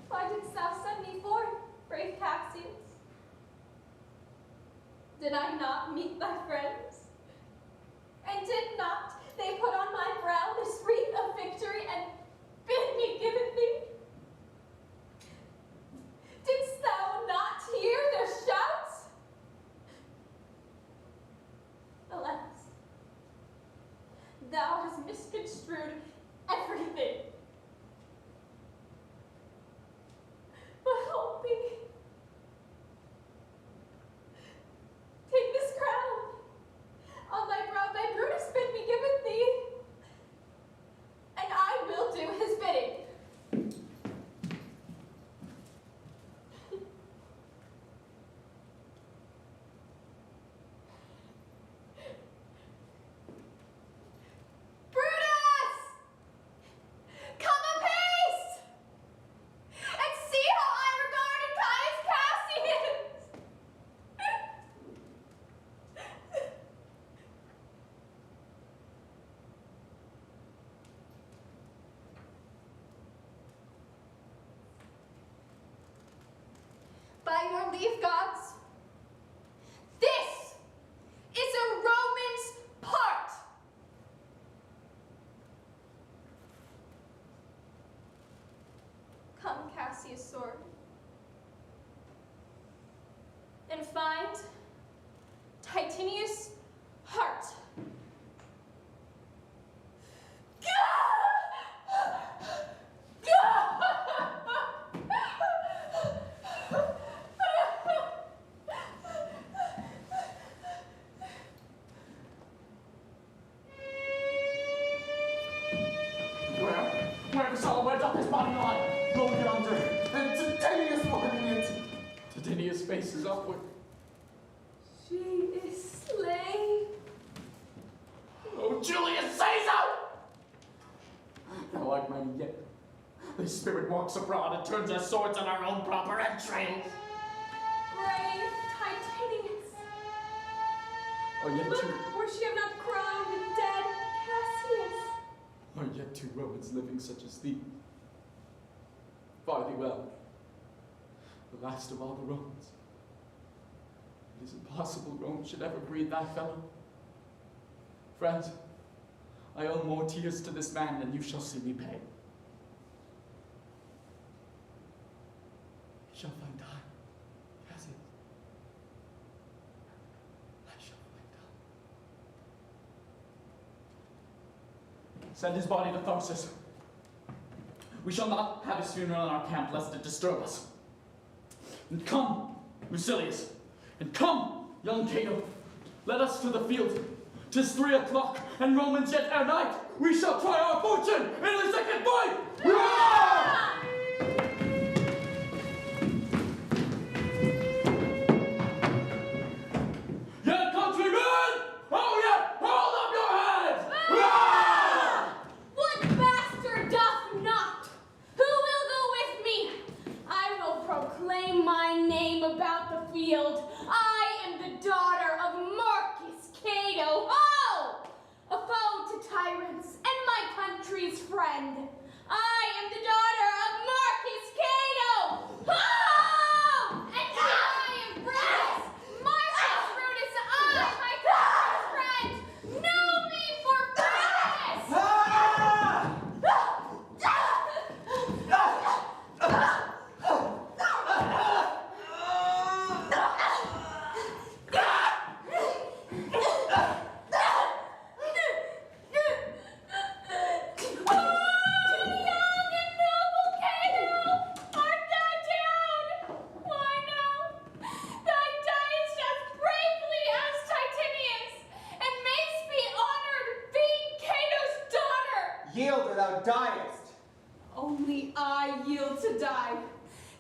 Why didst thou send me forth, brave Cassius? Did I not meet thy friends? And did not they put on my brow this wreath of victory and bid me give it thee? Didst thou not hear their shouts? Alas, thou hast misconstrued everything. But hoping, take this crown. On thy brow thy Brutus bid me give it thee, and I will do his bidding. Brutus! Come apace! And see how I regarded Caius Cassius! By your leave, gods, this is a Roman's part. Come, Cassius' sword, and find Titinius' heart. Where Messala, where doth his body lie? Go yonder, and Titinius mourning it. Titinius faces upward. She is slain. Oh, Julius Caesar! Thou art mighty yet. Thy spirit walks abroad and turns our swords on our own proper entrails. Brave Titinius. Are yet Look, two, where she have not crowned the dead Cassius. are yet two Romans living such as thee? Fare thee well, the last of all the Romans. It is impossible Rome should ever breed that fellow. Friends, I owe more tears to this man than you shall see me pay. He shall find time, Cassius. I shall find time. Send his body to Tarsus. We shall not have his funeral in our camp, lest it disturb us. And come, Lucilius, and come, young Cato, let us to the field. 'Tis 3 o'clock, and Romans yet ere night. We shall try our fortune in the second fight! Hurrah! Young countrymen! Oh yeah, hold up your heads! Hurrah! What bastard doth not? Who will go with me? I will proclaim my name about the field. I am the daughter of Marcus Cato. Oh! A foe to tyrants and my country's friend. I am the daughter of Marcus Cato. Oh! And I am Brutus. Marcus Brutus, I, my country's friend. Know me for Brutus! Yield or thou diest. Only I yield to die.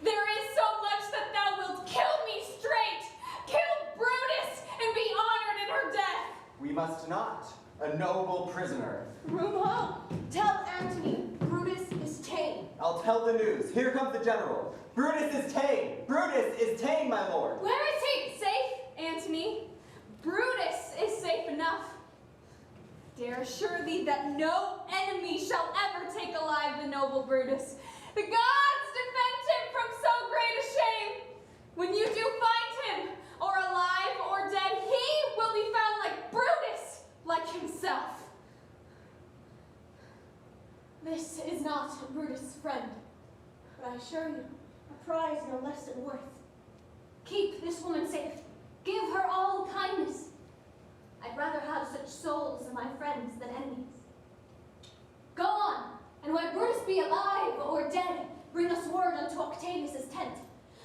There is so much that thou wilt kill me straight. Kill Brutus and be honored in her death. We must not. A noble prisoner. Room home. Tell Antony, Brutus is tame. I'll tell the news. Here comes the general. Brutus is tame. Brutus is tame, my lord. Where is he? Safe, Antony? Brutus is safe enough. Dare assure thee that no enemy shall ever take alive the noble Brutus. The gods defend him from so great a shame. When you do find him, or alive or dead, he will be found like Brutus, like himself. This is not Brutus' friend, but I assure you, a prize no less than worth. Keep this woman safe. Give her all kindness. I'd rather have such souls of my friends than enemies. Go on, and when Brutus be alive or dead, bring us word unto Octavius' tent.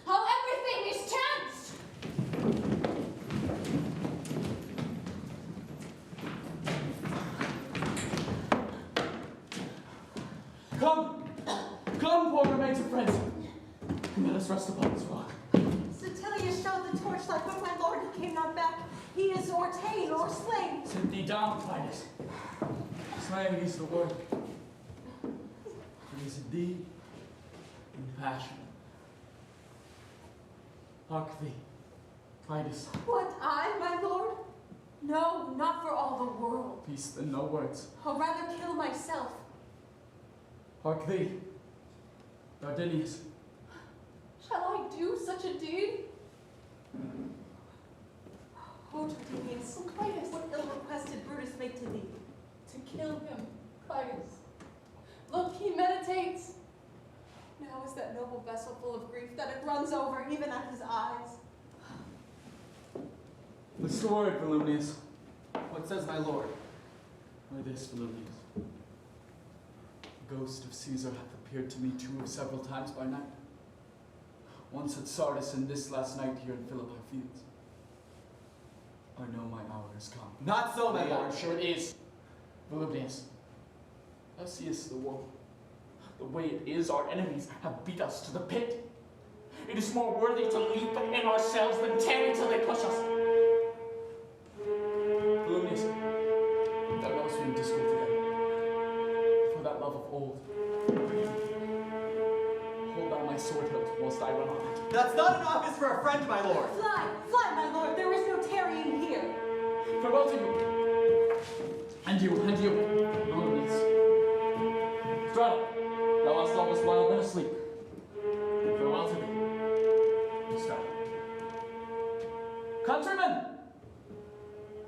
How everything is chanced! Come, poor remains of friends, and let us rest upon this rock. Statilius showed the torchlight, but my lord, he came not back. He is or ta'en or slain. Sit thee down, Titus. Slain is the word. It is a deed and passion. Hark thee, Titus. What, I, my lord? No, not for all the world. Peace then no words. I'll rather kill myself. Hark thee, Dardinius. Shall I do such a deed? Oh, Dardinius, Clitus, what ill request did Brutus make to thee? to kill him, Clitus. Look, he meditates. Now is that noble vessel full of grief that it runs over even at his eyes. What's the word, Volumnius? What says my lord? Why this, Volumnius? The ghost of Caesar hath appeared to me several times by night. Once at Sardis, and this last night here in Philippi fields. I know my hour is come. Not so, my Nay, lord. I'm sure it is. Volumnius, thou seest the war. The way it is, our enemies have beat us to the pit. It is more worthy to leap in ourselves than tarry till they push us. Volumnius, thou knowest we must go together. For that love of old, hold thou my sword hilt whilst I run on it. That's not an office for a friend, my lord. Fly, fly, my lord, there is no tarrying here. Farewell to you. And you, Volumnius. Straddle, thou hast almost while been asleep. Farewell to thee. Straddle. Countrymen,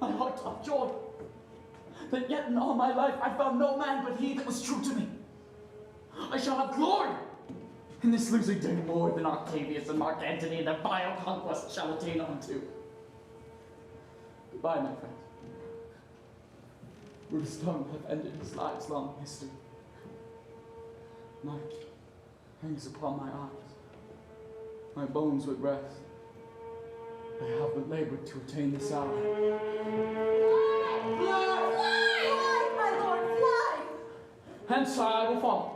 my heart of joy, that yet in all my life I found no man but he that was true to me. I shall have glory in this losing day more than Octavius and Mark Antony and their vile conquest shall attain unto. Goodbye, my friend. Brutus' tongue hath ended his life's long history. Night hangs upon my eyes. My bones would rest. I have but labored to attain this hour. Fly! Fly, my lord, fly! Hence I will follow.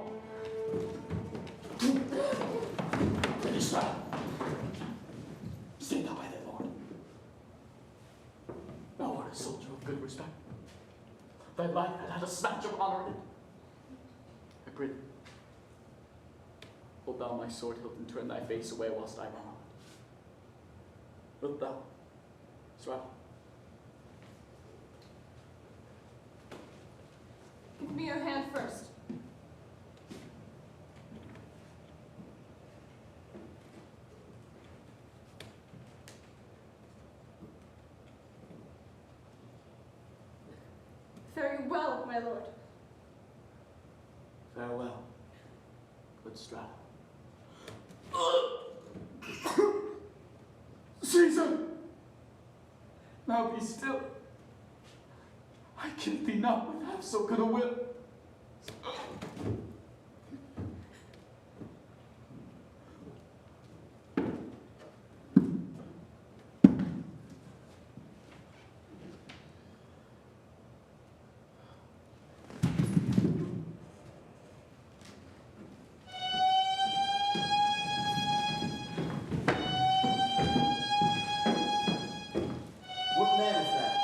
Finish that. Stay thou by thy lord. Thou art a soldier of good respect. Thy life had a snatch of honor in it. I pray thee, hold thou my sword hilt and turn thy face away whilst I run on. Wilt thou, Israel? Give me your hand first. Very well, my lord. Farewell, good Strata. Caesar! Now be still. I kill thee not with half so good a will. What man is that?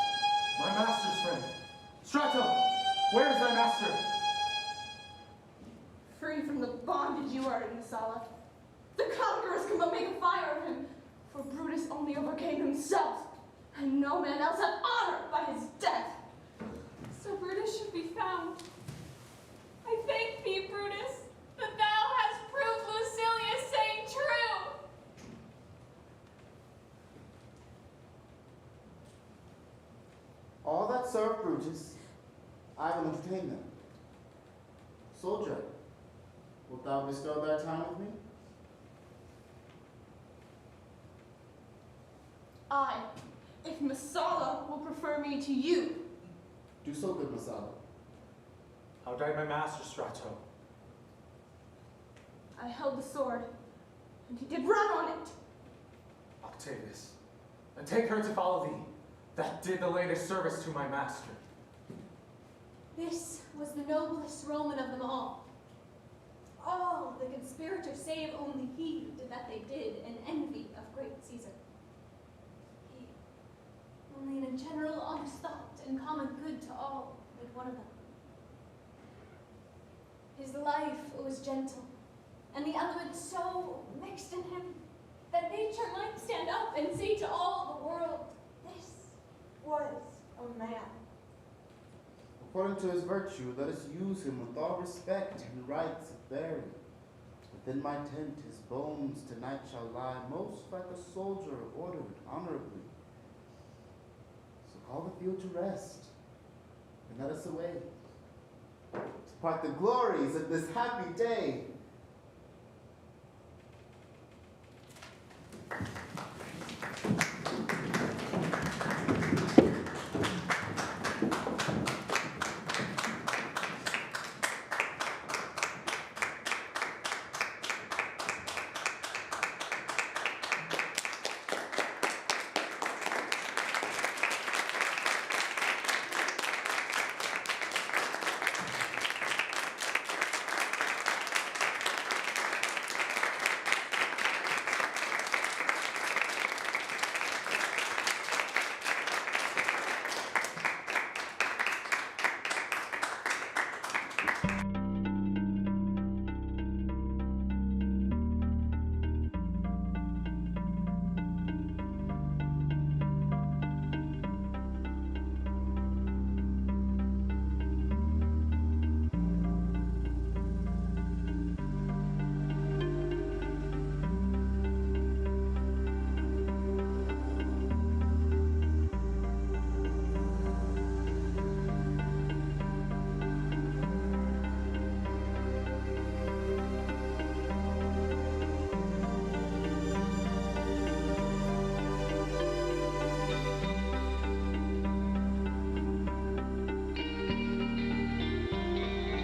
My master's friend. Strato, where is thy master? Free from the bondage you are in, Messala. The conquerors can but make a fire of him, for Brutus only overcame himself, and no man else hath honor by his death. So Brutus should be found. I thank thee, Brutus, that thou hast proved Lucilia's saying true. All that serve Brutus, I will entertain them. Soldier, wilt thou bestow thy time with me? I, if Messala will prefer me to you. Do so, good Messala. How died my master, Strato? I held the sword, and he did run on it. Octavius, and take her to follow thee, that did the latest service to my master. This was the noblest Roman of them all. All the conspirators, save only he did that they did in envy of great Caesar. He, only in a general honest thought and common good to all, made one of them. His life was gentle, and the elements so mixed in him that nature might stand up and say to all the world, this was a man. According to his virtue, let us use him with all respect and rights of bearing. Within my tent his bones tonight shall lie, most like a soldier ordered honorably. So call the field to rest, and let us away, to part the glories of this happy day.